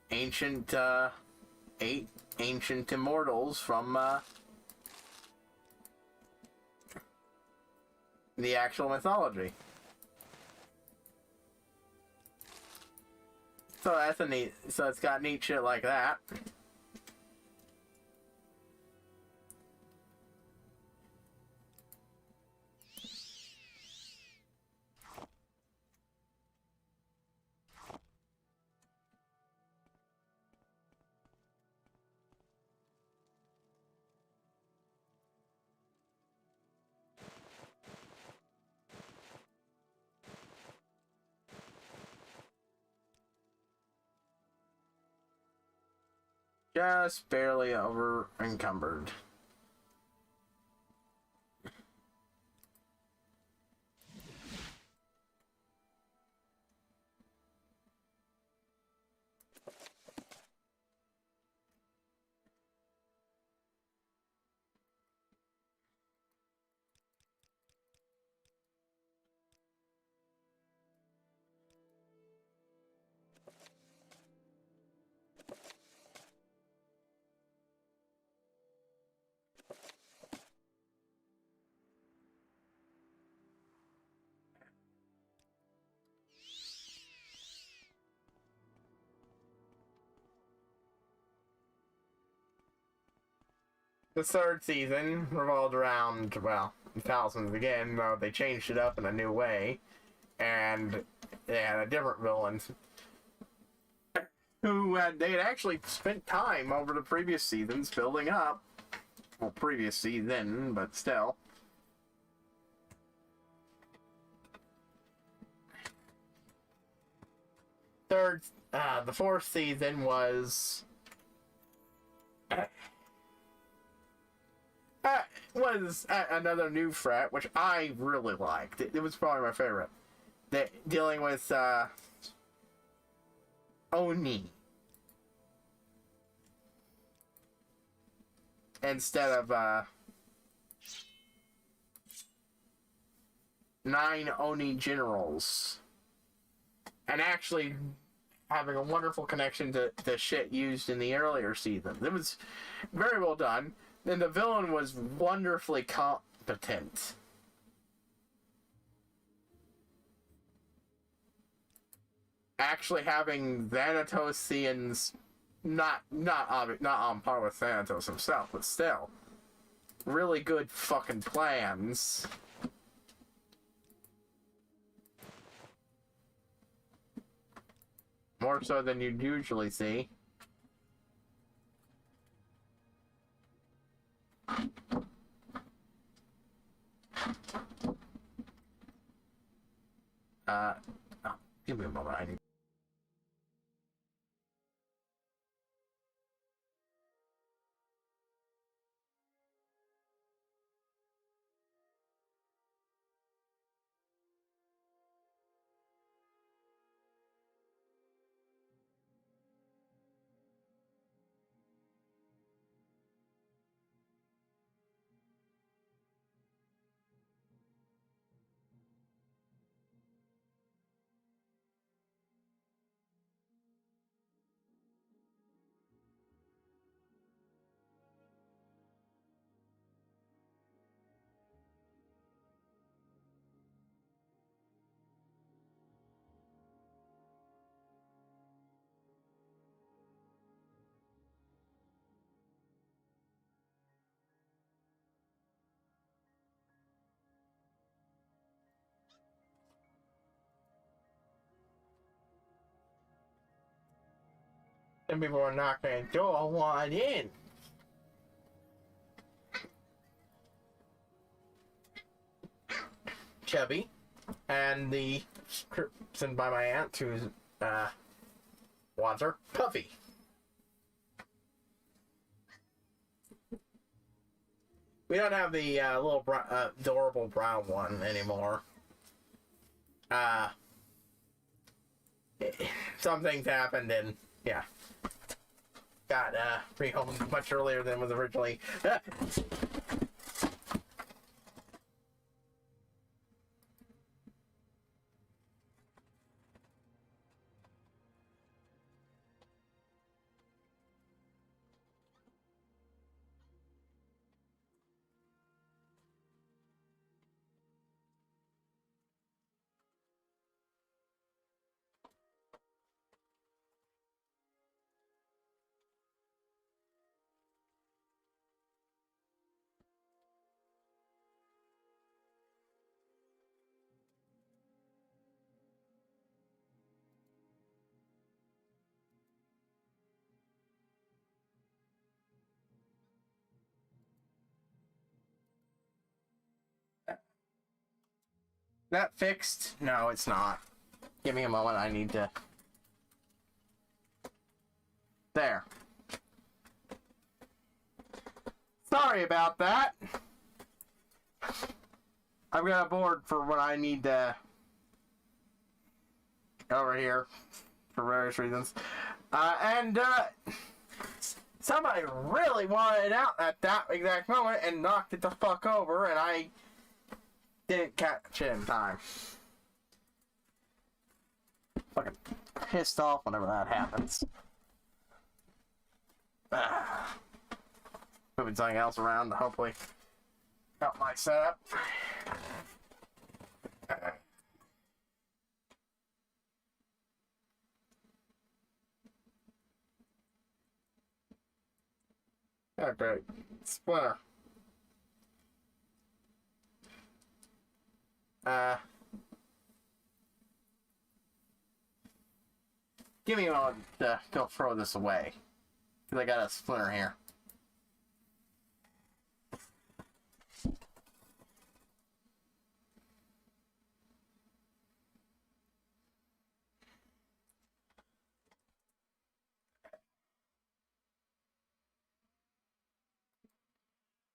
A: ancient immortals from the actual mythology. So that's a neat. So it's got neat shit like that. Just barely over encumbered. The third season revolved around, well, thousands again, though they changed it up in a new way. And they had a different villain who they had actually spent time over the previous seasons building up. Well, previous season, but still. The fourth season was another new threat, which I really liked. It was probably my favorite. Dealing with Oni instead of 9 Oni generals, and actually having a wonderful connection to the shit used in the earlier seasons. It was very well done. And the villain was wonderfully competent. Actually having Thanatosians not on par with Thanatos himself, but still. Really good fucking plans. More so than you'd usually see. Oh, give me a moment. I need. Some people are knocking the door, want in. Chubby, and the sent by my aunt who's wants her Puffy. We don't have the little adorable brown one anymore. Some things happened and yeah, got rehomed much earlier than was originally. That fixed? No, it's not. Give me a moment. I need to. There. Sorry about that. I've got a board for when I need to. Over here. For various reasons. Somebody really wanted it out at that exact moment and knocked it the fuck over, and I didn't catch it in time. Fucking pissed off whenever that happens. Moving something else around to hopefully help my setup. Oh, great. Splinter. Give me a moment to go throw this away. Because I got a splinter here.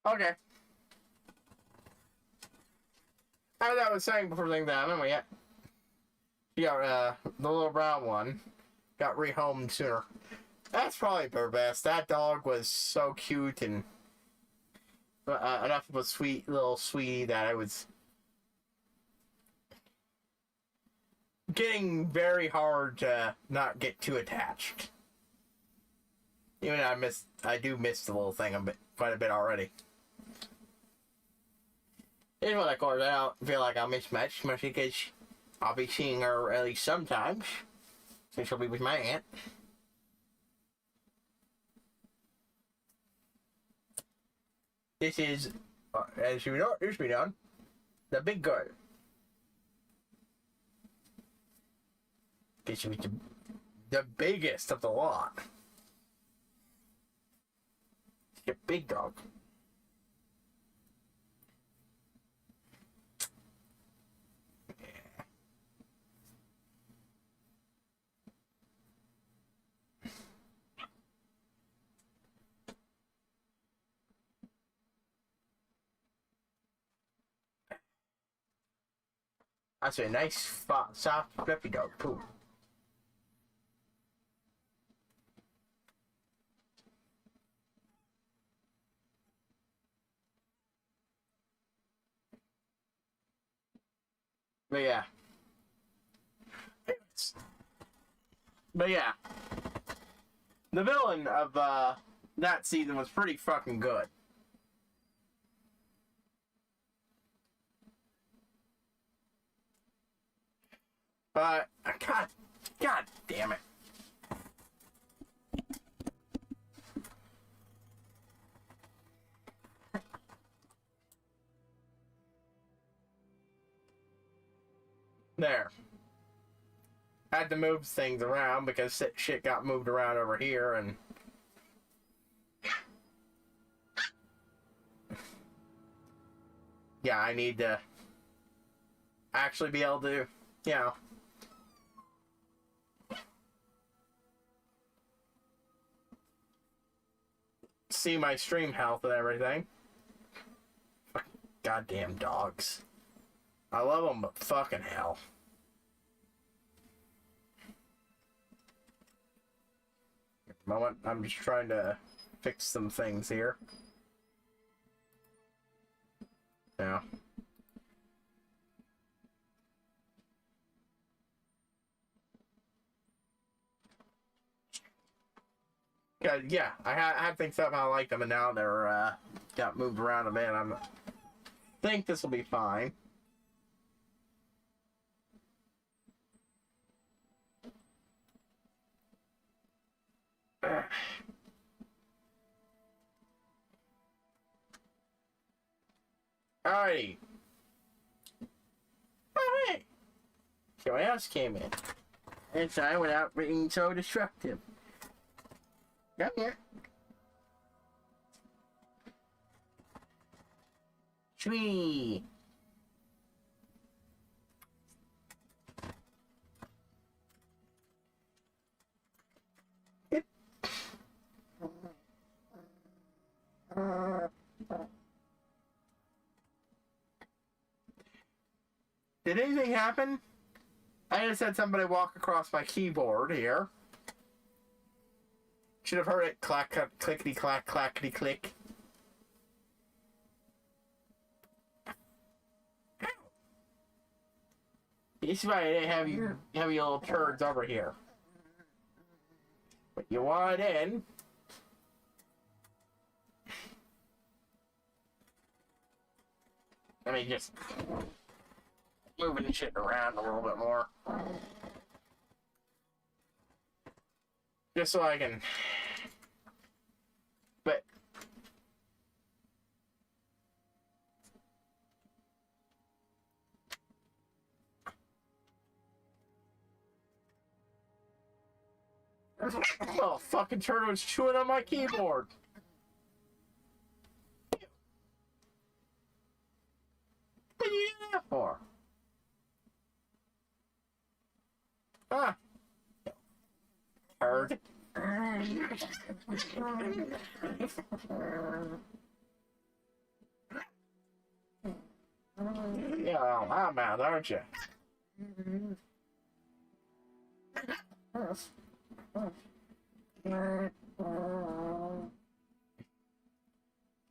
A: Okay. As I was saying before things down, we got the little brown one got rehomed sooner. That's probably their best. That dog was so cute and enough of a sweet little sweetie that I was getting very hard to not get too attached. Even though I do miss the little thing quite a bit already. Here's what I called out. I feel like I'll miss much because I'll be seeing her at least sometimes, since she'll be with my aunt. This is, as you know, used to be done, the big girl. This was the biggest of the lot. It's a big dog. That's a nice, soft, fluffy dog, too. But yeah. But yeah. The villain of that season was pretty fucking good. But, God damn it. There. Had to move things around because shit got moved around over here and... Yeah, I need to actually be able to, you know... see my stream health and everything. Fucking goddamn dogs. I love them, but fucking hell. Moment, I'm just trying to fix some things here. Yeah. Yeah, I had things up how I liked them, and now they're got moved around a bit. I think this will be fine. Alrighty. Alright. Someone else came in. Inside without being so destructive. Come here. Sweet. Did anything happen? I just had somebody walk across my keyboard here. Should have heard it clack, clickety clack, clackety click. This is why I didn't have you little turds over here. But you want in. Let me just moving shit around a little bit more. Just so I can. But. Oh, fucking turtle was chewing on my keyboard. What are you doing that for? Ah. Turd. Yeah, I'm out, aren't you?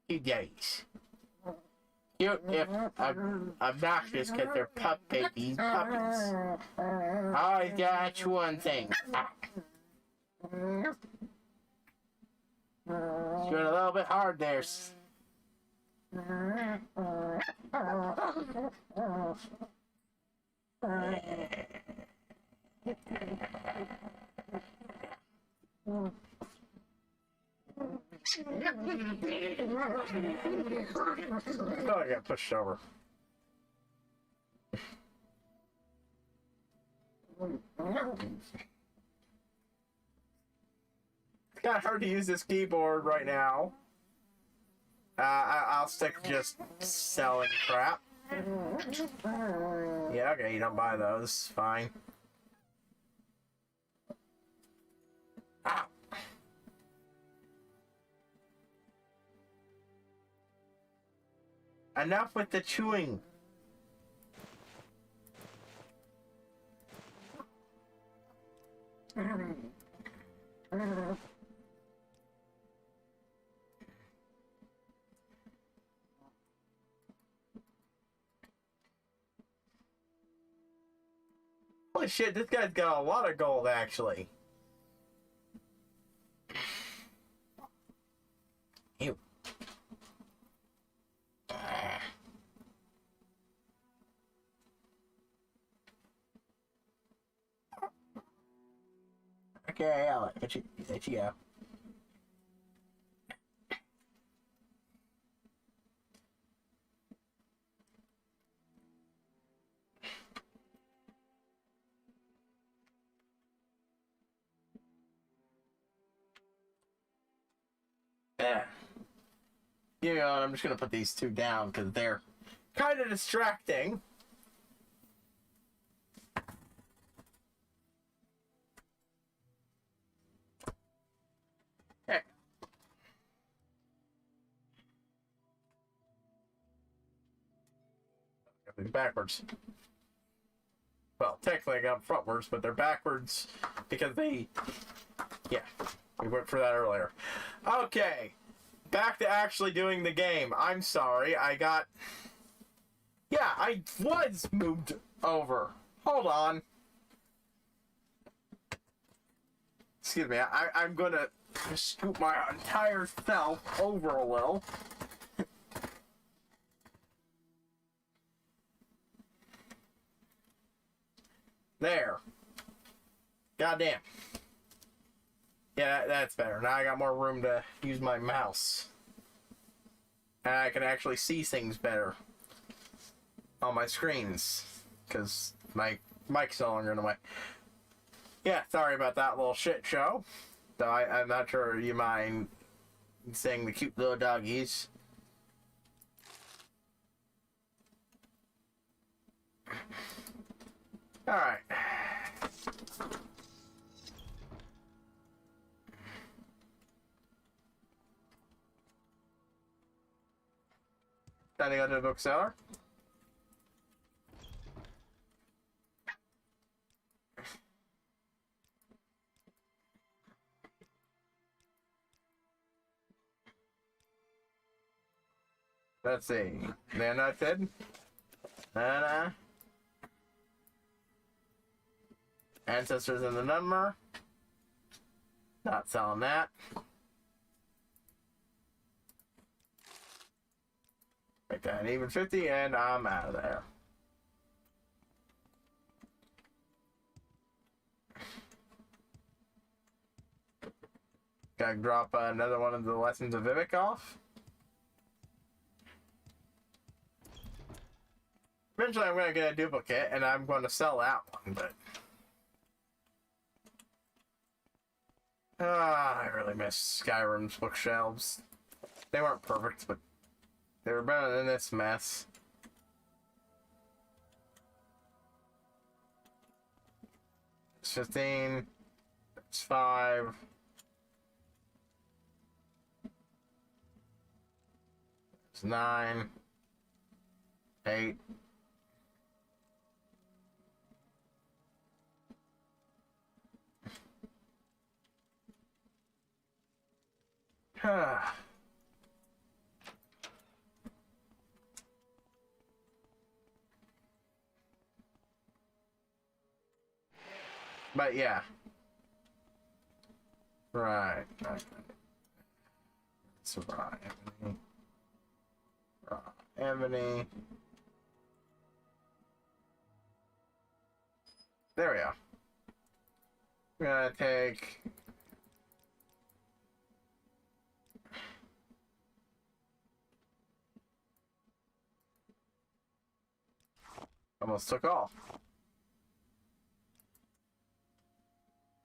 A: You guys. Cute if obnoxious because they're puppies. I got one thing. Doing a little bit hard there. Oh, I got pushed over. It's kind of hard to use this keyboard right now. I'll stick just selling crap. Yeah, okay, you don't buy those. Fine. Ow. Enough with the chewing. Holy shit, this guy's got a lot of gold, actually. Ew. Okay, I'll let you go. Yeah. You know, I'm just gonna put these two down because they're kind of distracting. Hey. Backwards. Well, technically I got them frontwards, but they're backwards because they... Yeah, we went for that earlier. Okay, back to actually doing the game. I'm sorry, I got... Yeah, I was moved over. Hold on. Excuse me, I'm gonna scoop my entire self over a little. There. Goddamn. Yeah, that's better. Now I got more room to use my mouse. And I can actually see things better on my screens. Because my mic's no longer in the way. Yeah, sorry about that little shit show. So I'm not sure you mind seeing the cute little doggies. Alright. Time to go to the bookseller. Let's see. They're not dead. Ancestors in the number. Not selling that. Make that an even 50, and I'm out of there. Gotta drop another one of the Lessons of Vivek off. Eventually I'm gonna get a duplicate, and I'm going to sell that one, but... I really miss Skyrim's bookshelves. They weren't perfect, but they were better than this mess. It's 15. It's 5. It's 9. 8. But yeah. Right. It's right. Ebony. There we go. I'm gonna take... Almost took off.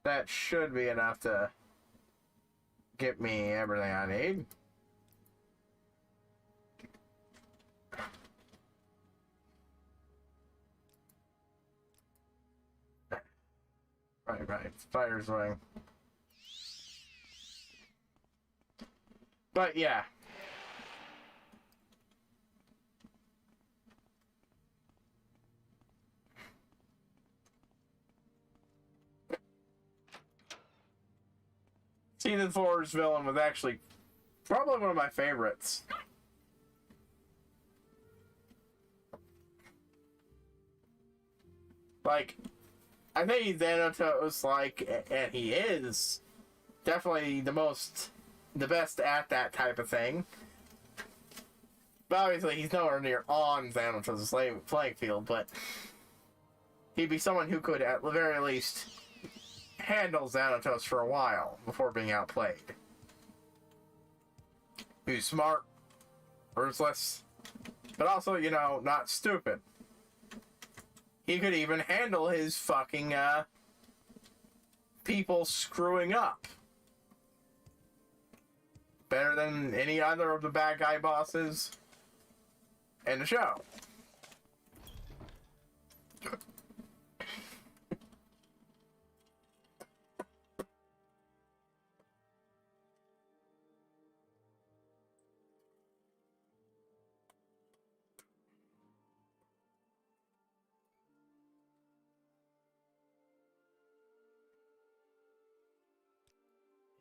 A: That should be enough to get me everything I need. Right. Fire's ring. But yeah. Season 4's villain was actually probably one of my favorites. Like, I think he's Xanatos, like, and he is definitely the best at that type of thing. But obviously, he's nowhere near on Xanatos' playing field, but he'd be someone who could, at the very least, handle Xanatos for a while before being outplayed. He's smart, ruthless, but also, you know, not stupid. He could even handle his fucking, people screwing up better than any other of the bad guy bosses in the show.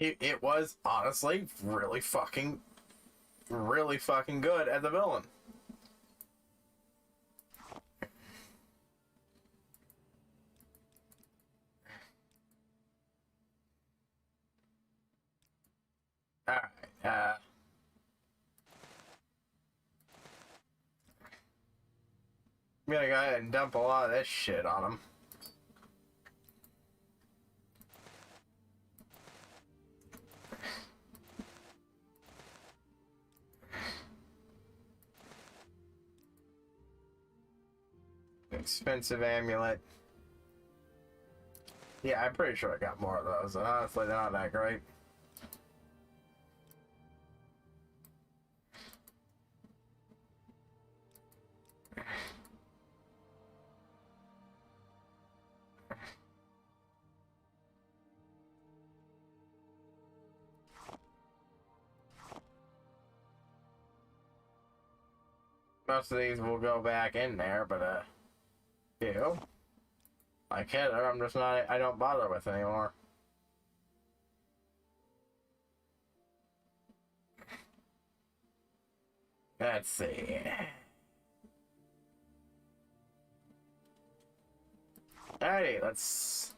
A: It was honestly really fucking good as a villain. Alright, I'm gonna go ahead and dump a lot of this shit on him. Expensive amulet. Yeah, I'm pretty sure I got more of those, and honestly, they're not that great. Most of these will go back in there, but, ew. Like Heather, I'm just not, I don't bother with anymore. Let's see. Alrighty, let's...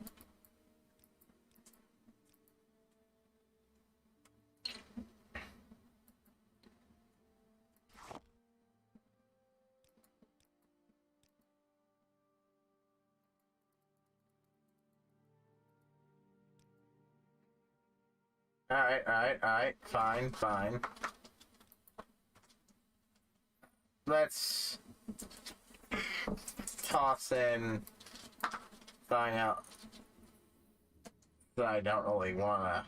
A: Alright, fine. Let's toss in something out that I don't really wanna.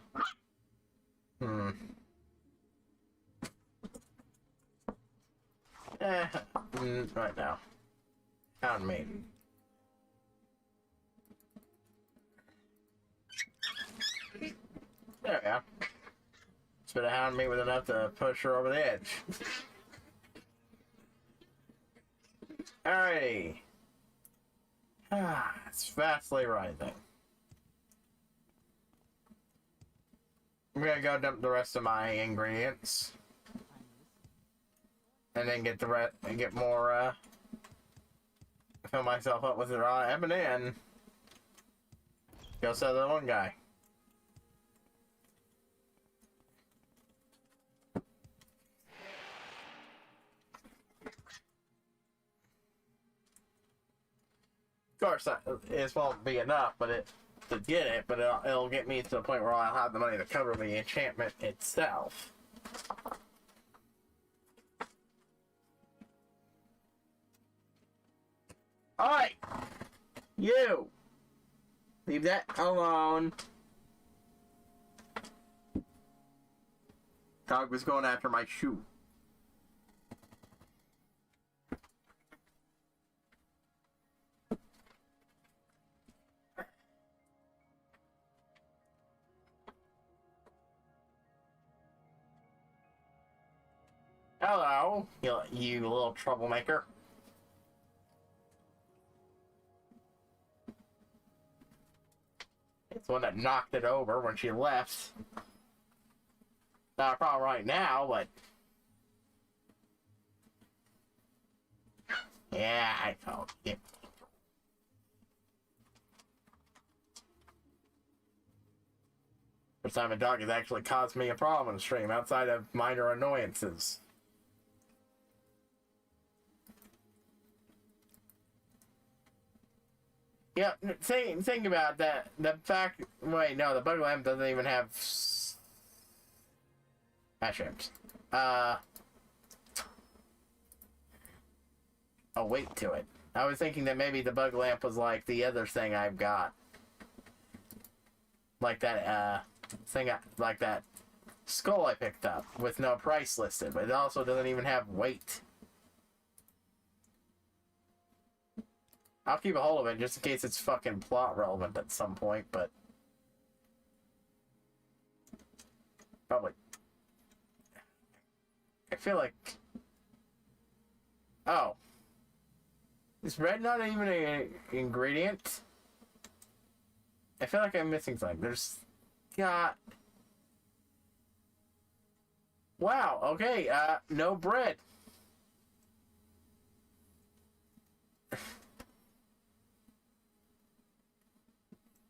A: Right now. Hound maiden. There we go. It's been a hound maiden with enough to push her over the edge. Alrighty. It's fastly rising. I'm gonna go dump the rest of my ingredients. And then get the rest and get more, fill myself up with the raw ebony and go sell the one guy. Of course, it won't be enough, but to get it, but it'll get me to the point where I'll have the money to cover the enchantment itself. Alright! You! Leave that alone. Dog was going after my shoe. Hello, you little troublemaker. It's the one that knocked it over when she left. Not a problem right now, but... Yeah, I told you. First time a dog has actually caused me a problem in the stream outside of minor annoyances. Yeah, think about that. The fact... Wait, no, the bug lamp doesn't even have... mushrooms. A weight to it. I was thinking that maybe the bug lamp was like the other thing I've got. Like that, like that skull I picked up with no price listed, but it also doesn't even have weight. I'll keep a hold of it just in case it's fucking plot relevant at some point, but... Probably. I feel like... Oh. Is red not even an ingredient? I feel like I'm missing something. There's... got... Wow, okay, no bread.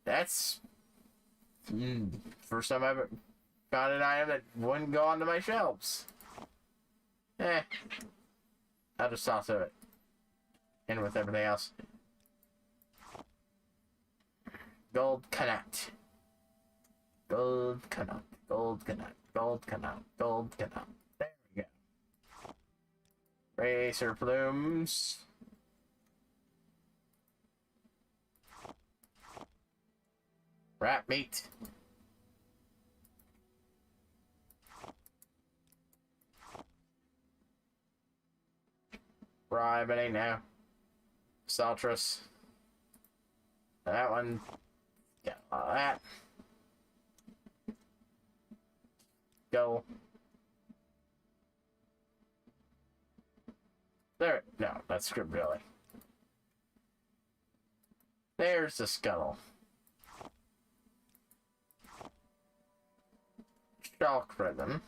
A: That's... First time I've ever found an item that wouldn't go onto my shelves. I'll just toss it in with everything else. Gold connect. Gold connect. Gold connect. Gold connect. Gold connect. There we go. Racer plumes. Rat meat. Raw ebony now. Saltrus. That one. Got all that. Go. There. No, that's Scribbilly. There's the scuttle. Stalk rhythm.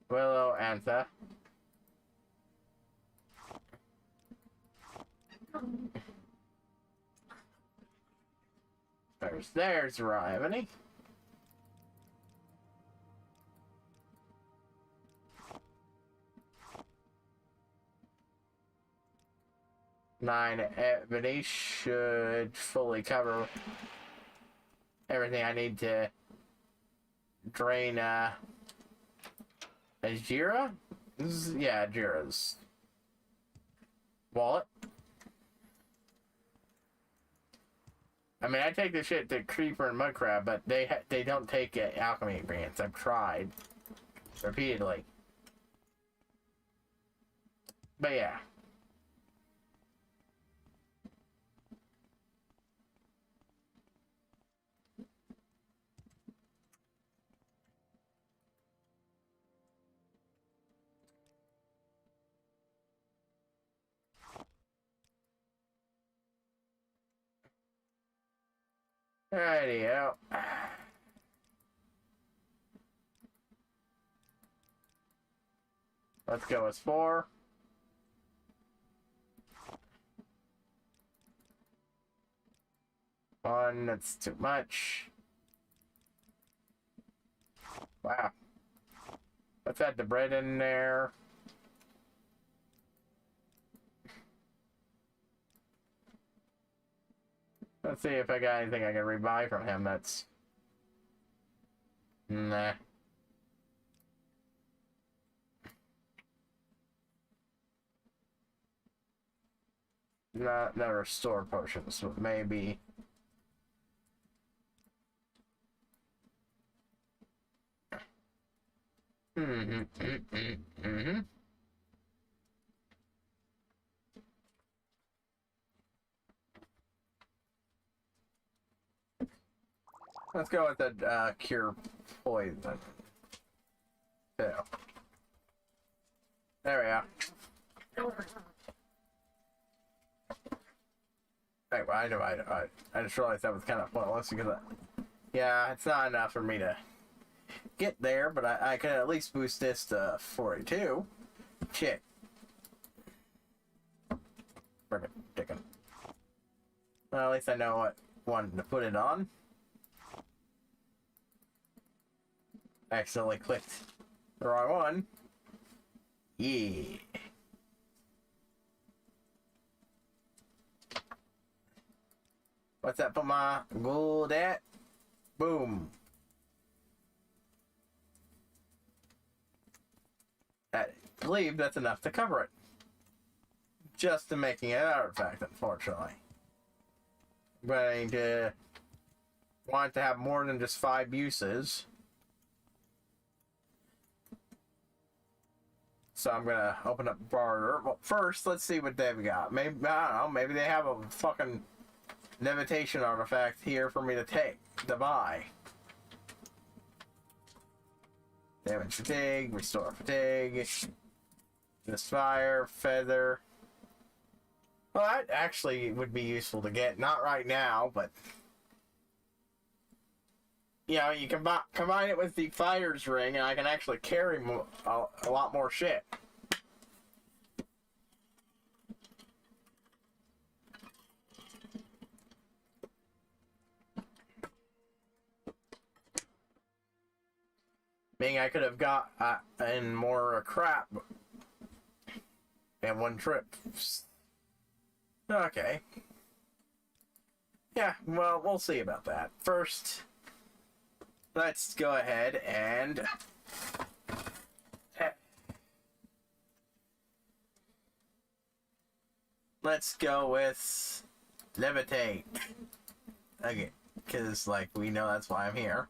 A: Willow Antha. There's Rivany. Nine Ebony should fully cover everything I need to drain Ajira? Yeah, Ajira's wallet. I mean, I take the shit to Creeper and Mudcrab, but they don't take alchemy ingredients. I've tried repeatedly. But yeah. Rightio. Let's go with 4. One, that's too much. Wow. Let's add the bread in there. Let's see if I got anything I can rebuy from him that's... Nah. Not restore potions, but maybe... Let's go with the cure poison. Yeah. There we go. Hey, well, I just realized that was kind of pointless because yeah, it's not enough for me to get there, but I could at least boost this to 42. Shit. Friggin' dickin'. Well, at least I know what one to put it on. Accidentally clicked the wrong one. Yeah. What's that for my gold at? Boom. I believe that's enough to cover it. Just to making an artifact, unfortunately. But I need to want to have more than just 5 uses. So I'm gonna open up barter. Well, first, let's see what they've got. Maybe, I don't know, maybe they have a fucking levitation artifact here for me to buy. Damage fatigue, restore fatigue, misfire, feather. Well, that actually would be useful to get. Not right now, but you know, you can combine it with the fire's ring, and I can actually carry a lot more shit. Meaning I could have got in more crap in one trip. Okay. Yeah, well, we'll see about that. First, let's go ahead and let's go with levitate. Okay, because, like, we know that's why I'm here.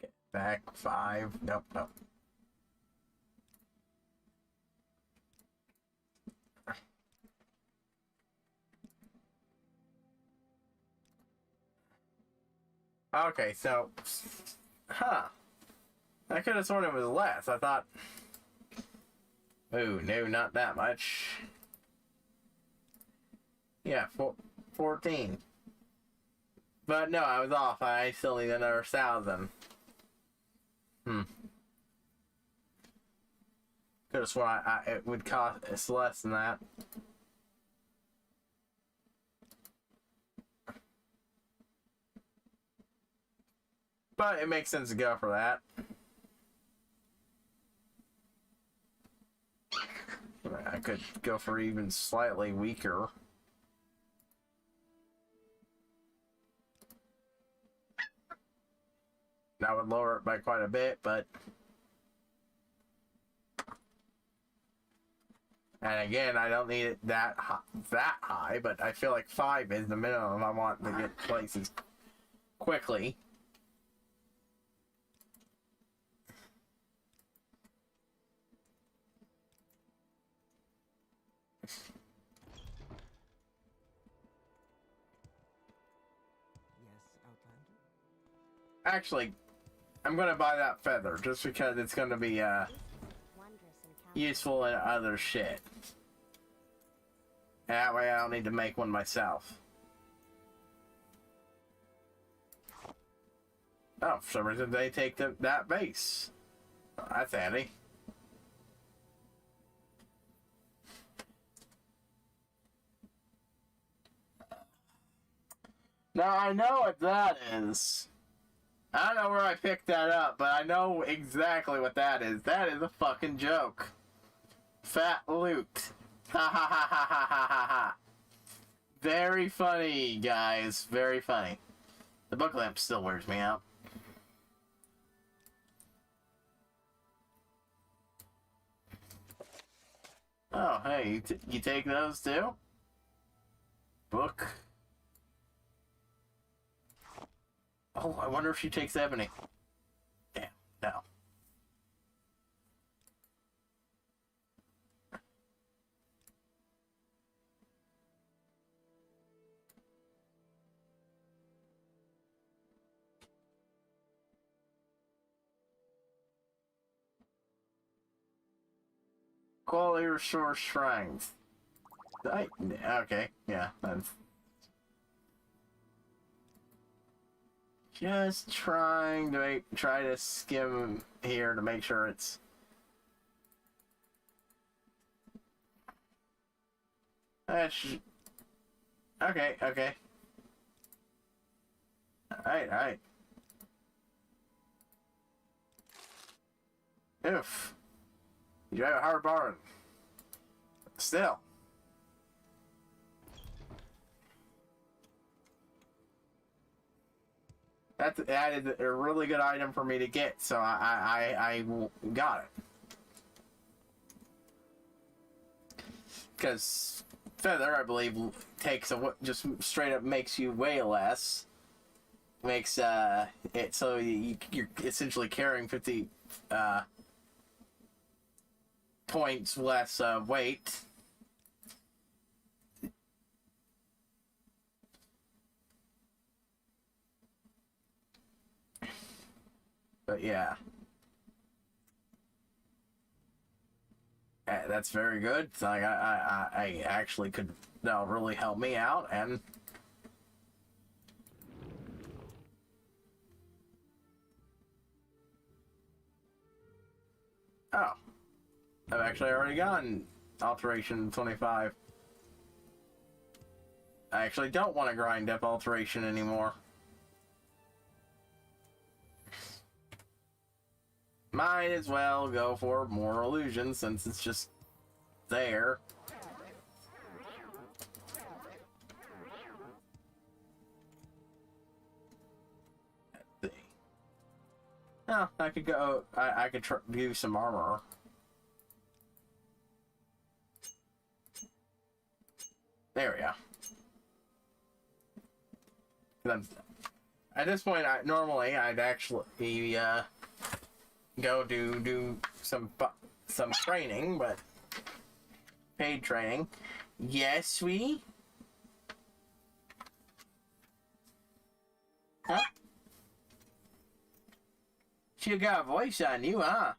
A: Get back 5. Nope. Okay, so... Huh. I could have sworn it was less. I thought... Ooh, no, not that much. Yeah, 14. But no, I was off. I still need another 1,000. Could have sworn it would cost it's less than that. But it makes sense to go for that. I could go for even slightly weaker. That would lower it by quite a bit, but... And again, I don't need it that high, but I feel like 5 is the minimum I want to get places quickly.
B: Yes, Outlander?
A: Actually, I'm gonna buy that feather just because it's gonna be
C: Wondrous encounter.
A: useful in other shit. And that way I don't need to make one myself. Oh, for some reason they take that base. That's handy. Now I know what that is. I don't know where I picked that up, but I know exactly what that is. That is a fucking joke. Fat loot. Ha ha ha ha ha ha ha ha. Very funny, guys. Very funny. The book lamp still wears me out. Oh, hey, you take those too? Book. Oh, I wonder if she takes ebony. Damn, no. Quality restores strength. Okay, yeah, that's... Just trying to try to skim here to make sure it's... Okay, okay. Alright. Oof. You have a hard barn. Still. That is a really good item for me to get, so I got it. Because feather, I believe, takes just straight up makes you weigh less. Makes it so you're essentially carrying 50 points less weight. But yeah, that's very good. So I actually could really help me out, and oh, I've actually already gotten alteration 25. I actually don't want to grind up alteration anymore. Might as well go for more illusion since it's just there. Let's see. Oh, I could go. I could do some armor. There we go. At this point, normally I'd actually go do some training, but paid training. Yes, we. Huh? She got a voice on you, huh?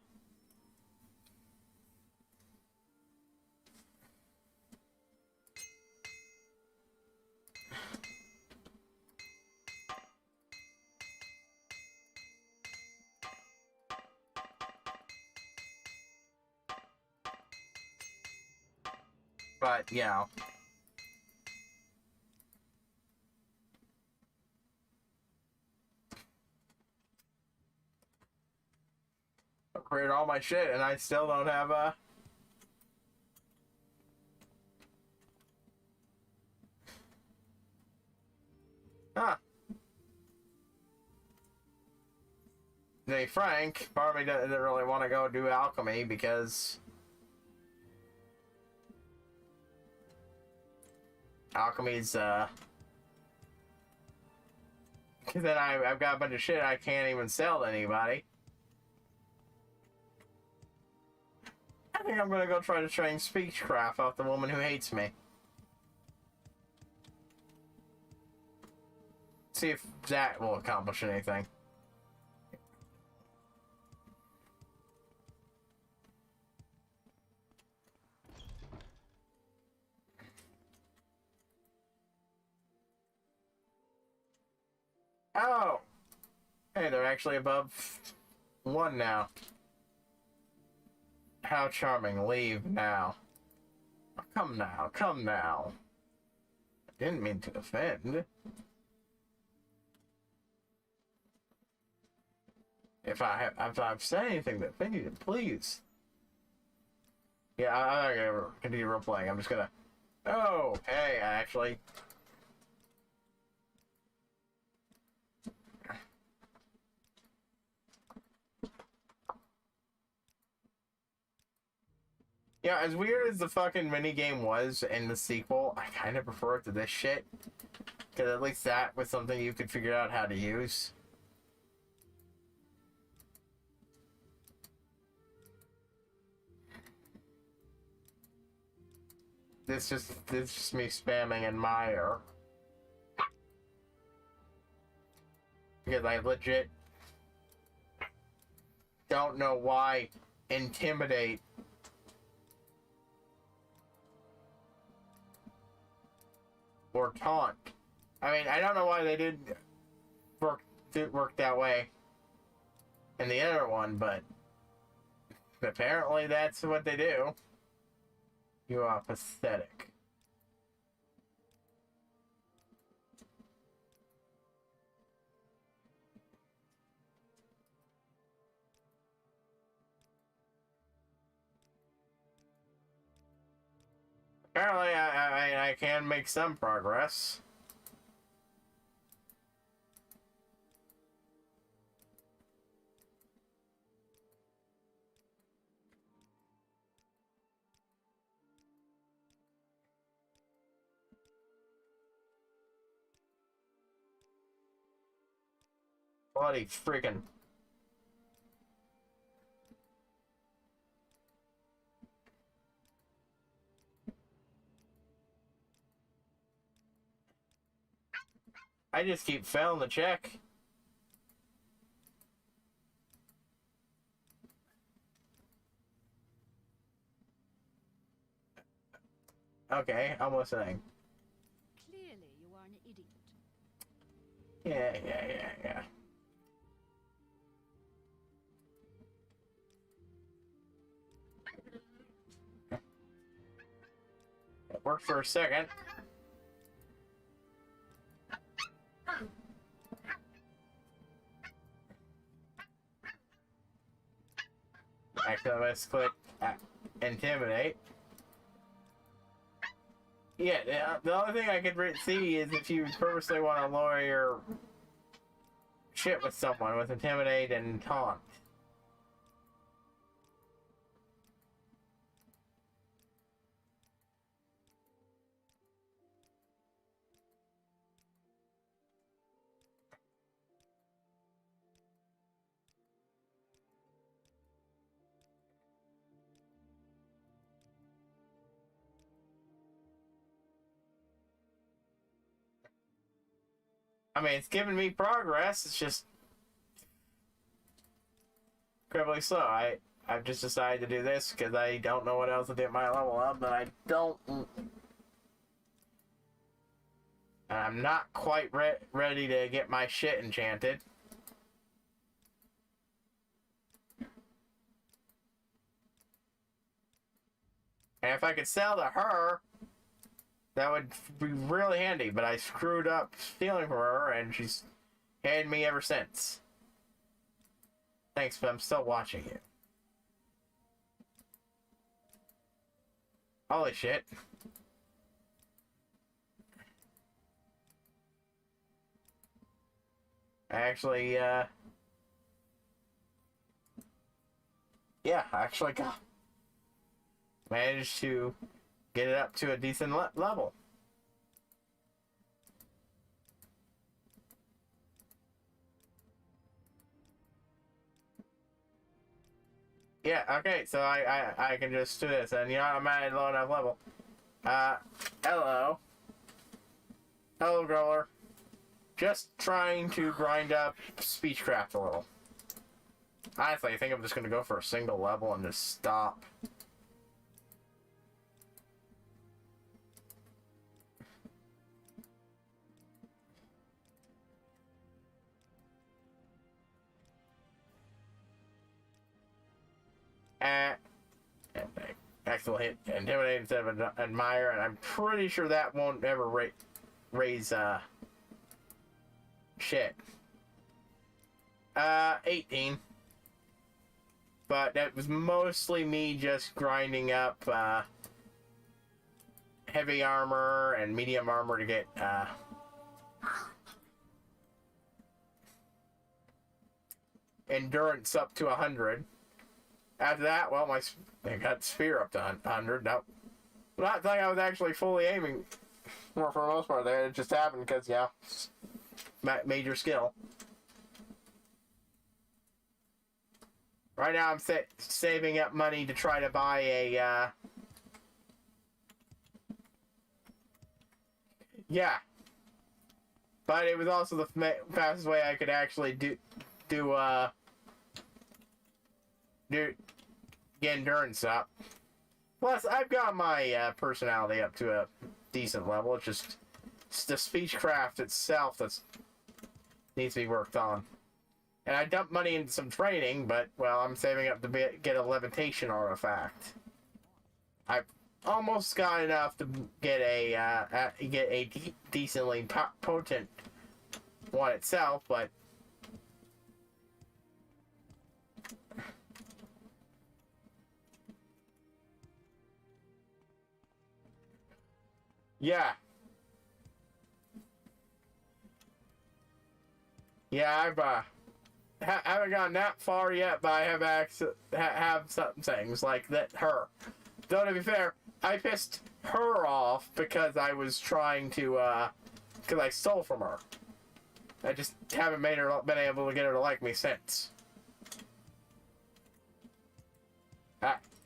A: But, you know. Upgrade all my shit, and I still don't have a... Huh. To be frank, part of me doesn't really want to go do alchemy because... Alchemy's, because then I've got a bunch of shit I can't even sell to anybody. I think I'm gonna go try to train speechcraft off the woman who hates me. See if that will accomplish anything. Oh! Hey, they're actually above 1 now. How charming. Leave now. Come now, come now. I didn't mean to offend. If I've said anything that offended you, please. Yeah, I'm not gonna continue role playing. I'm just gonna. Oh, hey, actually. Yeah, as weird as the fucking minigame was in the sequel, I kind of prefer it to this shit. Because at least that was something you could figure out how to use. This just me spamming admire. Because I legit don't know why intimidate or taunt. I mean, I don't know why they didn't work that way in the other one, but apparently that's what they do. You are pathetic. Apparently, I can make some progress. Bloody freaking. I just keep failing the check. Okay, almost saying.
D: Clearly, you are an idiot.
A: Yeah. It worked for a second. Actually, let's click intimidate. Yeah, the only thing I could see is if you purposely want to lower your shit with someone with intimidate and taunt. I mean, it's giving me progress. It's just incredibly slow. I've just decided to do this because I don't know what else to get my level up, but I don't. I'm not quite ready to get my shit enchanted. And if I could sell to her, that would be really handy, but I screwed up stealing from her, and she's hated me ever since. Thanks, but I'm still watching you. Holy shit. Actually, yeah, I actually managed to get it up to a decent level. Yeah, okay, so I can just do this, and you know, I'm at a low enough level. Hello. Hello, Growler. Just trying to grind up Speechcraft a little. Honestly, I think I'm just gonna go for a single level and just stop. Excellent hit. Intimidate instead of admire, and I'm pretty sure that won't ever raise, shit. 18. But that was mostly me just grinding up, heavy armor and medium armor to get, endurance up to 100. After that, well, I got spear up to 100. Nope. Not saying I was actually fully aiming for the most part there. It just happened because, yeah, major skill. Right now I'm saving up money to try to buy a, yeah. But it was also the fastest way I could actually get endurance up. Plus, I've got my personality up to a decent level. It's the speechcraft itself that needs to be worked on. And I dumped money into some training, but, well, I'm saving up to get a levitation artifact. I've almost got enough to get a decently potent one itself, but yeah. Yeah, haven't gotten that far yet, but I have some things like that. Though to be fair, I pissed her off because I was trying to, because I stole from her. I just haven't been able to get her to like me since.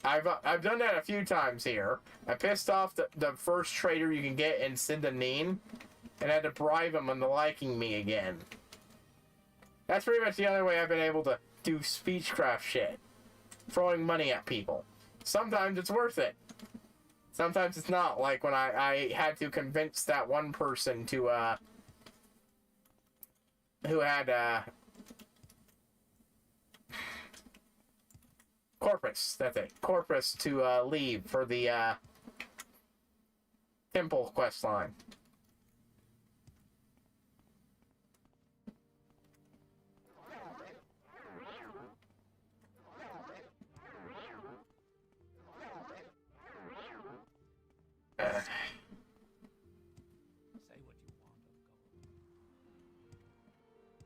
A: I've done that a few times here. I pissed off the first trader you can get in Sindanin, and had to bribe him into liking me again. That's pretty much the only way I've been able to do speechcraft shit. Throwing money at people. Sometimes it's worth it. Sometimes it's not, like when I had to convince that one person to, who had, Corpus, that's it. Corpus to, leave for the, temple quest line.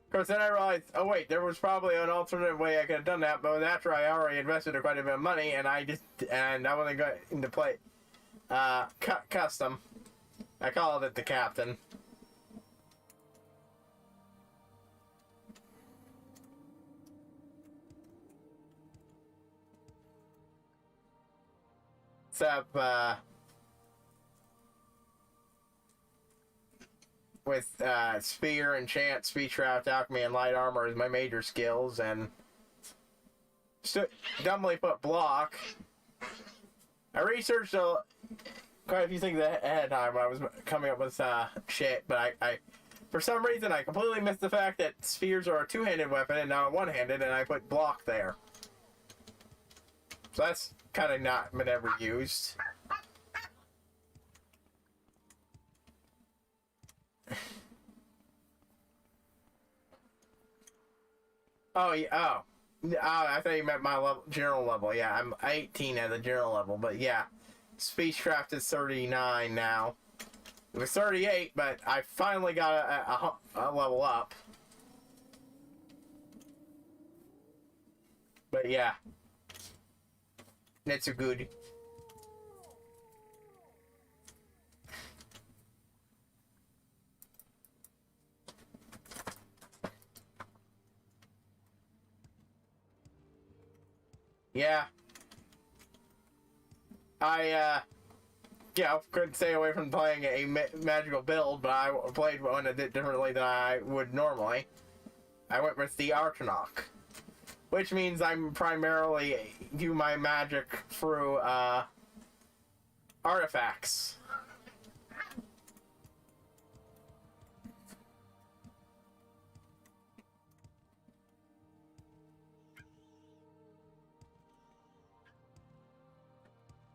A: Of course, then I realized, oh wait, there was probably an alternate way I could have done that, but after I already invested quite a bit of money, and I wasn't going to play, custom. I called it the captain. Except, with spear, enchant, speechcraft, alchemy, and light armor as my major skills, and dumbly put block. I researched quite a few things ahead of time when I was coming up with shit, but I for some reason I completely missed the fact that spheres are a two-handed weapon and not a one-handed, and I put block there. So that's kind of not been ever used. Oh, yeah, oh. I thought you meant my level, general level. Yeah, I'm 18 at the general level, but yeah. Speechcraft is 39 now. It was 38, but I finally got a level up. But yeah. That's a good. Yeah. Yeah, couldn't stay away from playing a magical build, but I played one a bit differently than I would normally. I went with the Arcanok, which means I'm primarily do my magic through artifacts.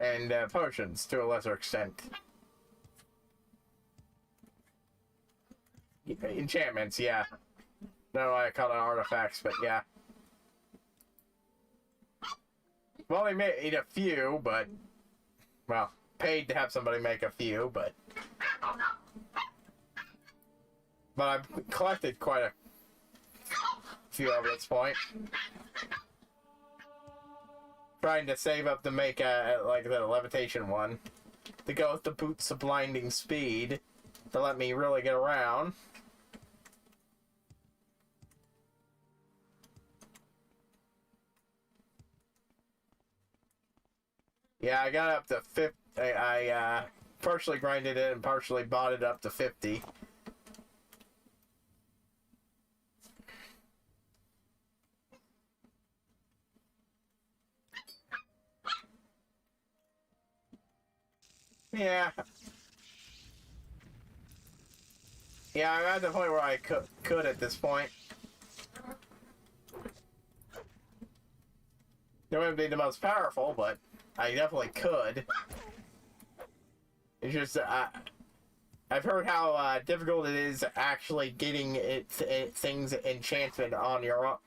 A: And potions to a lesser extent. Enchantments, yeah. No, I call it artifacts, but yeah. Well, they made a few, but well, paid to have somebody make a few, but I've collected quite a few of this point. Trying to save up to make like the levitation one, to go with the boots of blinding speed, to let me really get around. Yeah, I got up to 50. I partially grinded it and partially bought it up to 50. Yeah. Yeah, I'm at the point where I could at this point. It wouldn't be the most powerful, but I definitely could. It's just, I've heard how difficult it is actually getting things enchanted on your own.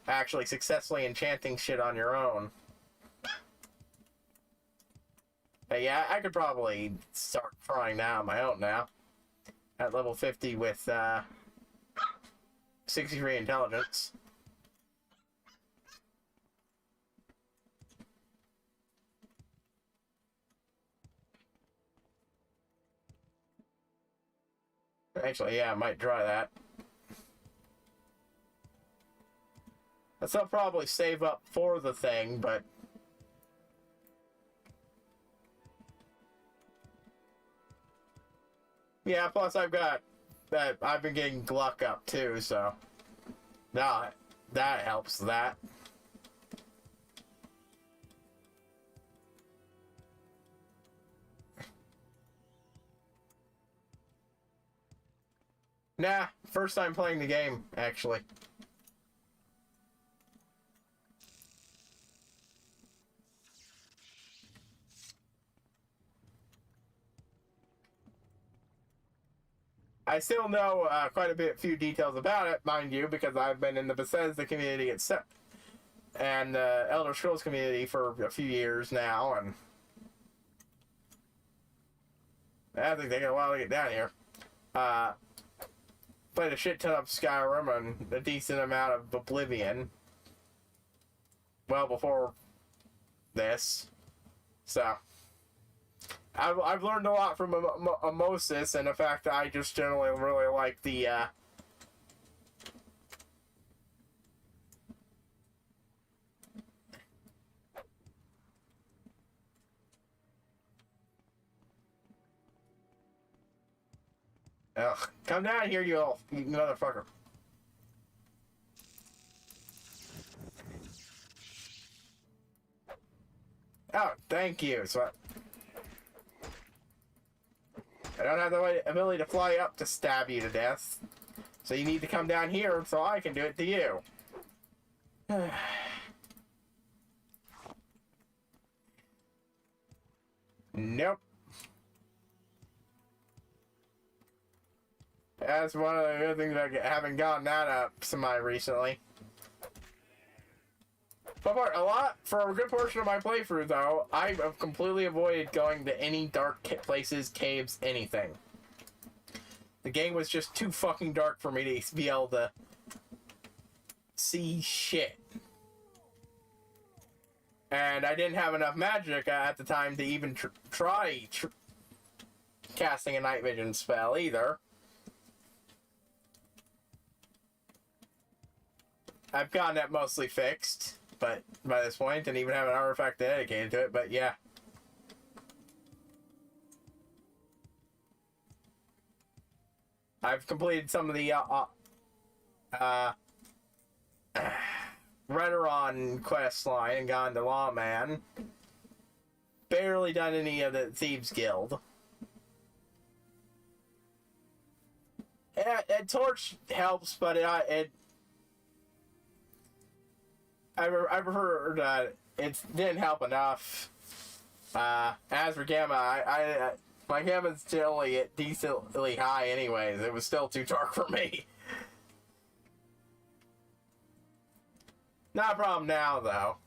A: Actually successfully enchanting shit on your own. But yeah, I could probably start trying that on my own now. At level 50 with 63 intelligence. Actually, yeah, I might try that. I'll still probably save up for the thing, but yeah, plus I've got that I've been getting Gluck up too, so that helps that. Nah, first time playing the game, actually. I still know quite a few details about it, mind you, because I've been in the Bethesda community itself and the Elder Scrolls community for a few years now, and I think they got a while to get down here. Played a shit ton of Skyrim and a decent amount of Oblivion. Well before this, so I've learned a lot from Osmosis, and the fact that I just generally really like the ugh, come down here, you motherfucker. Oh, thank you. So don't have the ability to fly up to stab you to death. So you need to come down here so I can do it to you. Nope. That's one of the good things I haven't gotten that up semi recently. But for a good portion of my playthrough, though, I have completely avoided going to any dark places, caves, anything. The game was just too fucking dark for me to be able to see shit. And I didn't have enough magic at the time to even try casting a night vision spell either. I've gotten that mostly fixed, but by this point, didn't even have an artifact dedicated to it, but yeah. I've completed some of the Redoron quest line and gone to Lawman. Barely done any of the Thieves Guild. Torch helps, but I've heard it didn't help enough. As for Gamma, my Gamma's still decently high anyways. It was still too dark for me. Not a problem now, though.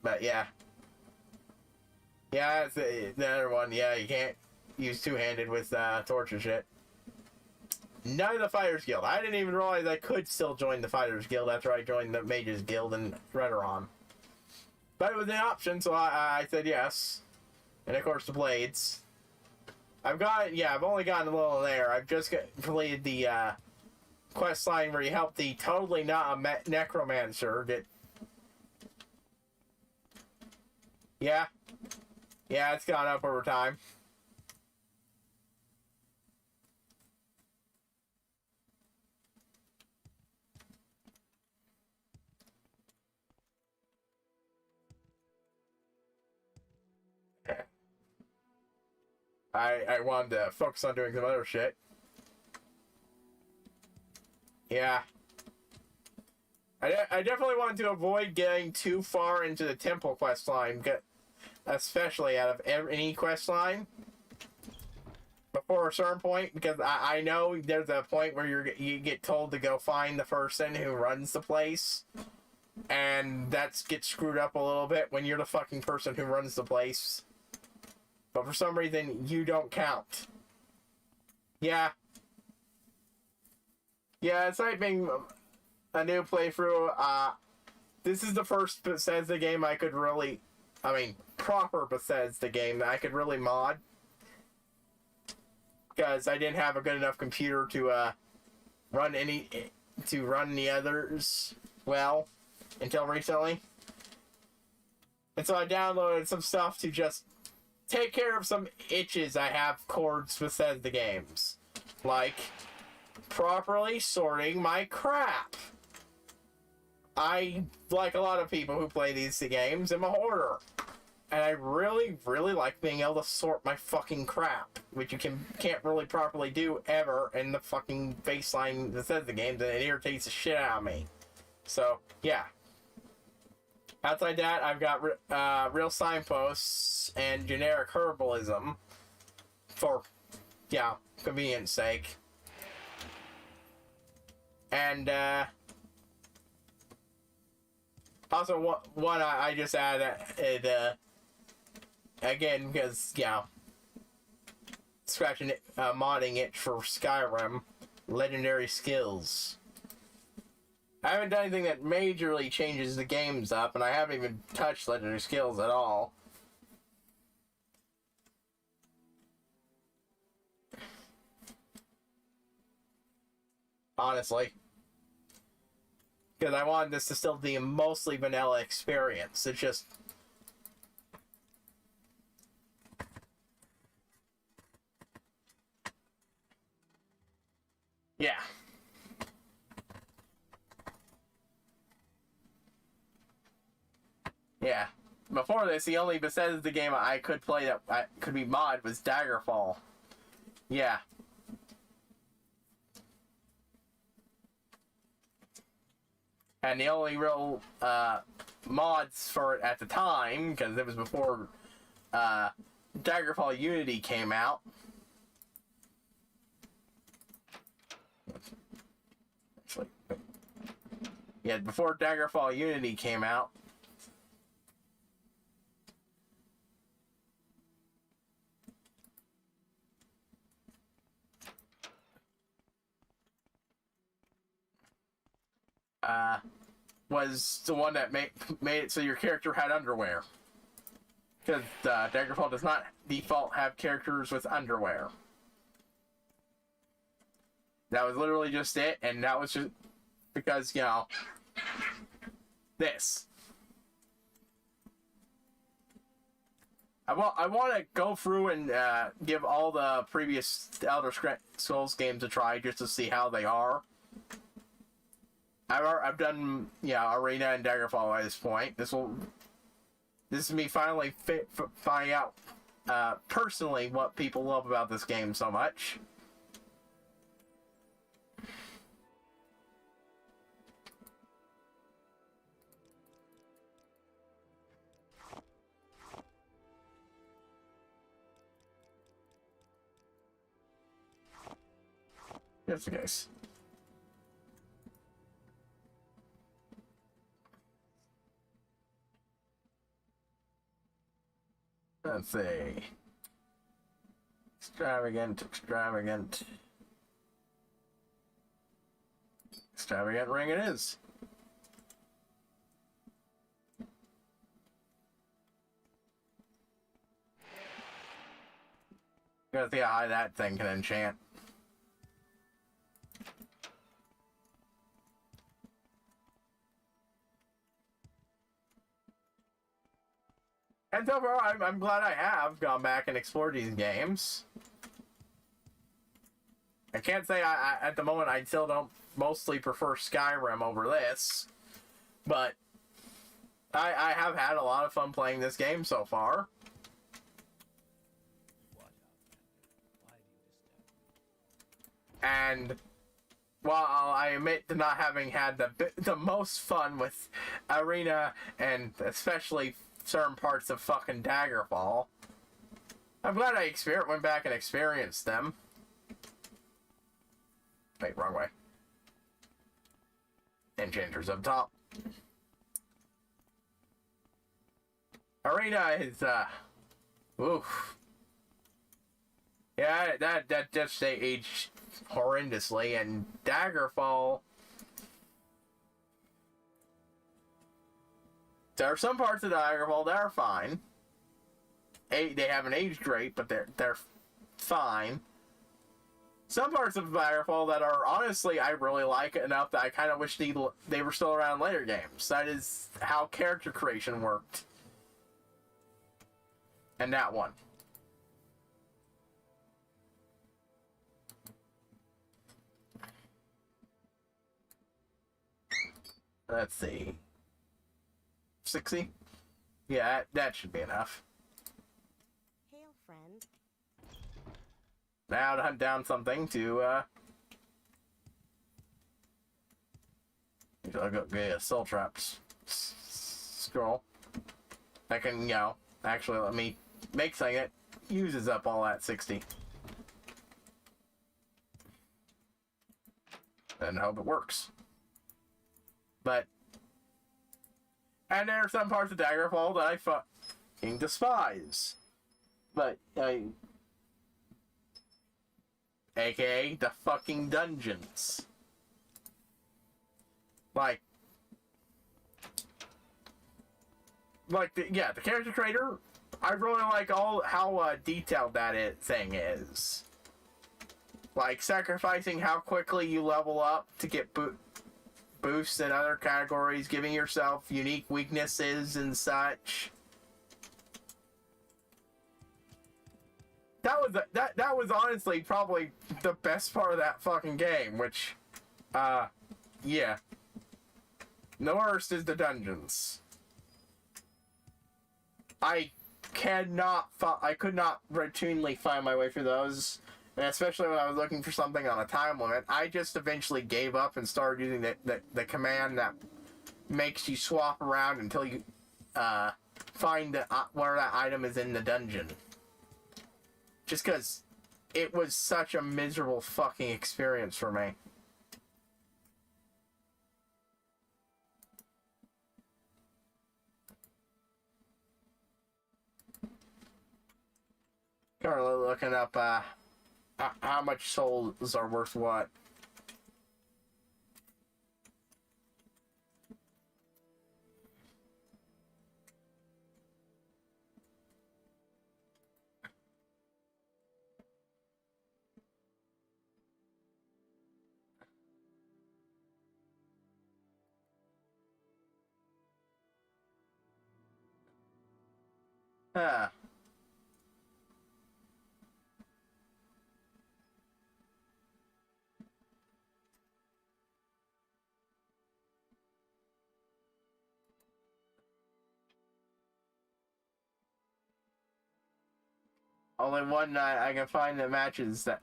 A: But yeah. Yeah, that's the other one. Yeah, you can't use two-handed with torch and shit. None of the Fighters Guild. I didn't even realize I could still join the Fighters Guild after I joined the Mages Guild in Redoron. But it was an option, so I said yes. And of course the Blades. I've only gotten a little there. I've just completed the quest line where you help the totally not a necromancer get... Yeah. Yeah, it's gone up over time. I wanted to focus on doing some other shit. Yeah. I definitely wanted to avoid getting too far into the temple quest line, especially out of any quest line before a certain point, because I know there's a point where you get told to go find the person who runs the place, and that gets screwed up a little bit when you're the fucking person who runs the place. But for some reason, you don't count. Yeah. Yeah, it's like being a new playthrough. This is the first Bethesda game I could really... proper Bethesda game that I could really mod. Because I didn't have a good enough computer to run the others well until recently. And so I downloaded some stuff to just take care of some itches I have towards Bethesda games. Like properly sorting my crap. I, like a lot of people who play these games, am a hoarder. And I really, really like being able to sort my fucking crap, which you can't really properly do ever in the fucking baseline Bethesda games, and it irritates the shit out of me. So, yeah. Outside that, I've got real signposts and generic herbalism for, convenience sake. And, also, one I just added, again, because, scratching it, modding it for Skyrim, legendary skills. I haven't done anything that majorly changes the games up, and I haven't even touched legendary skills at all. Honestly. Because I wanted this to still be a mostly vanilla experience. It's just... yeah. Yeah. before this, the only Bethesda game I could play that could be mod was Daggerfall. Yeah. And the only real mods for it at the time, because it was before Daggerfall Unity came out. Actually, yeah, before Daggerfall Unity came out. Was the one that made it so your character had underwear. Because Daggerfall does not default have characters with underwear. That was literally just it, and that was just because, you know, this. I want to go through and give all the previous Elder Scrolls games a try just to see how they are. I've done, yeah, Arena and Daggerfall at this point. This is me finally finding out personally what people love about this game so much. Just in case. Let's see. Extravagant. Extravagant ring it is. Gotta see how high that thing can enchant. And so far, I'm glad I have gone back and explored these games. I can't say at the moment I still don't mostly prefer Skyrim over this, but I have had a lot of fun playing this game so far. And while I admit to not having had the most fun with Arena and especially certain parts of fucking Daggerfall, I'm glad I went back and experienced them. Wait, wrong way. Enchanters up top. Arena is, oof. Yeah, that just aged horrendously, and Daggerfall, there are some parts of Daggerfall that are fine. They haven't aged great, but they're fine. Some parts of Daggerfall that are, honestly, I really like enough that I kind of wish they were still around in later games. That is how character creation worked. And that one. Let's see. 60? Yeah, that should be enough.
C: Hail, friend.
A: Now to hunt down something to, I'll go get soul traps. Scroll. I can, you know, actually let me make something that uses up all that 60. And hope it works. But, and there are some parts of Daggerfall that I fucking despise. But, aka the fucking dungeons. Like the character creator, I really like how detailed that thing is. Like sacrificing how quickly you level up to get boosts in other categories, giving yourself unique weaknesses and such. That was honestly probably the best part of that fucking game, which, yeah. The worst is the dungeons. I I could not routinely find my way through those. And especially when I was looking for something on a time limit, I just eventually gave up and started using the command that makes you swap around until you find where that item is in the dungeon. Just because it was such a miserable fucking experience for me. Currently looking up how much souls are worth what. Ah. Only one I can find that matches that.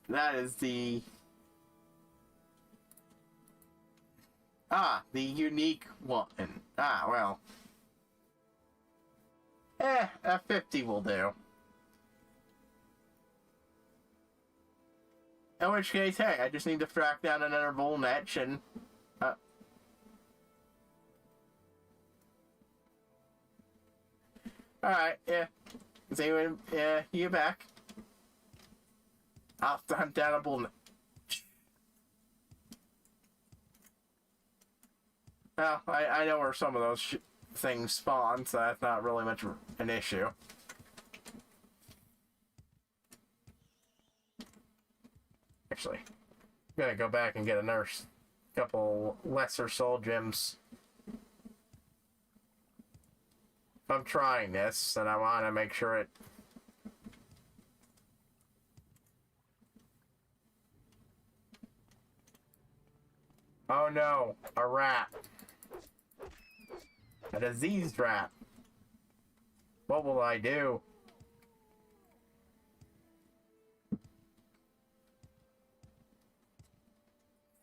A: That is the... the unique one. Well. A 50 will do. In which case, hey, I just need to track down another bull netch and... Alright, yeah. Is anyone, you back? I'll have to hunt down a bull netch. Well, I know where some of those things spawn, so that's not really much of an issue. Actually, I'm gonna go back and get another couple lesser soul gems. If I'm trying this, then I want to make sure it... Oh no, a rat. A diseased rat. What will I do? It's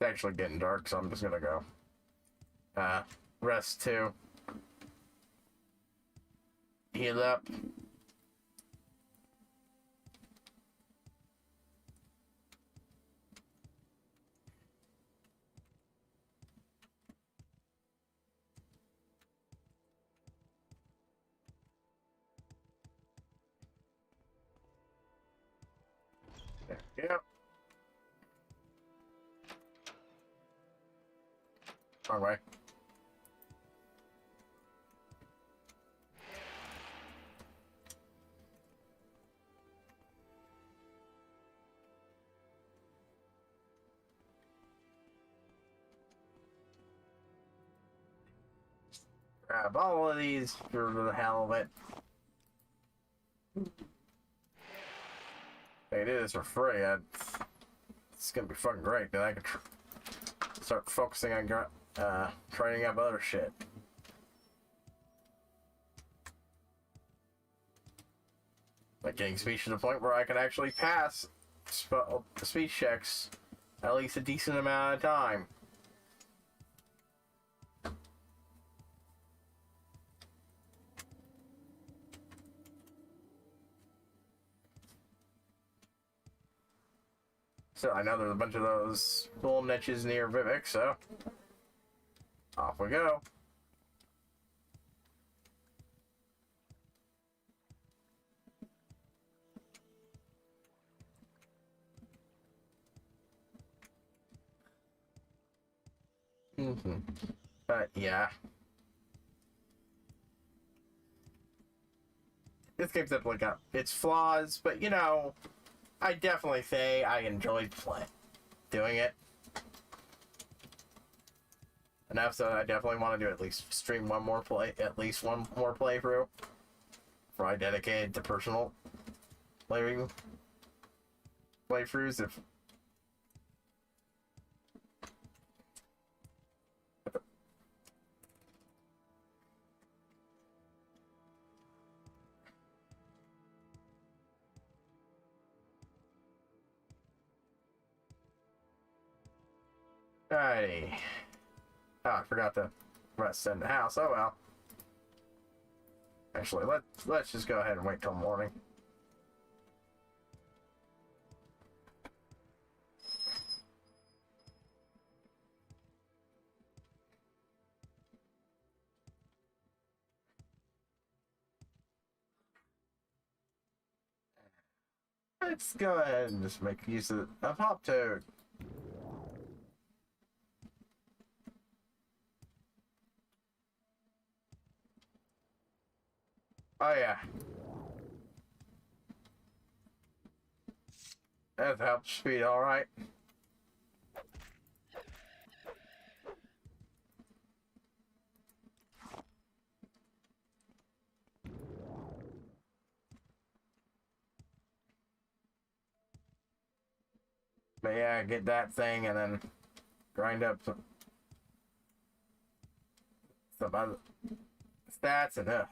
A: actually getting dark, so I'm just gonna go. Rest 2. Heal up. Yep. Wrong way. Grab all of these for the hell of it. They do this for free. It's gonna be fucking great. Then I can start focusing on training up other shit. Like getting speech to the point where I can actually pass speech checks at least a decent amount of time. So I know there's a bunch of those bull niches near Vivek, so off we go. But yeah. This game's definitely got its flaws, but you know, I definitely say I enjoyed doing it. Enough so I definitely want to do at least stream one more playthrough before I dedicate it to personal playthroughs. If Alrighty. Oh, I forgot to rest in the house. Oh well. Actually, let's just go ahead and wait till morning. Let's go ahead and just make use of Hop Toad. Oh yeah. That helps speed, alright. But yeah, get that thing and then grind up some other stats and that.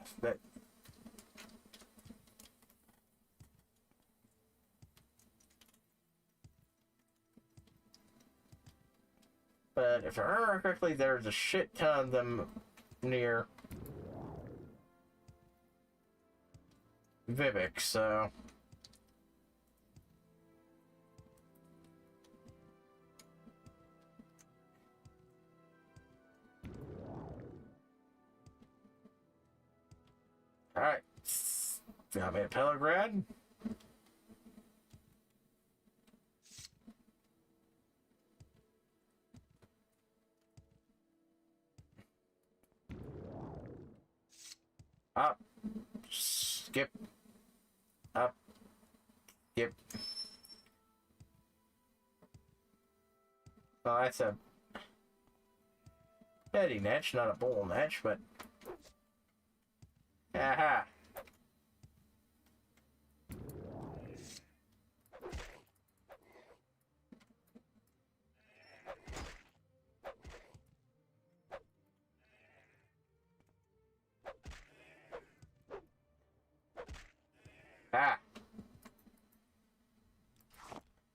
A: But if I remember correctly, there's a shit ton of them near Vivek, so. Alright. Got me a Pelograd. Up. Skip. Up. Skip. Oh, that's a petty niche, not a bull niche, but. Aha. Ah.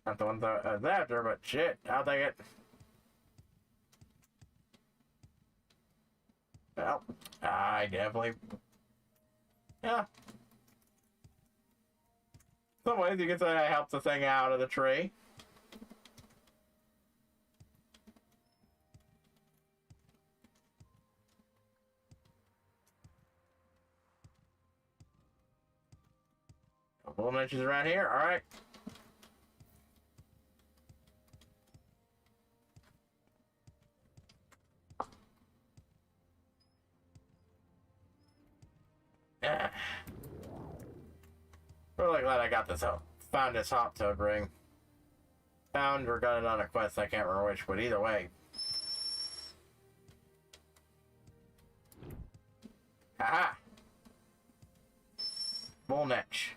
A: Not the one that I was after, but shit, I'll take it. Well, I definitely. Yeah. Some ways you can say I helped the thing out of the tree. Couple of niches around here, alright. Yeah. Really glad I got this out. Found this Hop Toad ring. Found or got it on a quest, I can't remember which, but either way. Haha! Bull niche.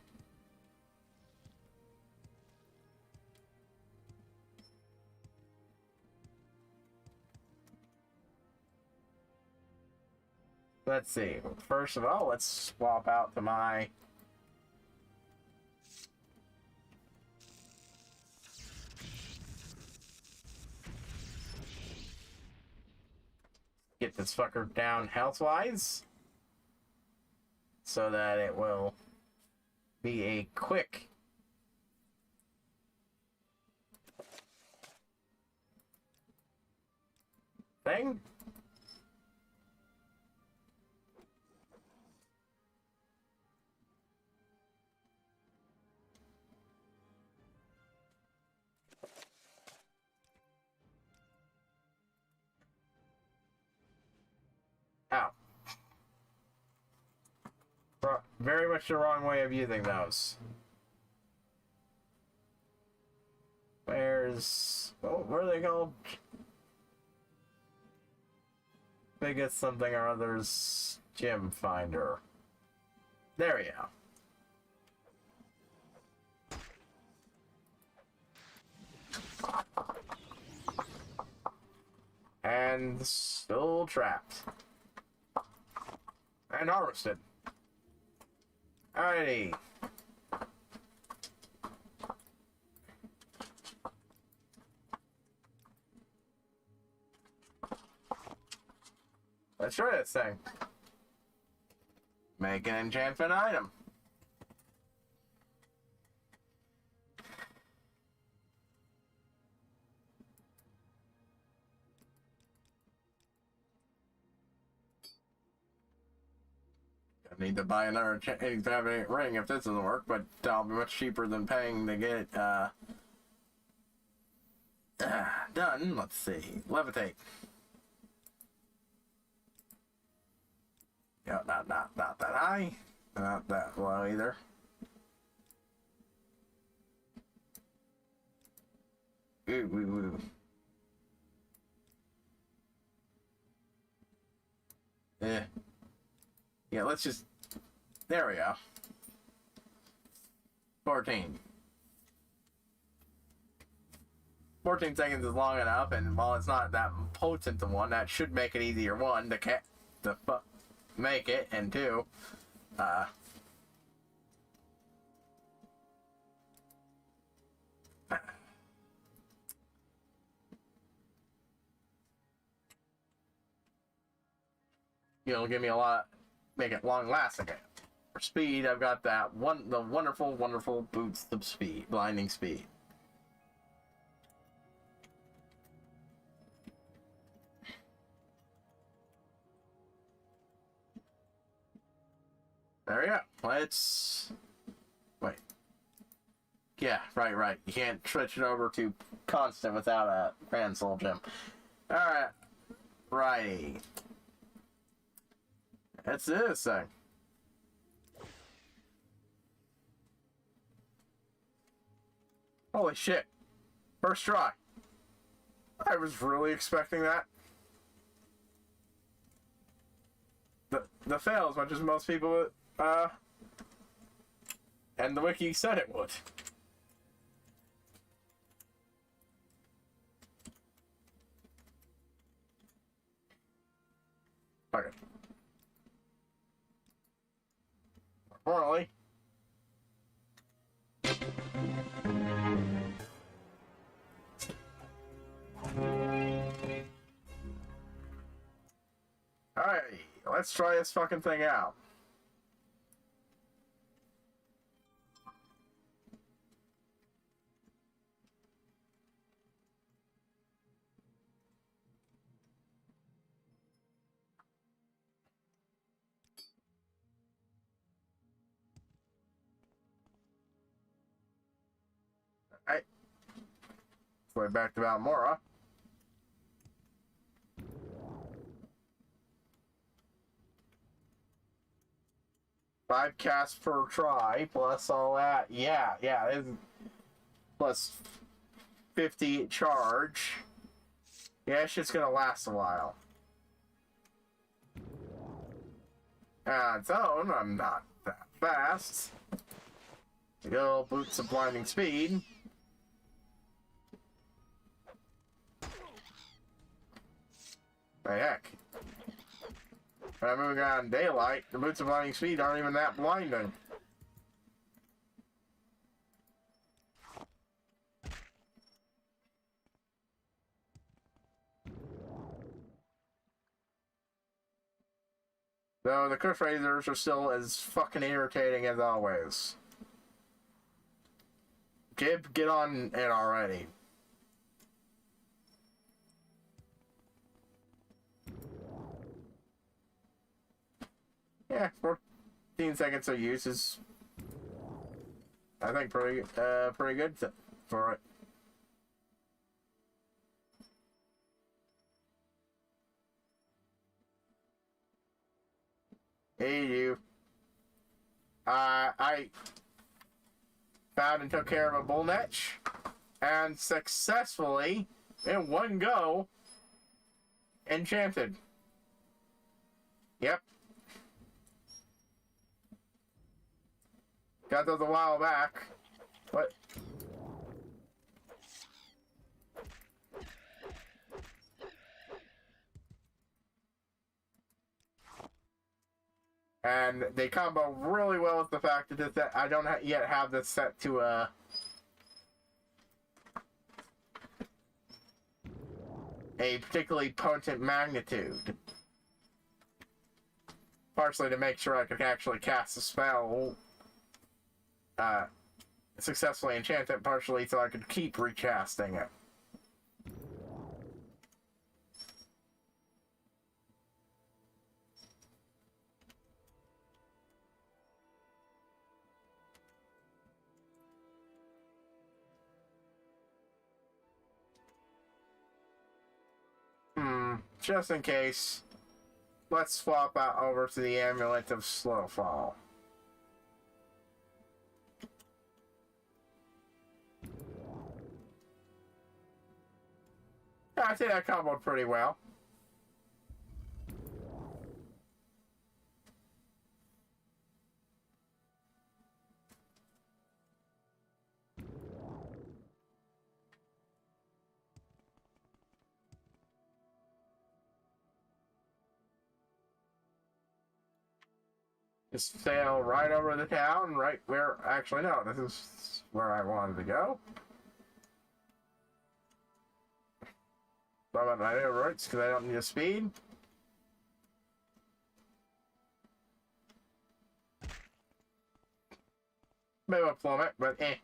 A: Let's see. First of all, let's swap out to my get this fucker down health-wise so that it will be a quick thing. Ow. Very much the wrong way of using those. Where's... Oh, what are they called? Biggest something or other's gem finder. There we go. And still trapped. And harvested. Alrighty. Let's try this thing. Make an enchantment item. I need to buy another extravagant ring if this doesn't work, but that'll be much cheaper than paying to get it done. Let's see. Levitate. Yeah, not that high. Not that low either. Ooh. Yeah, let's just... There we go. 14. 14 seconds is long enough, and while it's not that potent one, that should make it easier. One, to make it, and two, it'll give me a lot, make it long lasting. For speed, I've got the wonderful boots of speed, blinding speed. There we go. Let's wait. Yeah, right. You can't switch it over to constant without a Grand Soul Gem. Alright. Righty. That's this thing. Holy shit. First try. I was really expecting that. The fail as much as most people would, and the wiki said it would. Okay. Morally. Alright, let's try this fucking thing out. Alright. Way back to Valmora. Five casts per try, plus all that. Yeah, this is plus 50 charge. Yeah, it's just gonna last a while. On its own, I'm not that fast. Go boots of blinding speed. The heck. When I'm moving on daylight, the boots of blinding speed aren't even that blinding. Though the cliff razors are still as fucking irritating as always. Get on it already. Yeah, 14 seconds of use is, I think, pretty good for it. Hey, you. I found and took care of a bull netch, and successfully, in one go, enchanted. Yep. Got those a while back. What? And they combo really well with the fact that I don't yet have this set to a particularly potent magnitude. partially to make sure I could actually cast a spell, successfully enchant it, partially so I could keep recasting it. Just in case, let's swap out over to the Amulet of Slowfall. Yeah, I think that comboed pretty well. Just sail right over the town, right where... Actually, no, this is where I wanted to go. How about my routes, because I don't need a speed. Maybe a plummet, but eh.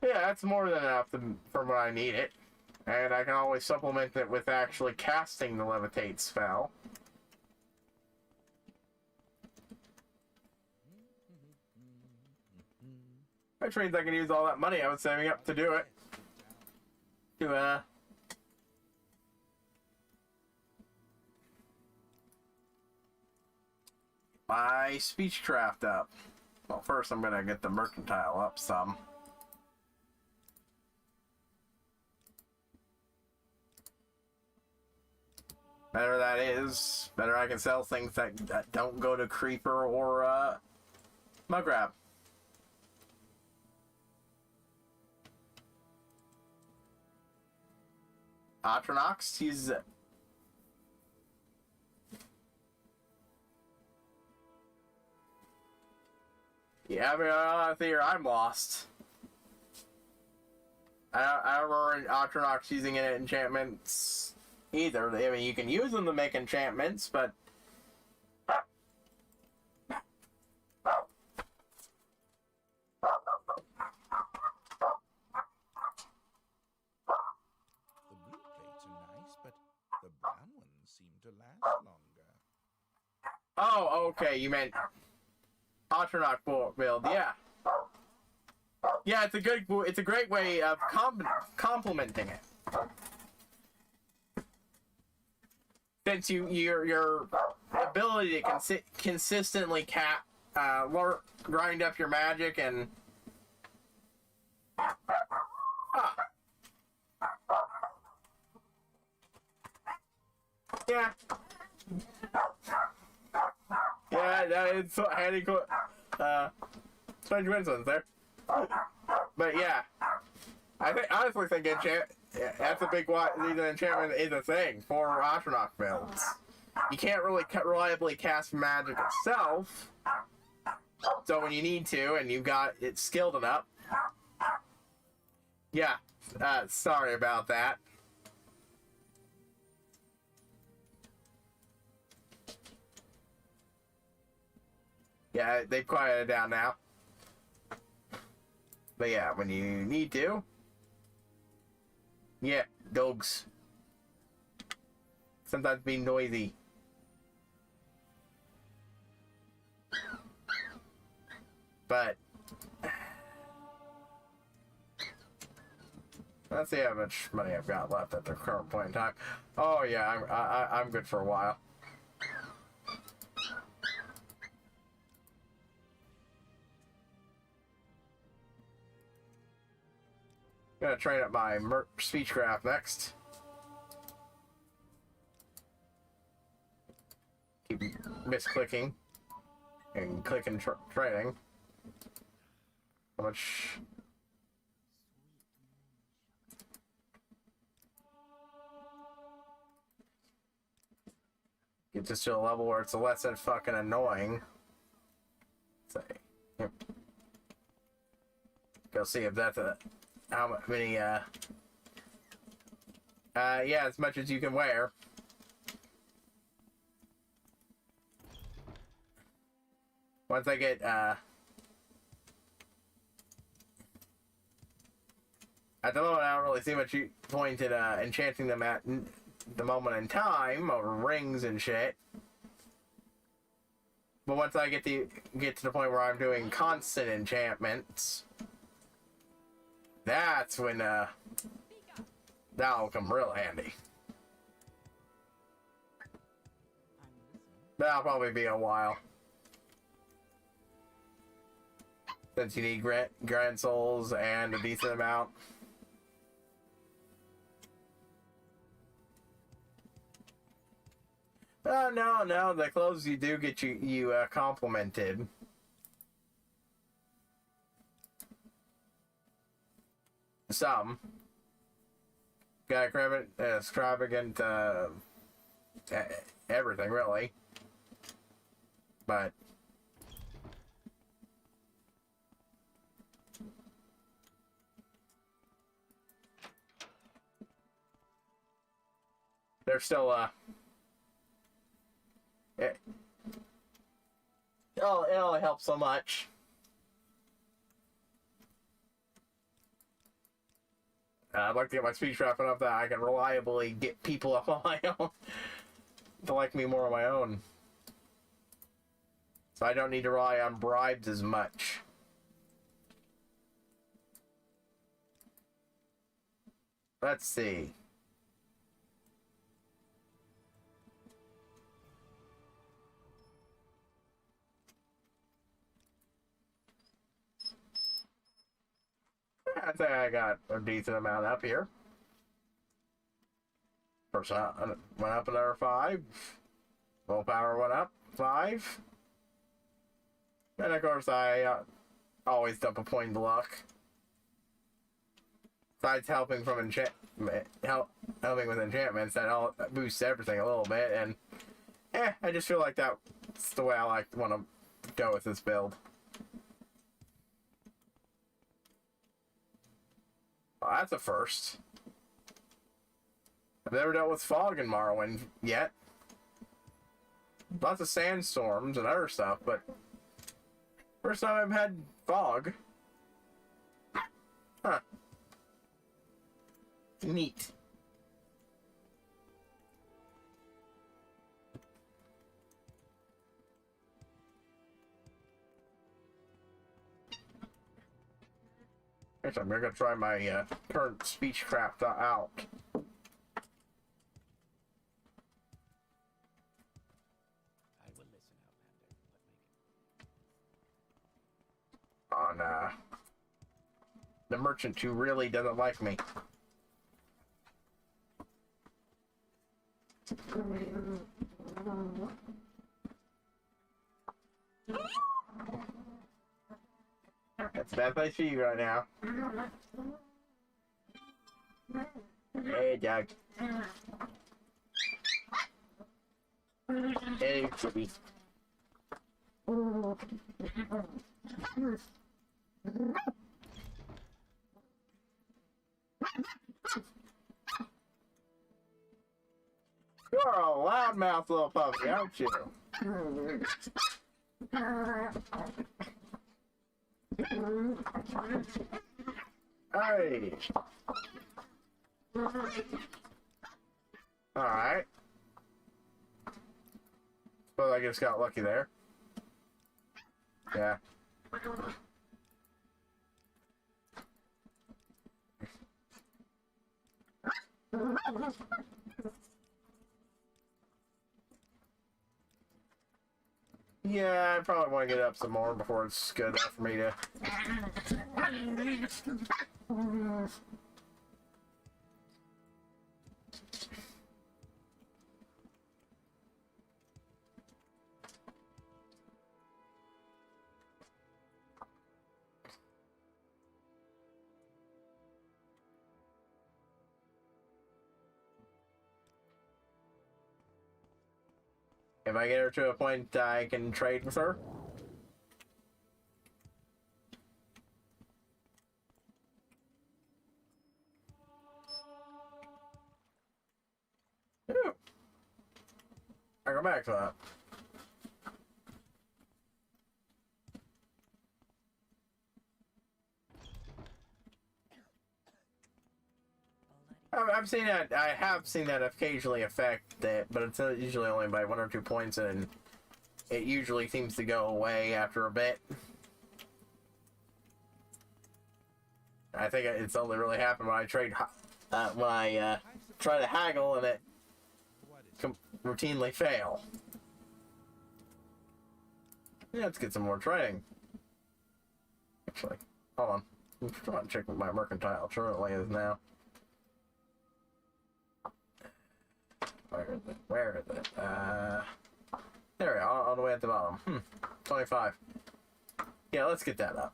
A: Yeah, that's more than enough for when I need it. And I can always supplement it with actually casting the Levitate spell. Which means I can use all that money I was saving up to do it. To, my speechcraft up. Well, first I'm gonna get the mercantile up some. Better that is, better I can sell things that don't go to Creeper or, Muggrab. Atronox, he's... Yeah, I mean, I think I'm lost. I don't remember Atronox using any enchantments either. I mean, you can use them to make enchantments, but...
E: The blue plates are nice, but the brown ones seem to last longer.
A: Oh, okay, you meant Atronox build, yeah. Yeah, it's a great way of complementing it. Since your ability to consistently grind up your magic and yeah, that is so handy. Strange coincidence there, but yeah, I honestly think that's a big reason enchantment is a thing for Atronox builds. You can't really reliably cast magic itself, so when you need to and you've got it skilled enough, yeah. Sorry about that. Yeah, they've quieted down now. But yeah, when you need to. Yeah, dogs. Sometimes be noisy. But let's see how much money I've got left at the current point in time. Oh yeah, I'm good for a while. Gonna train up my speechcraft next. Keep misclicking and clicking training. How much? Get this to a level where it's less than fucking annoying. Say, yep. Go see if that's how many Yeah, as much as you can wear. Once I get, at the moment, I don't really see much point in, enchanting them at the moment in time, over rings and shit. But once I get to the point where I'm doing constant enchantments, that's when, that'll come real handy. That'll probably be a while. Since you need grand souls and a decent amount. Oh, no, the clothes you do get you complimented. Some. Got extravagant, everything, really. But they're still, it only helps so much. I'd like to get my speech wrapping up that I can reliably get people up on my own to like me more on my own. So I don't need to rely on bribes as much. Let's see. I'd say I got a decent amount up here. First went up another 5. Willpower went up 5. And of course I always dump a point of luck. Besides helping from helping with enchantments, that all boosts everything a little bit, and I just feel like that's the way I want to go with this build. Well, that's a first. I've never dealt with fog in Morrowind yet. Lots of sandstorms and other stuff, but first time I've had fog. Huh. Neat. Guess I'm gonna try my current speechcraft out.
B: I will listen, Outlander.
A: On the merchant who really doesn't like me. That's a bad place for you right now. Hey, Doug. Hey, Chippy. You're a loudmouth little puppy, aren't you? Hey. Alright. Suppose I just got lucky there. Yeah. Yeah, I probably want to get up some more before it's good enough for me to... If I get her to a point I can trade with her. I go back to that. I've seen that. I have seen that occasionally affect it, but it's usually only by 1 or 2 points, and it usually seems to go away after a bit. I think it's only really happened when I trade, when I try to haggle and it routinely fail. Yeah, let's get some more trading. Actually, hold on. I'm trying to check what my mercantile currently is now. Where is it? There we are, all the way at the bottom. 25. Yeah, let's get that up.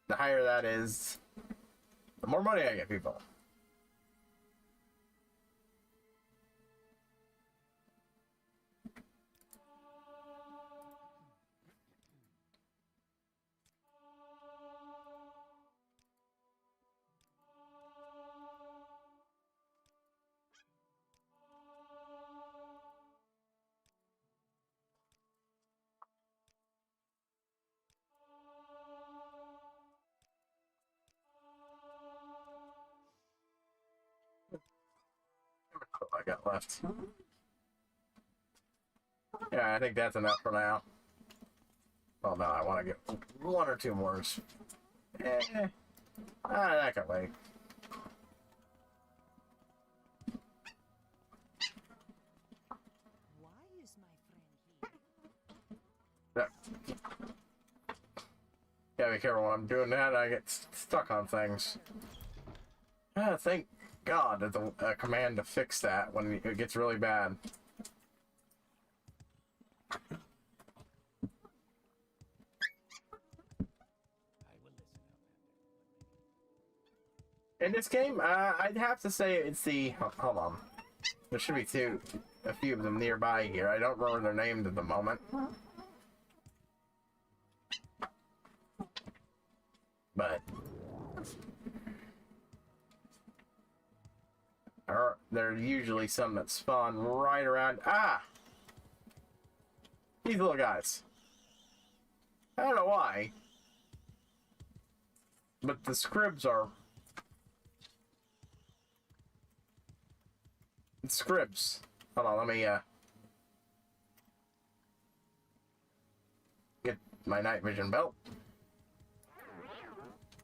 A: The higher that is, the more money I get, people. What I got left. Yeah, I think that's enough for now. Well, no, I want to get 1 or 2 more. That can wait.
D: Why is my friend here?
A: Yeah. Gotta be careful when I'm doing that. I get stuck on things. Thank God there's a command to fix that when it gets really bad. In this game, I'd have to say it's the... Hold on. There should be a few of them nearby here. I don't remember their names at the moment. But... There are usually some that spawn right around... Ah! These little guys. I don't know why. But the scribs are... Scribs. Hold on, let me, get my night vision belt.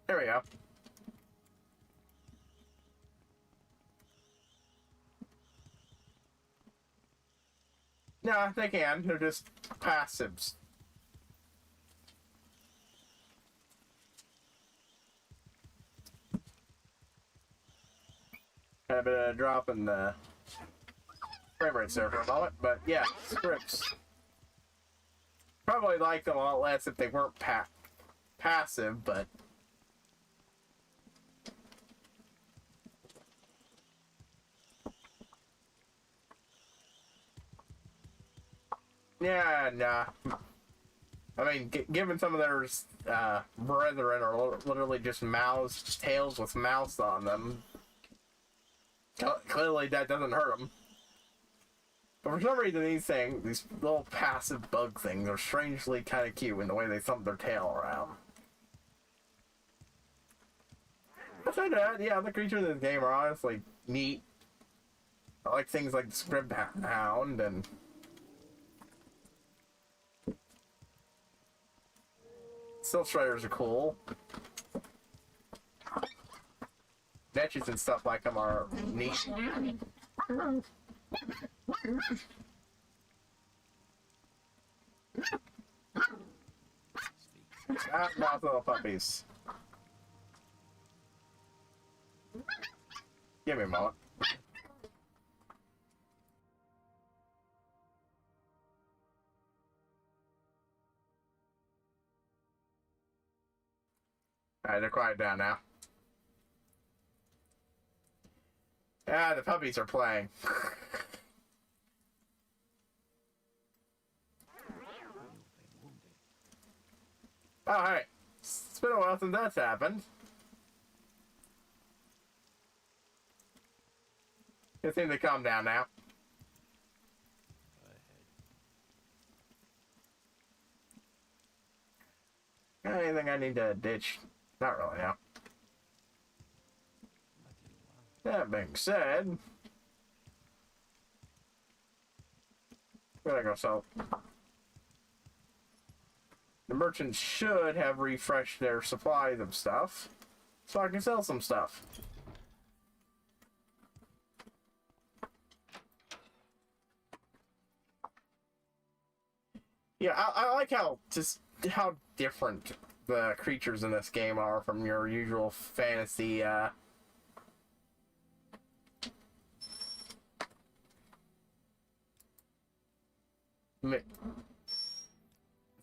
A: There we go. Nah, they can. They're just passives. Had a bit of a drop in the frame rates there for a moment, but yeah, scripts. Probably like them a lot less if they weren't passive, but yeah, nah. I mean, given some of their brethren are literally just mouse tails with mouse on them, clearly that doesn't hurt them. But for some reason, these little passive bug things are strangely kind of cute in the way they thump their tail around. Besides that, yeah, the creatures in this game are honestly neat. I like things like the Scrib Hound and Silk Striders are cool. Netches and stuff like them are neat. Not little puppies. Give me a moment. Alright, they're quiet down now. Ah, the puppies are playing. Oh, hey. It's been a while since that's happened. It seems to calm down now.
B: Go ahead.
A: Anything I need to ditch? Not really, no. That being said, where'd I go sell? The merchants should have refreshed their supplies of stuff, so I can sell some stuff. Yeah, I like how different the creatures in this game are from your usual fantasy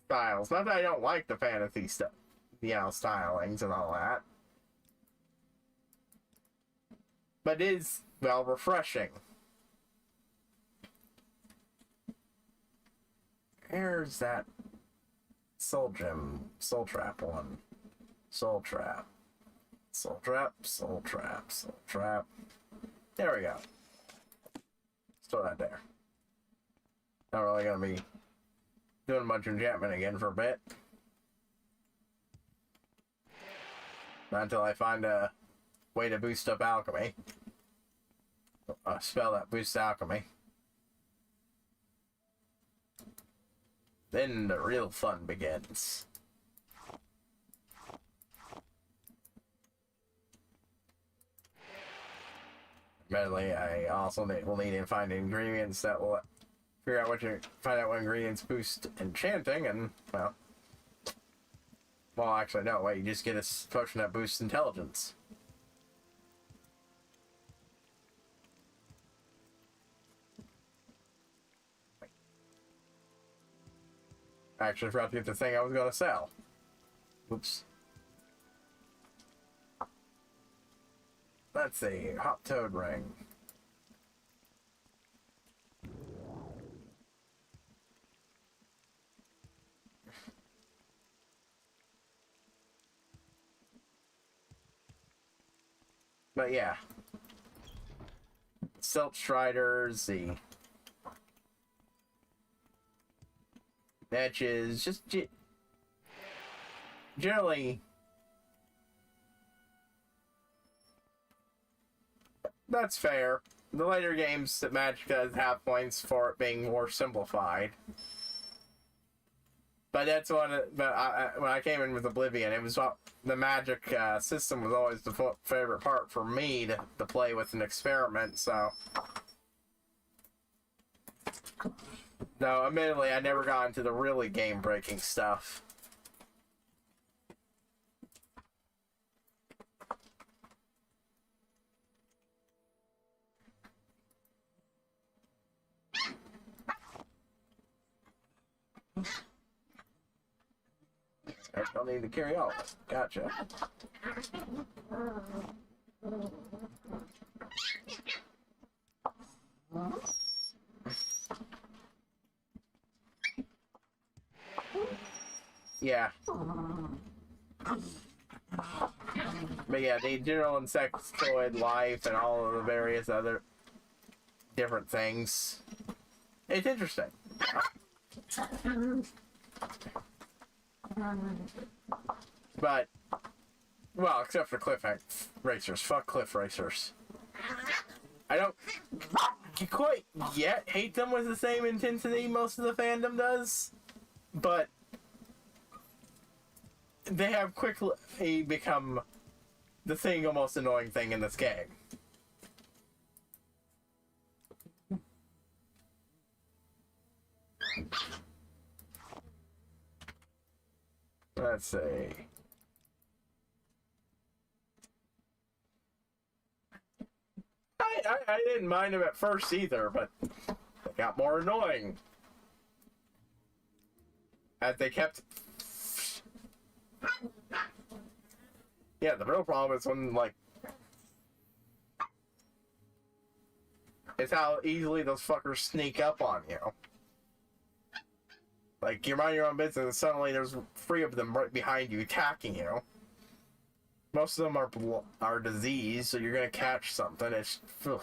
A: styles. Not that I don't like the fantasy stuff, stylings and all that, but it is, well, refreshing. Here's that soul gem, soul trap one. Soul trap. Soul trap, soul trap, soul trap. There we go. Store that there. Not really gonna be doing a bunch of enchantment again for a bit. Not until I find a way to boost up alchemy. A spell that boosts alchemy. Then the real fun begins. Admittedly, I also will need to find ingredients that will find out what ingredients boost enchanting, and well, actually no, wait, you just get a potion that boosts intelligence. I actually forgot to get the thing I was going to sell. Oops. Let's see. Hot toad ring. But yeah. Silt Striders, the matches, just generally, that's fair. The later games that Magic does have points for it being more simplified, but that's when I came in with Oblivion, it was the Magic system was always the favorite part for me to play with and experiment. So. No, admittedly, I never got into the really game-breaking stuff. I don't need to carry all. Gotcha. Yeah. But yeah, the general insectoid life and all of the various other different things. It's interesting. But, well, except for cliff racers. Fuck cliff racers. I don't quite yet hate them with the same intensity most of the fandom does, but they have quickly become the single most annoying thing in this game. Let's see. I didn't mind them at first either, but they got more annoying as they kept. Yeah, the real problem is when, like, it's how easily those fuckers sneak up on you. Like, you're minding your own business and suddenly there's 3 of them right behind you attacking you. Most of them are diseased, so you're gonna catch something. It's... Ugh.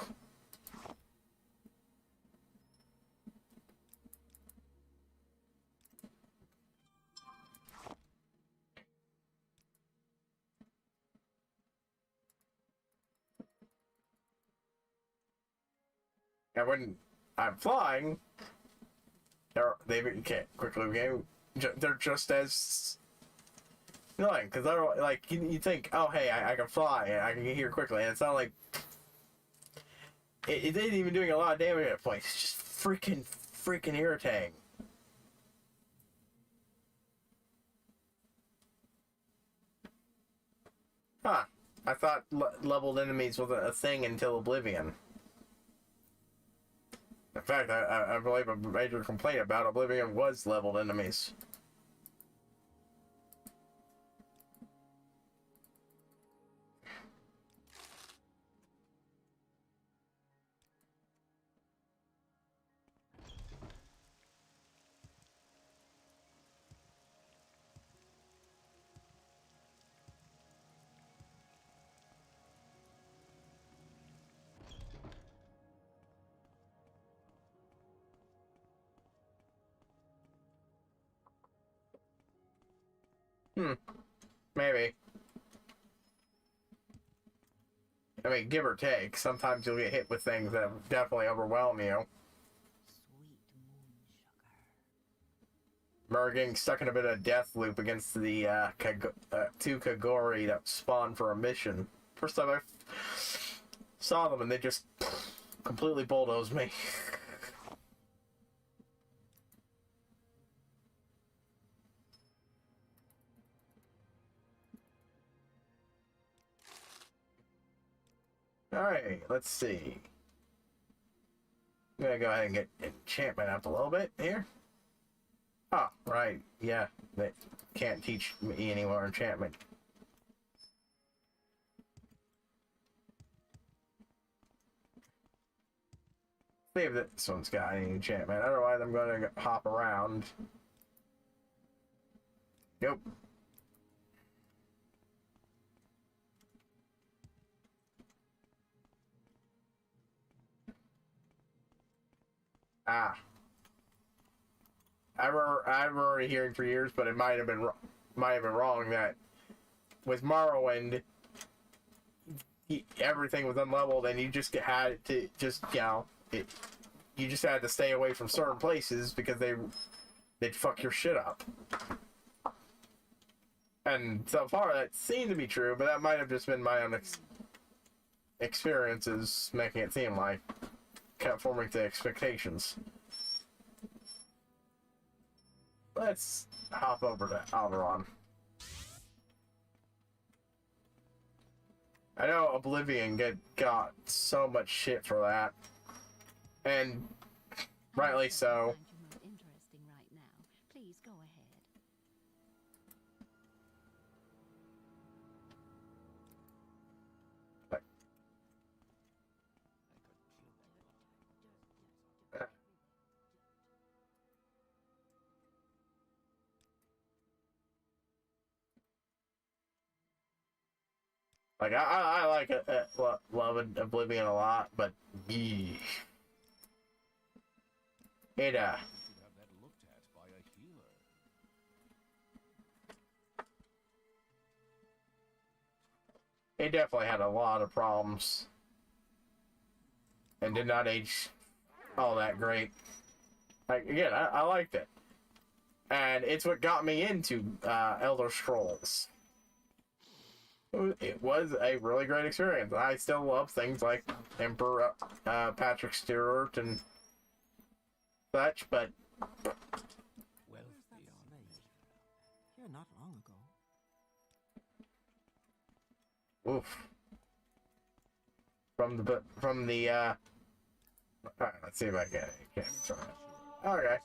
A: And when I'm flying, they can't quickly became. They're just as annoying because they're like you think, oh hey, I can fly and I can get here quickly, and it's not like it ain't even doing a lot of damage at points. It's just freaking irritating. Huh. I thought leveled enemies wasn't a thing until Oblivion. In fact, I believe a major complaint about Oblivion was leveled enemies. Maybe. I mean, give or take. Sometimes you'll get hit with things that definitely overwhelm you.
D: Sweet moon sugar.
A: Remember getting stuck in a bit of death loop against the two Kagori that spawned for a mission. First time I saw them and they just completely bulldozed me. Alright, let's see. I'm gonna go ahead and get enchantment up a little bit here. Oh, right, yeah. They can't teach me any more enchantment. See if this one's got any enchantment. Otherwise, I'm gonna hop around. Nope. Ah. I've already hearing for years, but it might have been wrong that with Morrowind, everything was unleveled, and you just had to you just had to stay away from certain places because they'd fuck your shit up. And so far, that seemed to be true, but that might have just been my own experiences making it seem like conforming to expectations. Let's hop over to Alderon. I know Oblivion got so much shit for that, and rightly so.
D: I find you most interesting right now. Please go ahead.
A: Like I like love Oblivion a lot, but it
E: You should have that looked at by a healer.
A: it definitely had a lot of problems and did not age all that great. Like again, I liked it, and it's what got me into Elder Scrolls. It was a really great experience. I still love things like Emperor Patrick Stewart and such, but
B: Wealth beyond measure.
F: Here not long ago.
A: oof. From the alright, let's see if I can try it. Okay.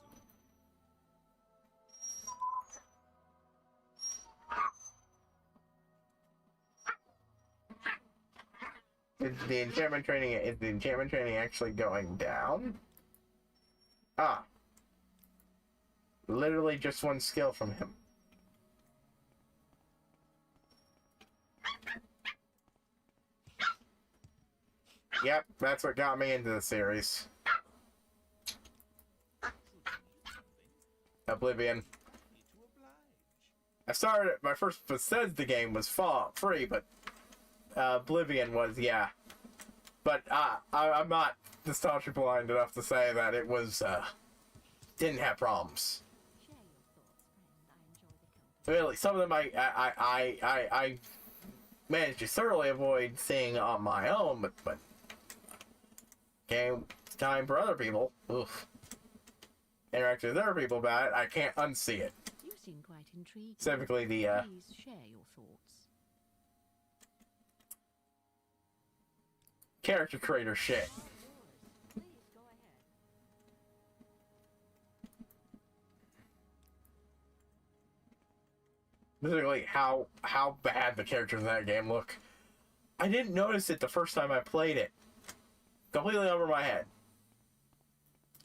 A: Is the enchantment training actually going down? Ah. Literally just one skill from him. Yep, that's what got me into the series. Oblivion. I started my first Bethesda game was free, but Oblivion was, yeah. But I'm not nostalgically blind enough to say that it was didn't have problems.
D: Share your thoughts, friend. I enjoy the company.
A: Really, some of them I managed to thoroughly avoid seeing on my own, but came time for other people. Oof. Interact with other people about it, I can't unsee it.
D: You seem quite intrigued.
A: Specifically the
D: Please share your thoughts.
A: character creator shit.
D: Please go ahead.
A: Specifically how bad the characters in that game look. I didn't notice it the first time I played it. Completely over my head.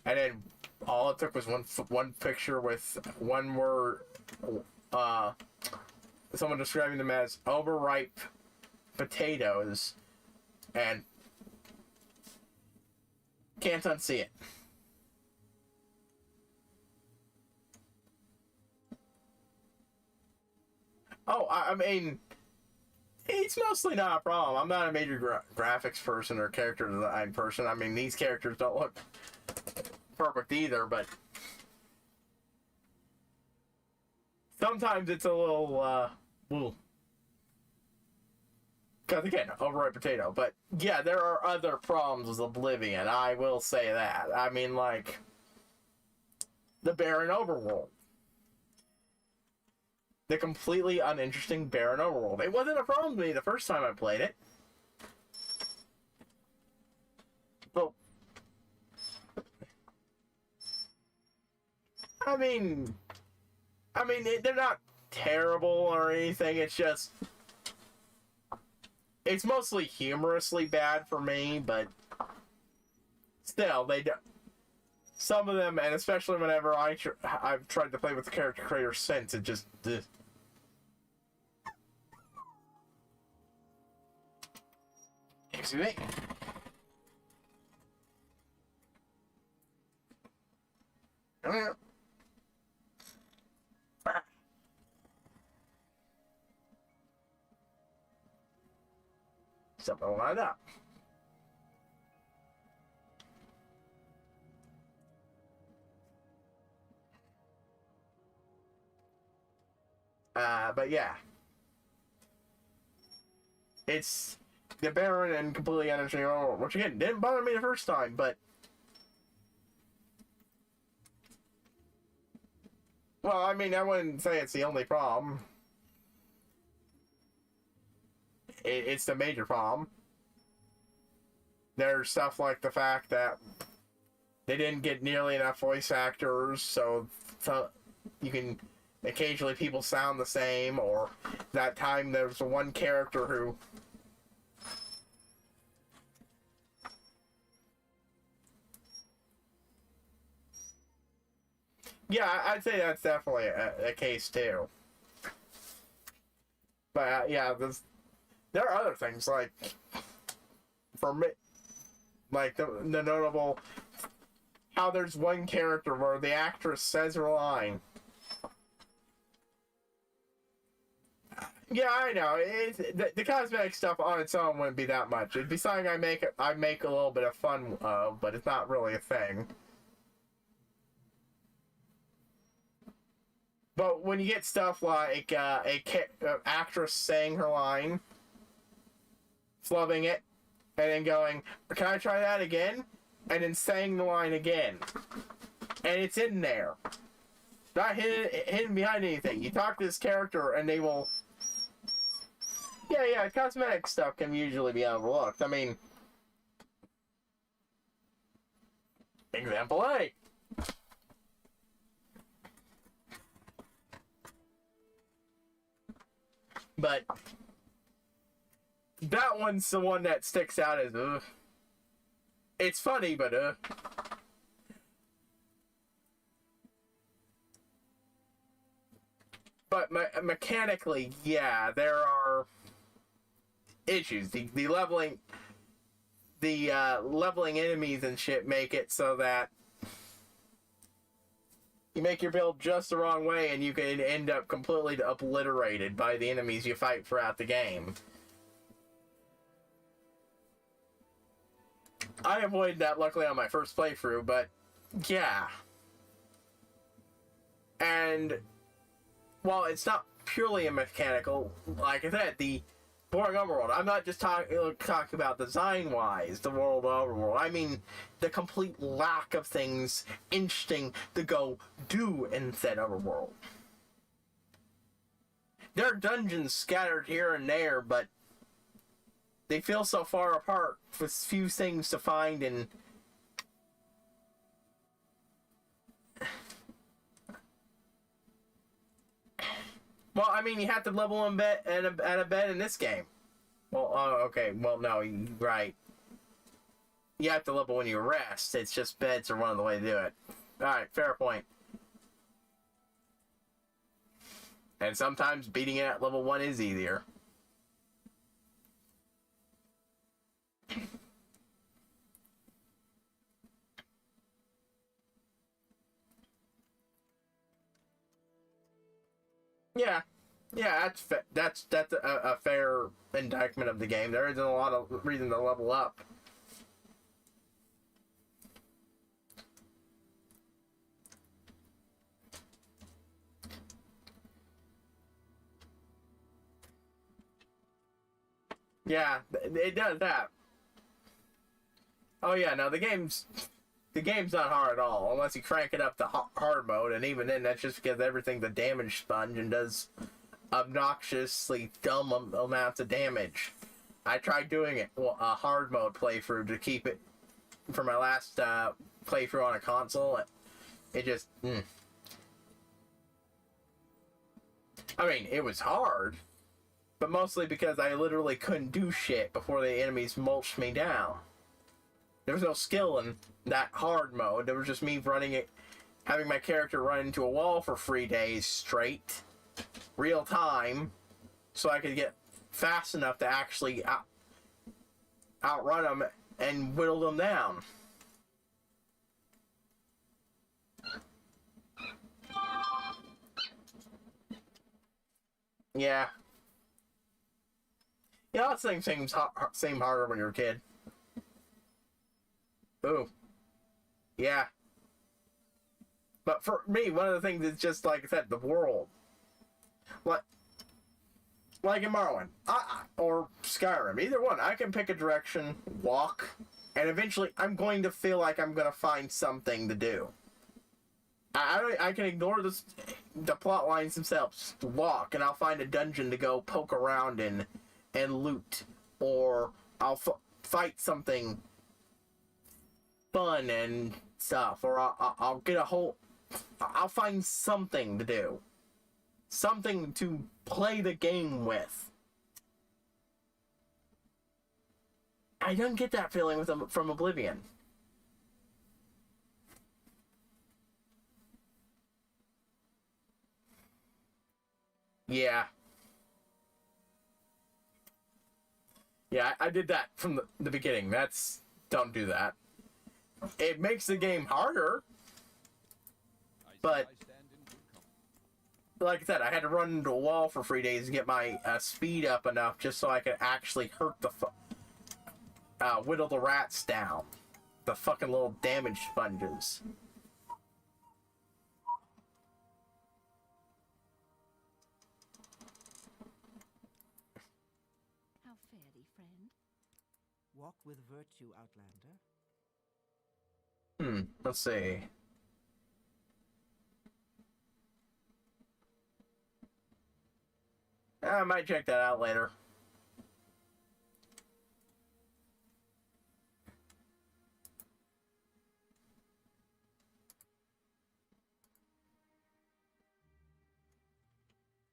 A: And then all it took was one picture with one word, someone describing them as overripe potatoes, and can't unsee it. Oh, I mean, it's mostly not a problem. I'm not a major graphics person or character design person. I mean, these characters don't look perfect either, but sometimes it's a little, because again, overripe potato. But yeah, there are other problems with Oblivion. I will say that. I mean, like the barren overworld. The completely uninteresting barren overworld. It wasn't a problem to me the first time I played it. But I mean, they're not terrible or anything. It's just, it's mostly humorously bad for me, but still, they do. Some of them, and especially whenever I've tried to play with the character creator since, it just. Excuse me. Come here. Something like that. But yeah. It's the barren and completely uninteresting world, which again didn't bother me the first time, but well, I mean, I wouldn't say it's the only problem. It's the major problem. There's stuff like the fact that they didn't get nearly enough voice actors, so you can occasionally people sound the same, or that time there was one character who yeah, I'd say that's definitely a case too. But yeah, there are other things, like for me, like the notable, how there's one character where the actress says her line. Yeah, I know. The cosmetic stuff on its own wouldn't be that much. It'd be something I make a little bit of fun of, but it's not really a thing. But when you get stuff like a actress saying her line, flubbing it, and then going, "Can I try that again?" and then saying the line again, and it's in there, not hidden behind anything. You talk to this character, and they will. Yeah, cosmetic stuff can usually be overlooked. I mean, example A. But that one's the one that sticks out as, it's funny, but, But mechanically, yeah, there are issues. The leveling enemies and shit make it so that you make your build just the wrong way and you can end up completely obliterated by the enemies you fight throughout the game. I avoided that luckily on my first playthrough, but yeah. And while it's not purely a mechanical, like I said, the boring overworld, I'm not just talking about design-wise, the world overworld. I mean the complete lack of things interesting to go do in said overworld. There are dungeons scattered here and there, but they feel so far apart with few things to find and well, I mean, you have to level in bed at a bed in this game. Well, okay. Well, no, right. You have to level when you rest. It's just beds are one of the way to do it. All right, fair point. And sometimes beating it at level 1 is easier. Yeah, yeah, that's a fair indictment of the game. There isn't a lot of reason to level up. Yeah, it does that. Oh yeah, no, the game's not hard at all, unless you crank it up to hard mode, and even then, that's just because everything's a damage sponge and does obnoxiously dumb amounts of damage. I tried doing it, a hard mode playthrough to keep it for my last playthrough on a console. It just, I mean, it was hard, but mostly because I literally couldn't do shit before the enemies mulched me down. There was no skill in that hard mode. There was just me running it, having my character run into a wall for 3 days straight, real time, so I could get fast enough to actually outrun them and whittle them down. Yeah. Yeah, that thing seems harder when you're a kid. Ooh. Yeah. But for me, one of the things is just, like I said, the world. Like in Morrowind, or Skyrim, either one, I can pick a direction, walk, and eventually I'm going to feel like I'm going to find something to do. I can ignore the plot lines themselves, walk, and I'll find a dungeon to go poke around in and loot, or I'll fight something fun and stuff, or I'll get I'll find something to do. Something to play the game with. I don't get that feeling from Oblivion. Yeah. Yeah, I did that from the beginning. Don't do that. It makes the game harder, but like I said, I had to run into a wall for 3 days to get my speed up enough just so I could actually hurt whittle the rats down. The fucking little damage sponges.
D: How fare, friend?
F: Walk with virtue, Outlander.
A: Let's see. I might check that out later.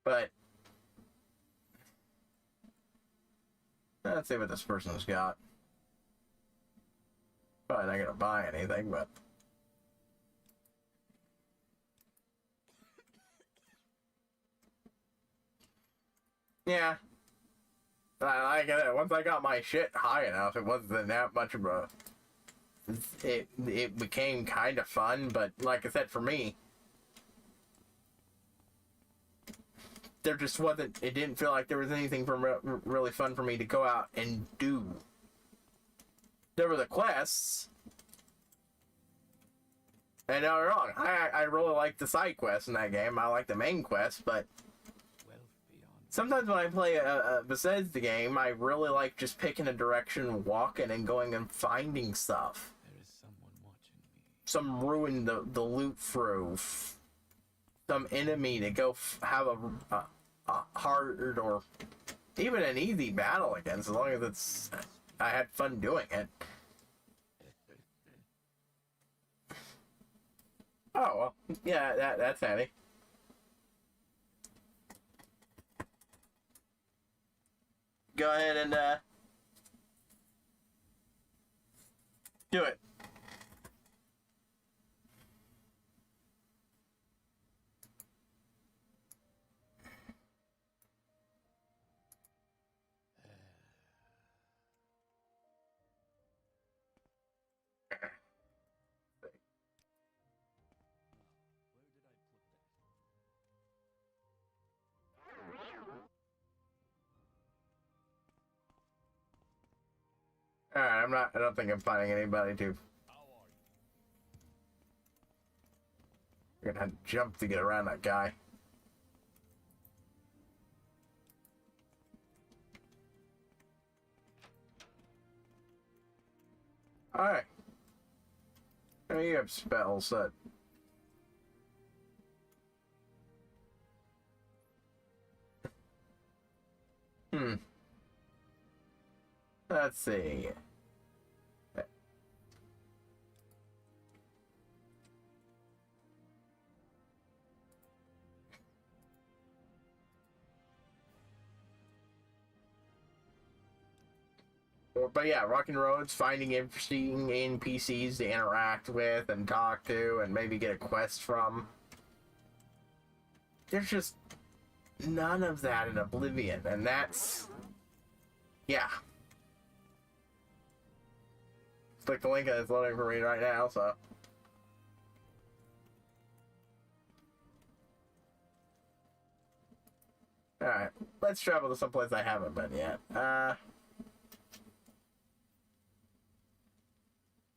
A: But let's see what this person's got. Probably not gonna buy anything, but yeah. Like once I got my shit high enough, it wasn't that much of a. It became kind of fun, but like I said, for me, there just wasn't. It didn't feel like there was anything really fun for me to go out and do. there were the quests. And don't get me wrong, I really like the side quests in that game. I like the main quest, but
B: Wealth beyond.
A: sometimes when I play a Bethesda game, I really like just picking a direction, walking, and going and finding stuff.
B: There is someone watching me.
A: Some ruin the loot through. Some enemy to go have a hard or even an easy battle against, as long as it's I had fun doing it. Oh, well, yeah, that's handy. Go ahead and, do it. Alright, I don't think I'm finding anybody to. You're gonna have to jump to get around that guy. Alright. Oh, you have spells that. Let's see. But yeah, Rockin' Roads, finding interesting NPCs to interact with and talk to and maybe get a quest from. There's just none of that in Oblivion, and that's... yeah. Click the link and it's loading for me right now, so... Alright, let's travel to someplace I haven't been yet.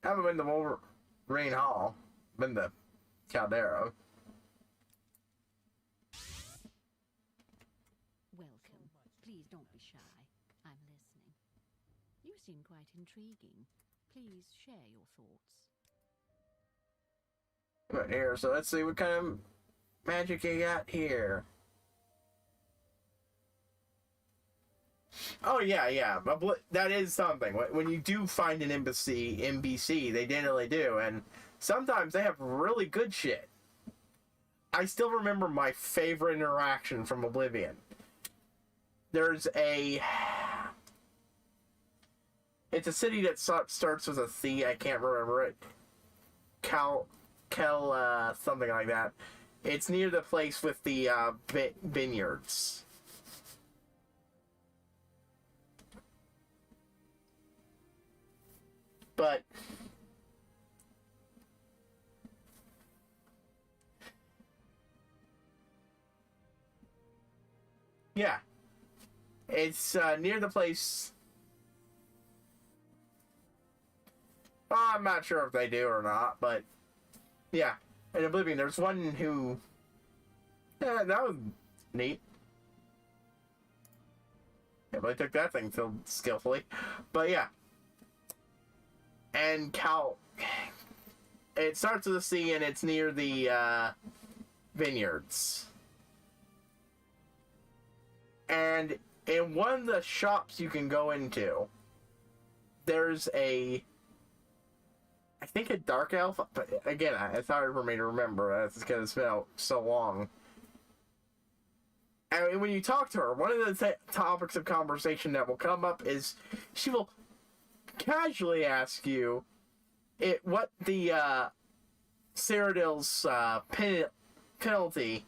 A: Haven't been to Wolverine Hall. Been to Caldera.
D: Welcome. Please don't be shy. I'm listening. You seem quite intriguing. Please share your thoughts.
A: Right here, so let's see what kind of magic you got here. Oh yeah, but that is something. When you do find an NPC, they generally do, and sometimes they have really good shit. I still remember my favorite interaction from Oblivion. There's it's a city that starts with a C. I can't remember it. Kel, something like that. It's near the place with the vineyards. But yeah, it's near the place. I'm not sure if they do or not, but yeah, in Oblivion, there's one who. Yeah, that was neat. Yeah, but I took that thing so skillfully, but yeah. And it starts with a C and it's near the vineyards. And in one of the shops you can go into, there's I think a dark elf, but again, it's hard for me to remember. That's because it's been out so long. And when you talk to her, one of the topics of conversation that will come up is she will casually ask you what the Cyrodiil's penalty,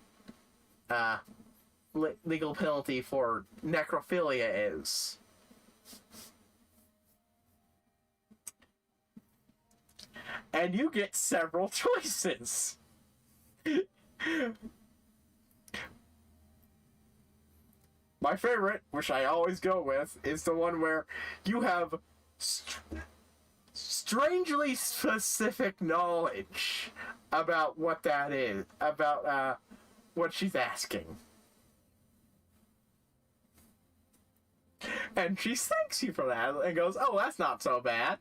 A: legal penalty for necrophilia is. And you get several choices. My favorite, which I always go with, is the one where you have strangely specific knowledge about what that is, about what she's asking. And she thanks you for that and goes, oh, that's not so bad.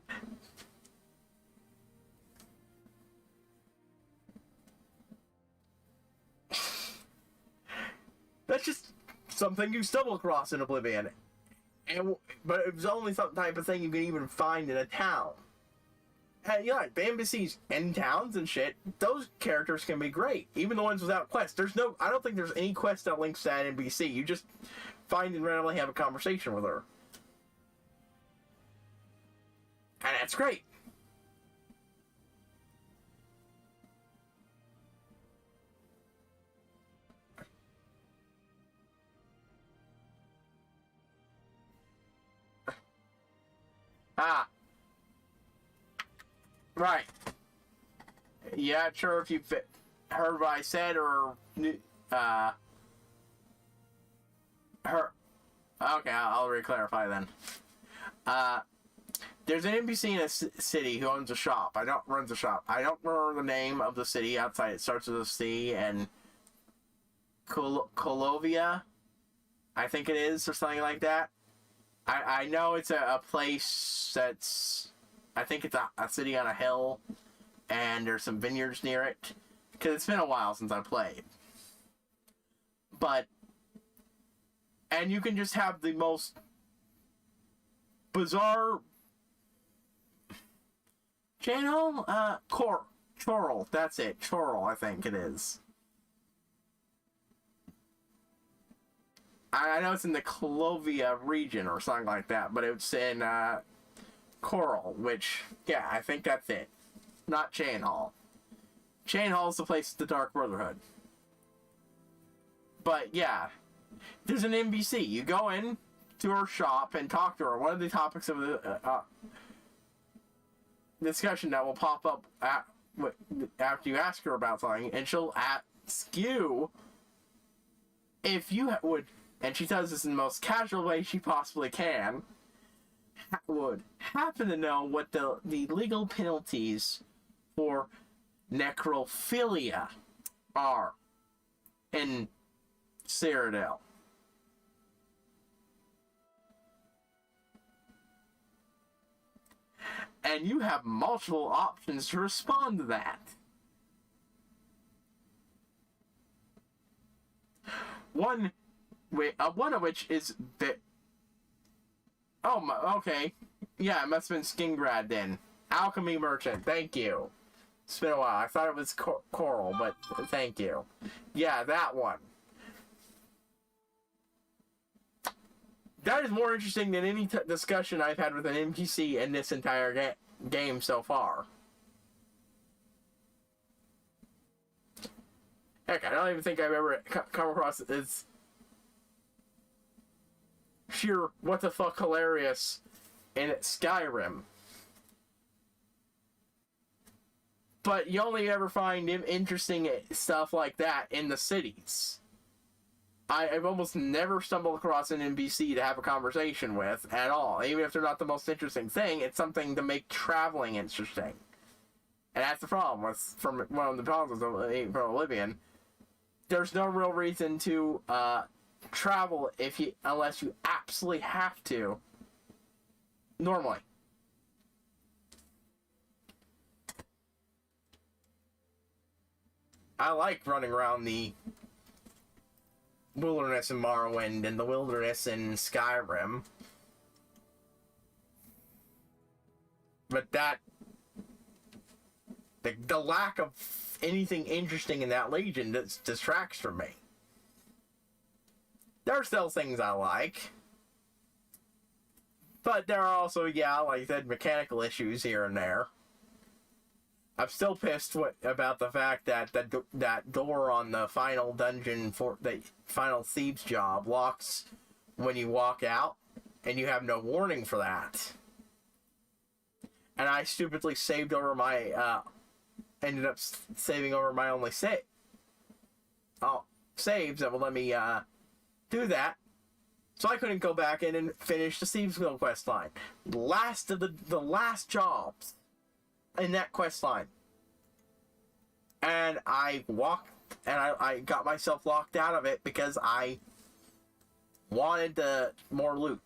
A: That's just something you stumble across in Oblivion. But it was only some type of thing you can even find in a town. And yeah, the NPCs in towns and shit, those characters can be great. Even the ones without quests. I don't think there's any quest that links to that NPC. You just find and randomly have a conversation with her. And that's great. Right. Yeah, sure, if you heard what I said, or, okay, I'll re-clarify then. There's an NPC in a city who owns a shop. Runs a shop. I don't remember the name of the city outside. It starts with a C, and Kolovia, I think it is, or something like that. I know it's a place that's, I think it's a city on a hill, and there's some vineyards near it, because it's been a while since I played. And you can just have the most bizarre channel, Chorrel, that's it, Chorrel, I think it is. I know it's in the Kolovia region or something like that, but it's in, Coral, which, yeah, I think that's it. Not Chain Hall. Chain Hall is the place of the Dark Brotherhood. But, yeah. There's an NPC. You go in to her shop and talk to her. One of the topics of the discussion that will pop up after you ask her about something, and she'll ask you if you would, and she does this in the most casual way she possibly can, would happen to know what the legal penalties for necrophilia are in Cyrodiil. And you have multiple options to respond to that. One of which is that. Oh, okay. Yeah, it must have been Skingrad then. Alchemy Merchant, thank you. It's been a while. I thought it was Coral, but thank you. Yeah, that one. That is more interesting than any discussion I've had with an NPC in this entire game so far. Heck, I don't even think I've ever come across this sheer what the fuck hilarious in Skyrim. But you only ever find interesting stuff like that in the cities. I've almost never stumbled across an NPC to have a conversation with at all. Even if they're not the most interesting thing, it's something to make traveling interesting. And that's the problem with one of the problems with Oblivion. There's no real reason to travel unless you absolutely have to. Normally. I like running around the wilderness in Morrowind and the wilderness in Skyrim. But the lack of anything interesting in that region distracts from me. There are still things I like. But there are also, yeah, like I said, mechanical issues here and there. I'm still pissed about the fact that that door on the final dungeon for the final thieves job locks when you walk out, and you have no warning for that. And I stupidly saved over my ended up saving over my only saves that will let me do that. So I couldn't go back in and finish the Steamsville quest line. Last of the last jobs in that quest line. And I got myself locked out of it because I wanted more loot.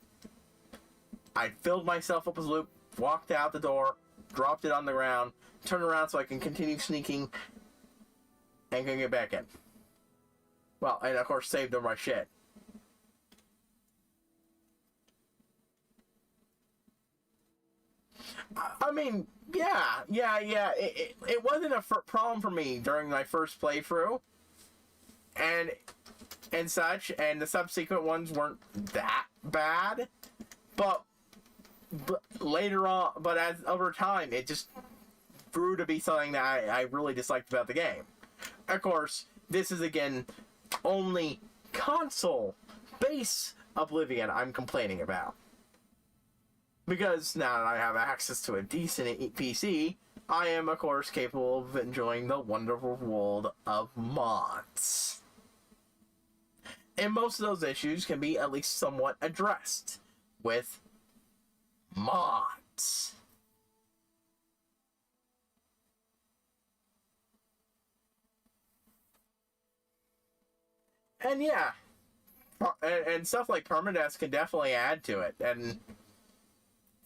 A: I filled myself up with loot, walked out the door, dropped it on the ground, turned around so I can continue sneaking, and can get back in. Well, and of course saved all my shit. I mean, yeah. It wasn't a problem for me during my first playthrough, and such, and the subsequent ones weren't that bad, but later on, but as over time, it just grew to be something that I really disliked about the game. Of course, this is again only console base Oblivion I'm complaining about. Because now that I have access to a decent PC, I am, of course, capable of enjoying the wonderful world of mods. And most of those issues can be at least somewhat addressed with mods. And yeah, and stuff like permadeath can definitely add to it, and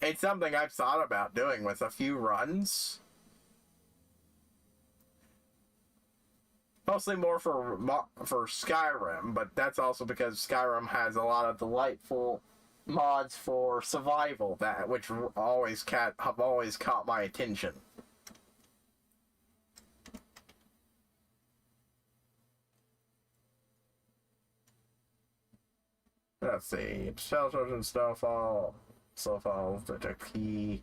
A: it's something I've thought about doing with a few runs. Mostly more for Skyrim, but that's also because Skyrim has a lot of delightful mods for survival which have always caught my attention. Let's see. Spell charge, snowfall, detect key,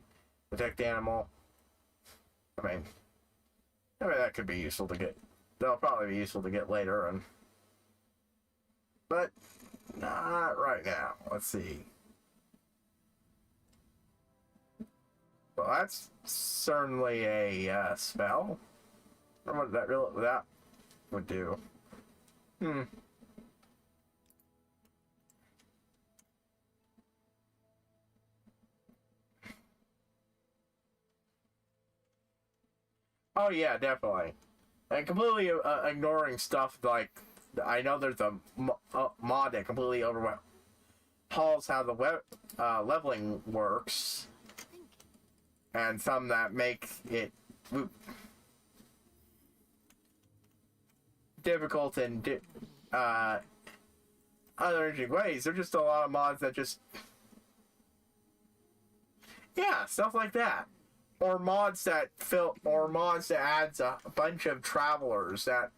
A: detect animal. I mean that could be useful to get. That'll probably be useful to get later, but not right now. Let's see. Well, that's certainly a spell. I wonder what that would do. Oh yeah, definitely. And completely ignoring stuff like, I know there's a mod that completely overhauls how the leveling works, and some that make it difficult in other interesting ways. There's just a lot of mods that just, yeah, stuff like that. Or mods that adds a bunch of travelers that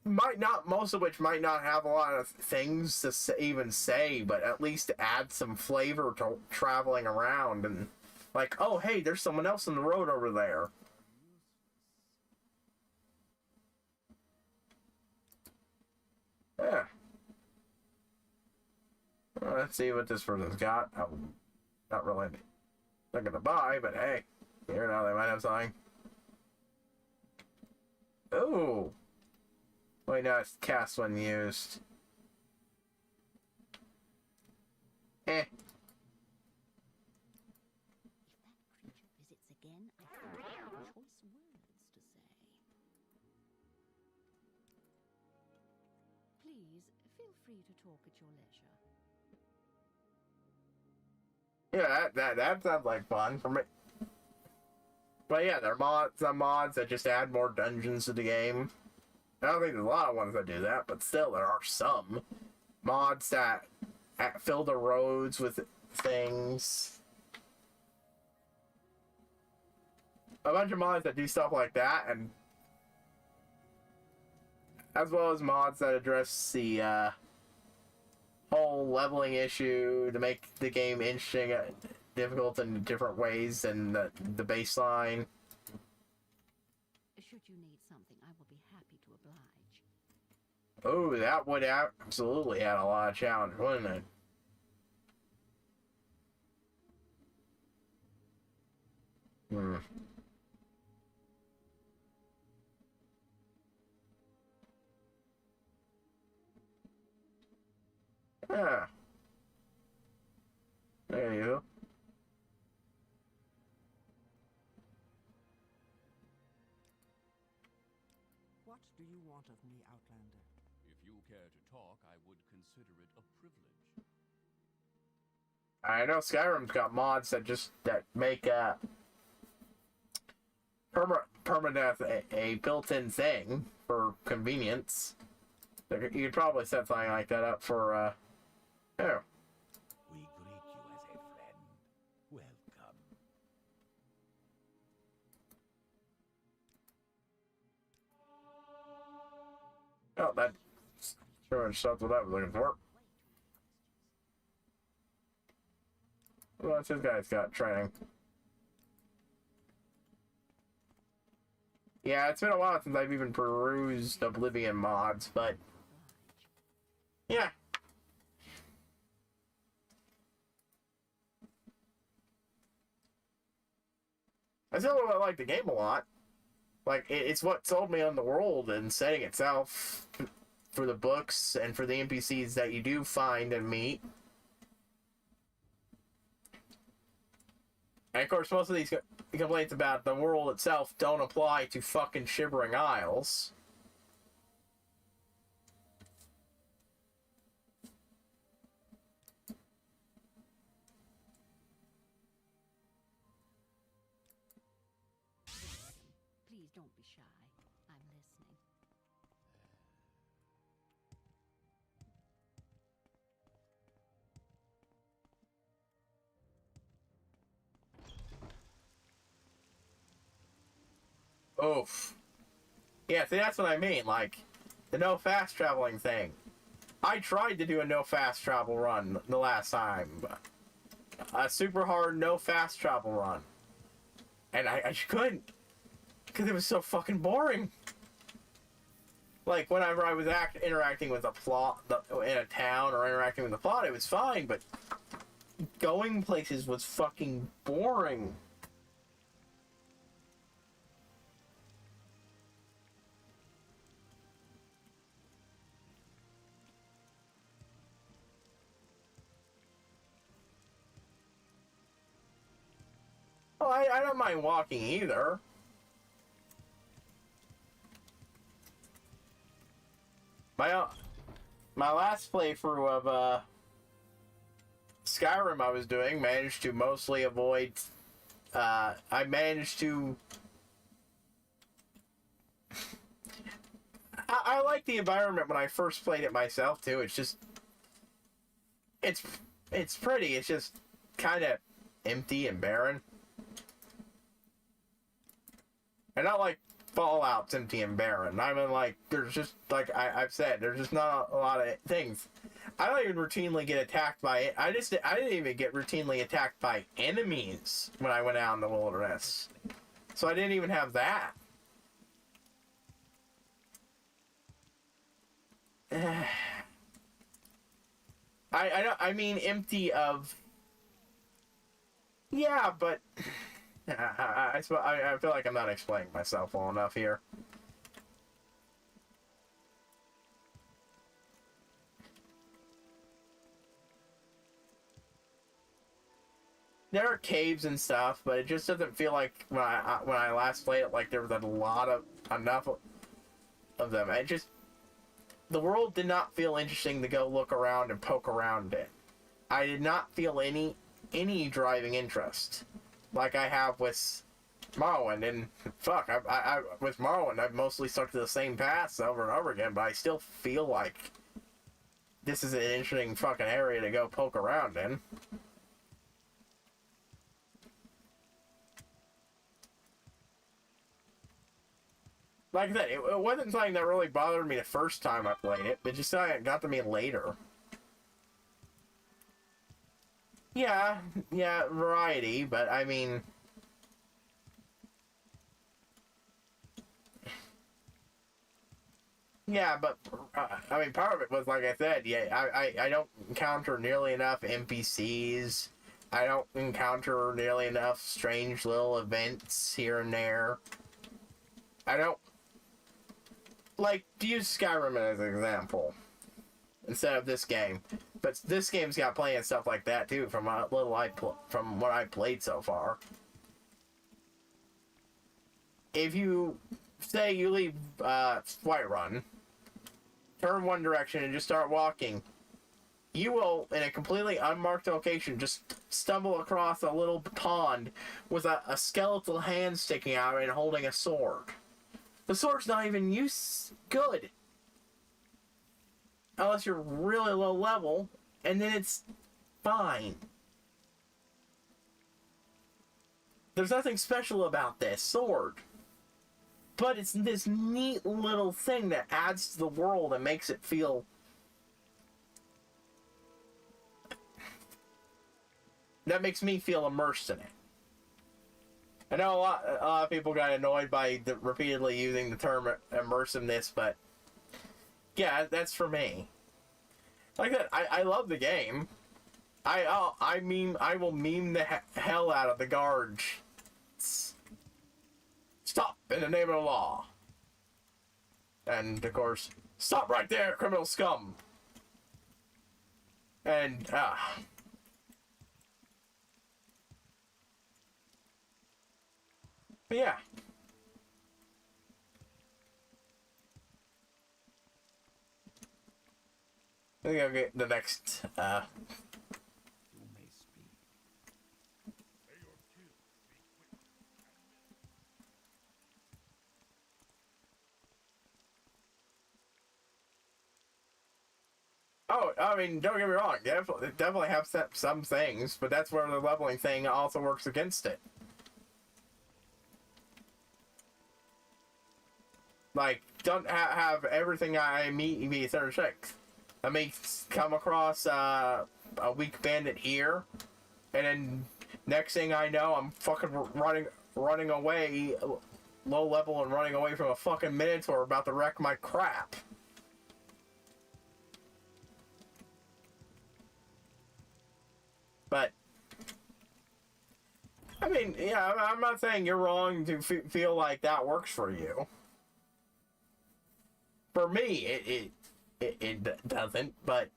A: most of which might not have a lot of things to even say, but at least add some flavor to traveling around, and like, oh hey, there's someone else on the road over there. Yeah. Well, let's see what this person's got. Oh, not really. Not gonna buy, but hey, here now they might have something. Ooh. Wait, no, it's cast when used. Eh.
D: If that creature visits again, I can't have choice words to say. Please, feel free to talk at your leisure.
A: Yeah, that sounds like fun for me. But yeah, there are some mods that just add more dungeons to the game. I don't think there's a lot of ones that do that, but still there are some mods that fill the roads with things. A bunch of mods that do stuff like that, and as well as mods that address the whole leveling issue to make the game interesting, difficult in different ways than the baseline.
D: Should you need something, I will be happy to oblige.
A: Oh, that would absolutely add a lot of challenge, wouldn't it? Yeah. There you go.
F: What do you want of me, Outlander?
G: If you care to talk, I would consider it a privilege.
A: I know Skyrim's got mods that make permadeath a built-in thing for convenience. You could probably set something like that up for oh.
E: We greet you as a friend. Welcome.
A: Oh, that pretty much stuff what I was looking for. What's this guy's got training? Yeah, it's been a while since I've even perused Oblivion mods, but yeah. I still really like the game a lot. Like, it's what sold me on the world and setting itself for the books and for the NPCs that you do find and meet. And of course, most of these complaints about the world itself don't apply to fucking Shivering Isles.
D: Please don't be shy. I'm listening.
A: Oof. Yeah, see, that's what I mean. Like, the no fast traveling thing. I tried to do a no fast travel run the last time. A super hard no fast travel run. And I just couldn't. Because it was so fucking boring. Like, whenever I was interacting with a plot in a town or interacting with the plot, it was fine, but going places was fucking boring. Oh, I don't mind walking either. My last playthrough of Skyrim I was doing managed to mostly avoid. I managed to. I like the environment when I first played it myself too. It's just. It's pretty. It's just kind of empty and barren. And not like Fallout's empty and barren. I mean, like, there's just, like I've said, there's just not a lot of things. I don't even routinely get attacked by it. I didn't even get routinely attacked by enemies when I went out in the wilderness. So I didn't even have that. I mean empty of. Yeah, but. I feel like I'm not explaining myself well enough here. There are caves and stuff, but it just doesn't feel like when I last played it, like there was enough of them. The world did not feel interesting to go look around and poke around it. I did not feel any driving interest. Like I have with Morrowind, and fuck, I with Morrowind, I've mostly stuck to the same paths over and over again, but I still feel like this is an interesting fucking area to go poke around in. Like I said, it wasn't something that really bothered me the first time I played it, but just something that got to me later. Yeah, variety, but I mean... Yeah, but, I mean, part of it was, like I said, yeah, I don't encounter nearly enough NPCs. I don't encounter nearly enough strange little events here and there. I don't... Like, to use Skyrim as an example. instead of this game. But this game's got plenty of stuff like that too, from from what I played so far. If you say you leave Whiterun, turn one direction and just start walking, you will, in a completely unmarked location, just stumble across a little pond with a skeletal hand sticking out and holding a sword. The sword's not even good. Unless you're really low level, and then it's fine. There's nothing special about this sword. But it's this neat little thing that adds to the world and makes it feel... that makes me feel immersed in it. I know a lot of people got annoyed by repeatedly using the term immersiveness, but yeah, that's for me. Like that, I love the game. I will meme the hell out of the guards. Stop in the name of the law. And of course, stop right there, criminal scum. And but yeah. I think I'll get the next
E: You may speak.
A: Oh, I mean, don't get me wrong. Definitely have some things, but that's where the leveling thing also works against it. Like, don't have everything I meet be 36. I may come across a weak bandit here, and then next thing I know, I'm fucking running away, low level, and running away from a fucking minotaur about to wreck my crap. But I mean, yeah, I'm not saying you're wrong to feel like that works for you. For me, it doesn't, but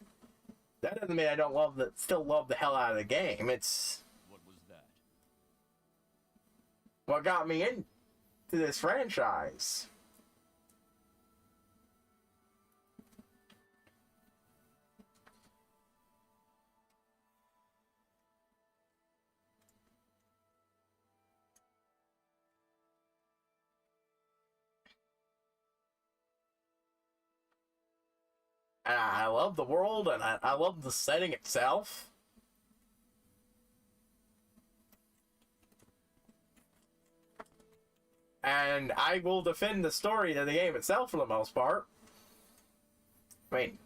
A: that doesn't mean I don't still love the hell out of the game. It's
G: What was that?
A: what got me into this franchise. And I love the world, and I love the setting itself. And I will defend the story of the game itself for the most part. I mean,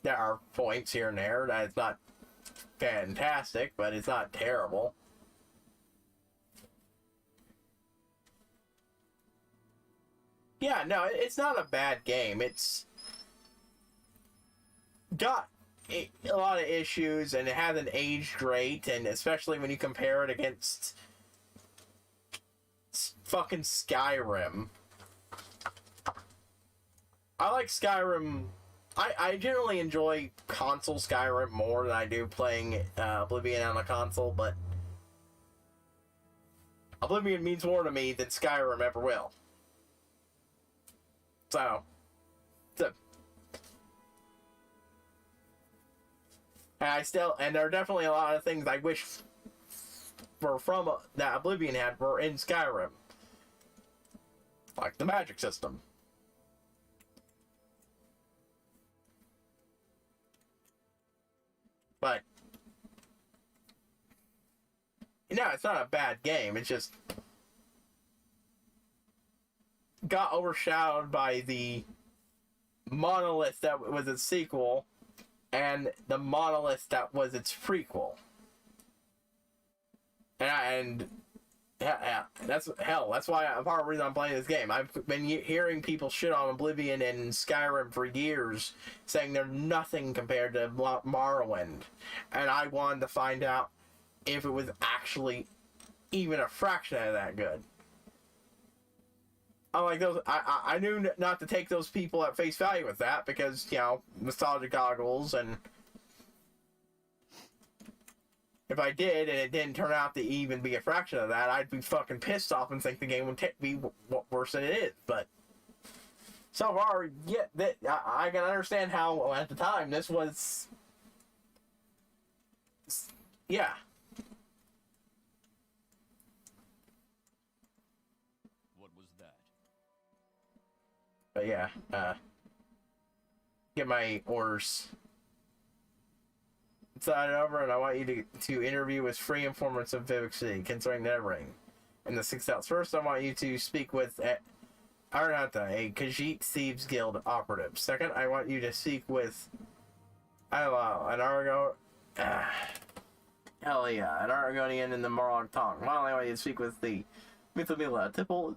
A: there are points here and there that it's not fantastic, but it's not terrible. Yeah, no, it's not a bad game. It's got a lot of issues, and it hasn't aged great, and especially when you compare it against fucking Skyrim. I like Skyrim. I generally enjoy console Skyrim more than I do playing Oblivion on a console, but Oblivion means more to me than Skyrim ever will. So, and there are definitely a lot of things I wish were from that Oblivion had were in Skyrim, like the magic system. But no, it's not a bad game. It just got overshadowed by the monolith that was its sequel and the monolith that was its prequel. And that's why part of the reason I'm playing this game. I've been hearing people shit on Oblivion and Skyrim for years, saying they're nothing compared to Morrowind, and I wanted to find out if it was actually even a fraction of that good. Unlike those, I knew not to take those people at face value with that because, you know, nostalgia goggles, and if I did and it didn't turn out to even be a fraction of that, I'd be fucking pissed off and think the game would be worse than it is. But so far, yeah, I can understand how at the time this was, yeah.
G: What was that?
A: But yeah, get my orders side over, and I want you to interview with free informants of Vivek City concerning the Ring and the Sixth House. First, I want you to speak with Arnata, a Khajiit Thieves Guild operative. Second, I want you to speak with an Argo. Hell yeah, an Argonian in the Morrowind tongue. Finally, I want you to speak with the Mythomila Tipple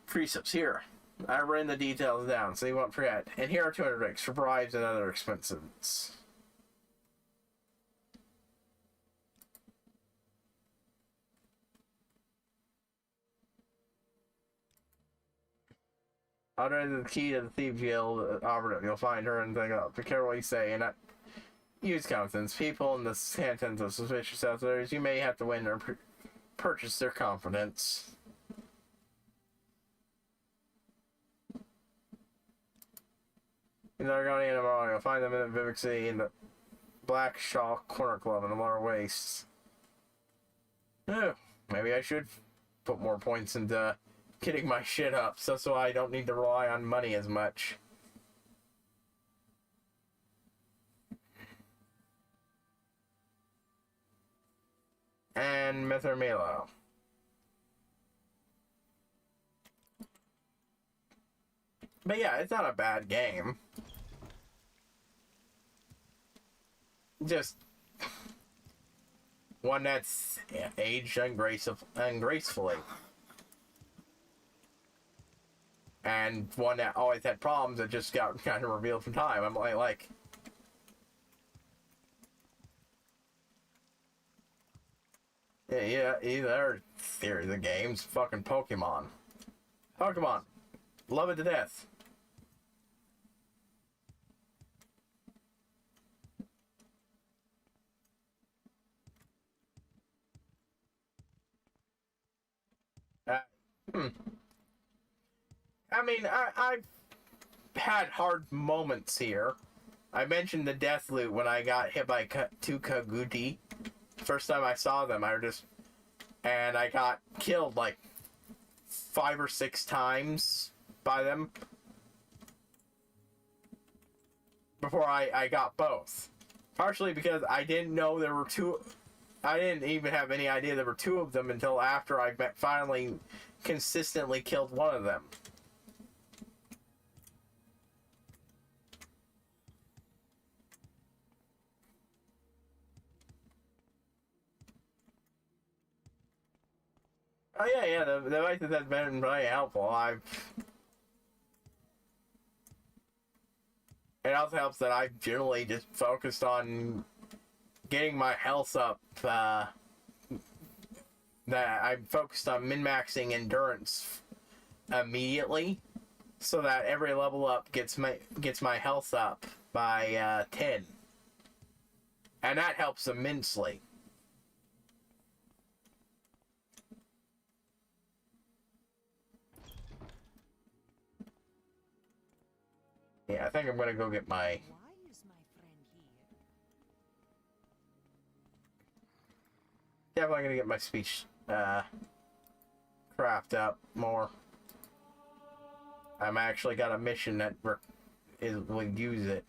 A: precepts here. I've written the details down, so you won't forget. And here are 200 ricks for bribes and other expenses. I'll write the key to the Thieves Guild operative. You'll find her and think, be careful what you say, and not use confidence. People in the cantons of suspicious outsiders, you may have to win or purchase their confidence. In the Argonian tomorrow, you'll find them in Vivek City in the Black Shaw Corner Club in the Lower Wastes. Oh, maybe I should put more points into getting my shit up, so I don't need to rely on money as much. And Mithermelo. But yeah, it's not a bad game. Just one that's aged ungracefully. And one that always had problems that just got kind of revealed from time. I'm like yeah, either theories of games, fucking Pokemon. Pokemon. Love it to death. I mean, I've had hard moments here. I mentioned the death loot when I got hit by two Kaguti. First time I saw them, and I got killed like 5 or 6 times by them before I got both. Partially because I didn't know there were two. I didn't even have any idea there were 2 of them until after I finally consistently killed one of them. Oh yeah, the devices has been very helpful. It also helps that I've generally just focused on getting my health up. That I'm focused on min-maxing endurance immediately, so that every level up gets my health up by 10, and that helps immensely. Yeah, I think I'm gonna go get my.
F: Why is my friend here?
A: Definitely gonna get my speech craft up more. I'm actually got a mission that will use it.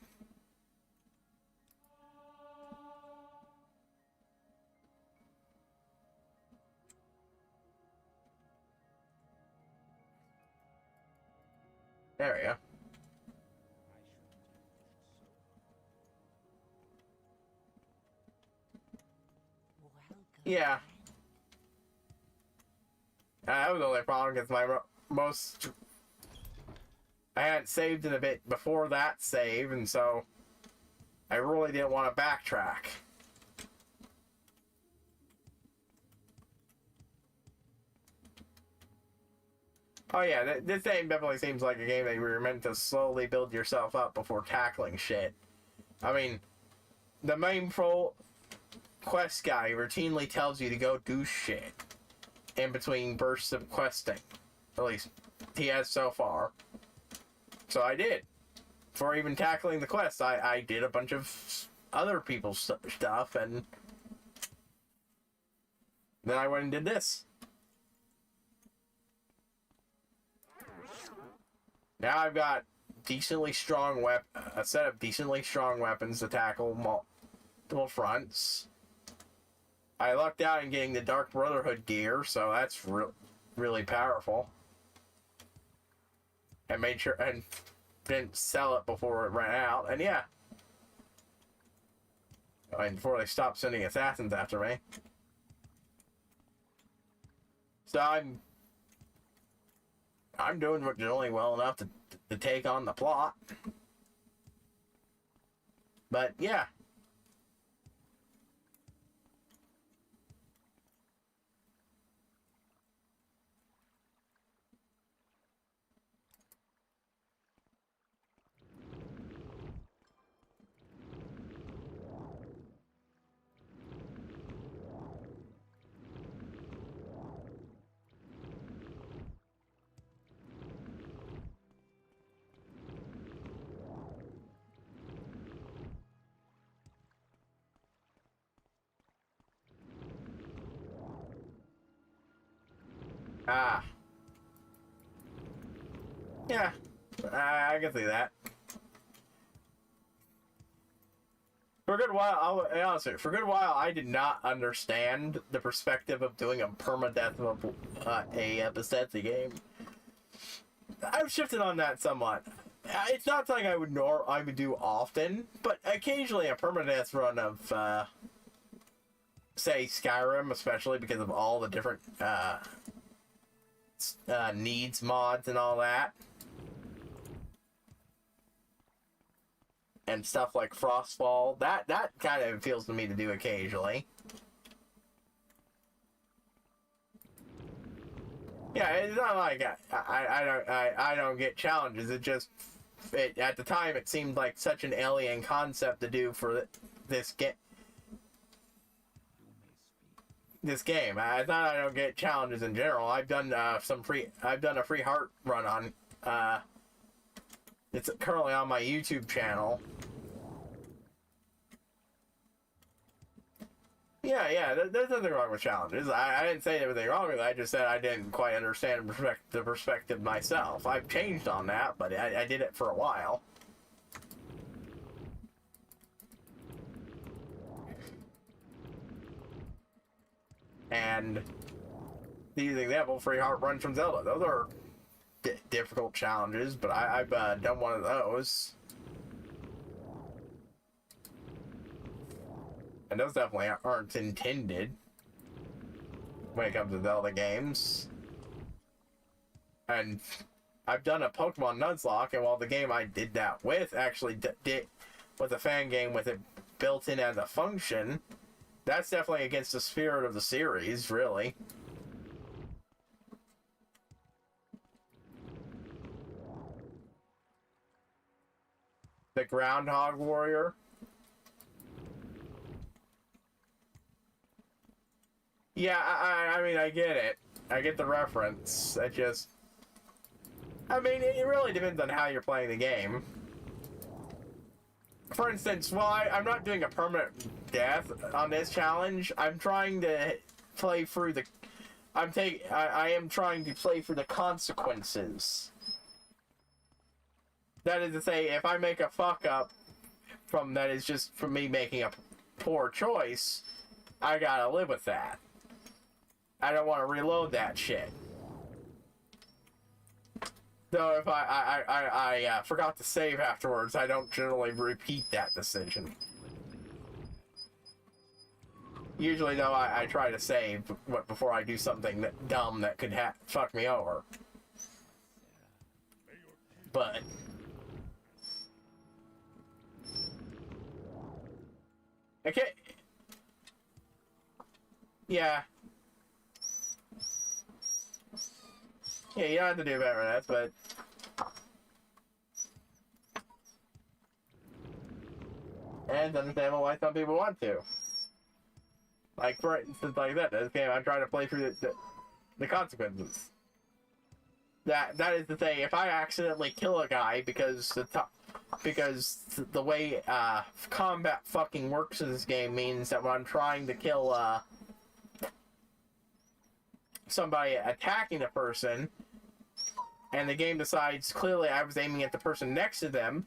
A: There we go. Yeah. That was the only problem because I hadn't saved in a bit before that save, and so I really didn't want to backtrack. Oh yeah, this game definitely seems like a game that you were meant to slowly build yourself up before tackling shit. I mean, the main pro quest guy routinely tells you to go do shit in between bursts of questing. At least he has so far. So I did. Before even tackling the quest, I did a bunch of other people's stuff, and then I went and did this. Now I've got a set of decently strong weapons to tackle multiple fronts. I lucked out in getting the Dark Brotherhood gear, so that's really powerful. And made sure and didn't sell it before it ran out. And yeah, I mean, before they stopped sending assassins after me. So I'm doing generally well enough to take on the plot. But yeah. Ah. Yeah. I can see that. For a good while, I'll be honest with you, for a good while, I did not understand the perspective of doing a permadeath of a Bethesda game. I've shifted on that somewhat. It's not something I would do often, but occasionally a permadeath run of, say, Skyrim, especially because of all the different needs mods and all that. And stuff like Frostfall, that kind of appeals to me to do occasionally. Yeah, it's not like I don't get challenges. It just at the time it seemed like such an alien concept to do for this game. I thought I don't get challenges in general. I've done a free heart run on. It's currently on my YouTube channel. Yeah, there's nothing wrong with challenges. I didn't say everything wrong with it. I just said I didn't quite understand the perspective myself. I've changed on that, but I did it for a while. And these example free heart runs from Zelda. Those are difficult challenges, but I've done one of those. And those definitely aren't intended when it comes to Zelda games. And I've done a Pokemon Nuzlocke, and while the game I did that with actually was a fan game with it built in as a function, that's definitely against the spirit of the series, really. The Groundhog Warrior. Yeah, I mean, I get it. I get the reference. I mean, it really depends on how you're playing the game. For instance, while I'm not doing a permanent death on this challenge, I'm trying to play through the... I am trying to play through the consequences. That is to say, if I make a fuck up that is just from me making a poor choice, I gotta live with that. I don't want to reload that shit. Though if I forgot to save afterwards, I don't generally repeat that decision. Usually, though, I try to save before I do something dumb that could fuck me over. But... okay. Yeah, you don't have to do better than that, but... And it's understandable why some people want to. Like, for instance, like that, this game, I'm trying to play through the consequences. That is to say, if I accidentally kill a guy because the way combat fucking works in this game means that when I'm trying to kill somebody attacking a person, and the game decides clearly I was aiming at the person next to them,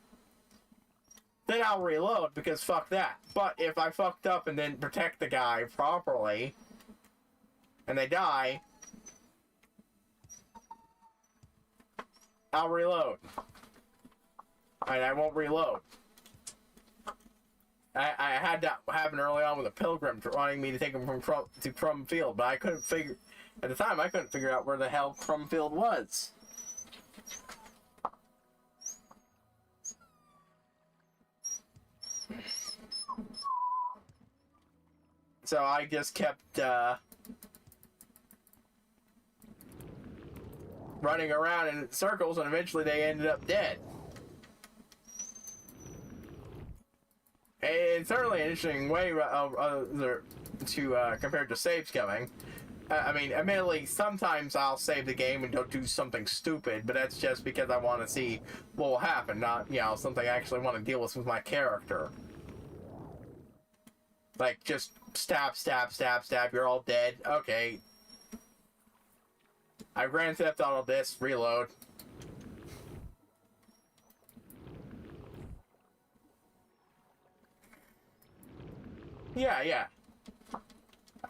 A: then I'll reload, because fuck that. But if I fucked up and didn't protect the guy properly, and they die, I'll reload. And I won't reload. I had that happen early on with a pilgrim wanting me to take him to Crum Field, but I couldn't figure... At the time, I couldn't figure out where the hell Crum Field was. So I just kept running around in circles, and eventually they ended up dead. It's certainly an interesting way to compared to saves coming. I mean, admittedly, sometimes I'll save the game and don't do something stupid, but that's just because I want to see what will happen, not, you know, something I actually want to deal with my character. Like, just stab, stab, stab, stab, you're all dead. Okay. I Grand Theft Auto this, reload. Yeah.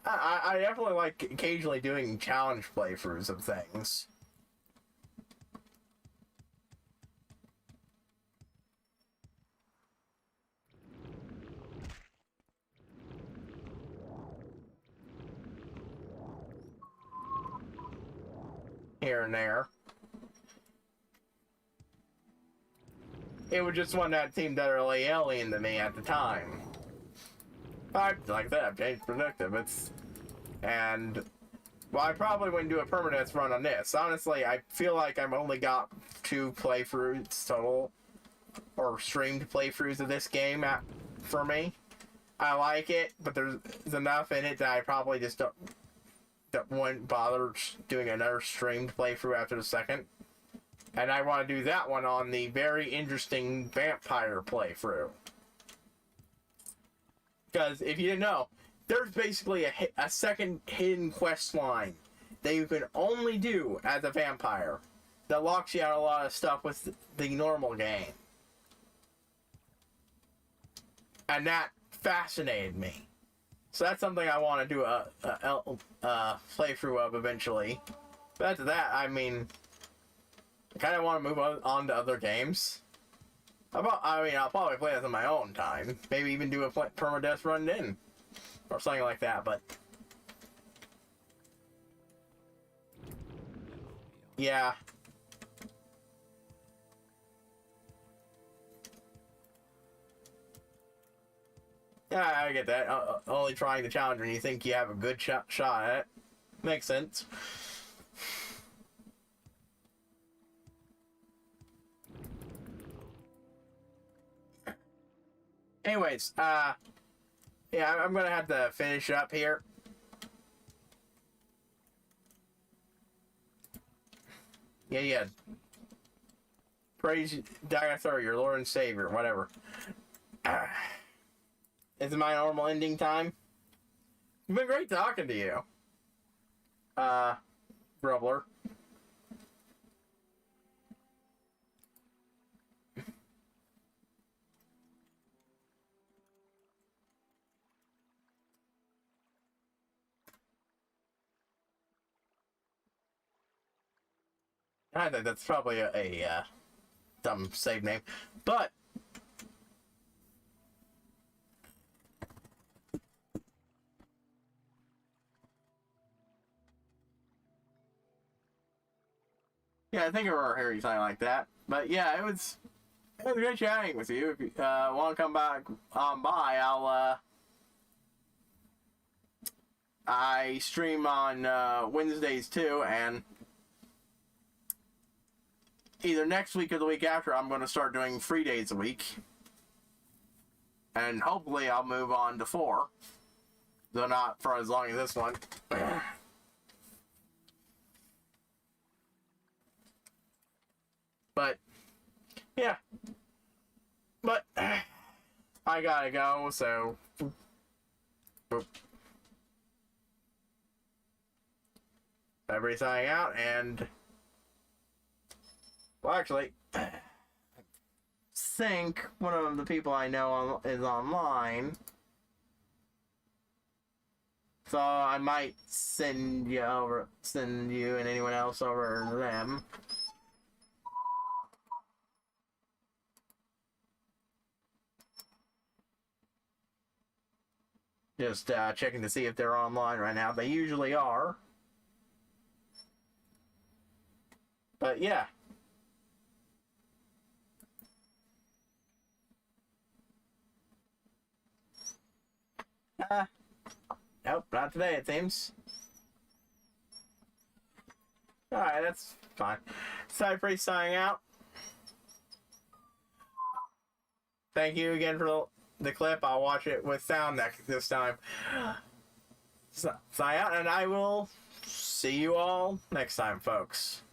A: I definitely like occasionally doing challenge playthroughs of things. Here and there. It was just one that seemed utterly alien to me at the time. Like that, I've changed perspective. Well, I probably wouldn't do a permanent run on this. Honestly, I feel like I've only got 2 playthroughs total, or streamed playthroughs of this game for me. I like it, but there's enough in it that I probably just wouldn't bother doing another streamed playthrough after the second. And I want to do that one on the very interesting vampire playthrough. Because if you didn't know, there's basically a second hidden quest line that you can only do as a vampire that locks you out a lot of stuff with the normal game. And that fascinated me. So that's something I want to do a playthrough of eventually. But after that, I mean, I kind of want to move on to other games. I'll probably play this on my own time. Maybe even do a permadeath run in. Or something like that, but... Yeah. Yeah, I get that. Only trying the challenge when you think you have a good shot at it. Makes sense. Anyways, yeah, I'm gonna have to finish up here. Yeah. Praise Dagathor, your Lord and Savior, whatever. Is it my normal ending time? It's been great talking to you. Grubbler. I think that's probably a dumb save name, but yeah, I think I remember hearing something like that. But yeah, it was great chatting with you. If you want to come back on by, I stream on Wednesdays too, and either next week or the week after, I'm going to start doing 3 days a week. And hopefully I'll move on to 4. Though not for as long as this one. But, yeah. But, I gotta go, so... Everything out, and... Well, actually... think one of the people I know is online. So I might send you and anyone else over to them. Just checking to see if they're online right now. They usually are. But yeah. Nope, not today, it seems. Alright, that's fine. Cypher signing out. Thank you again for the clip. I'll watch it with sound this time. Sign out, and I will see you all next time, folks.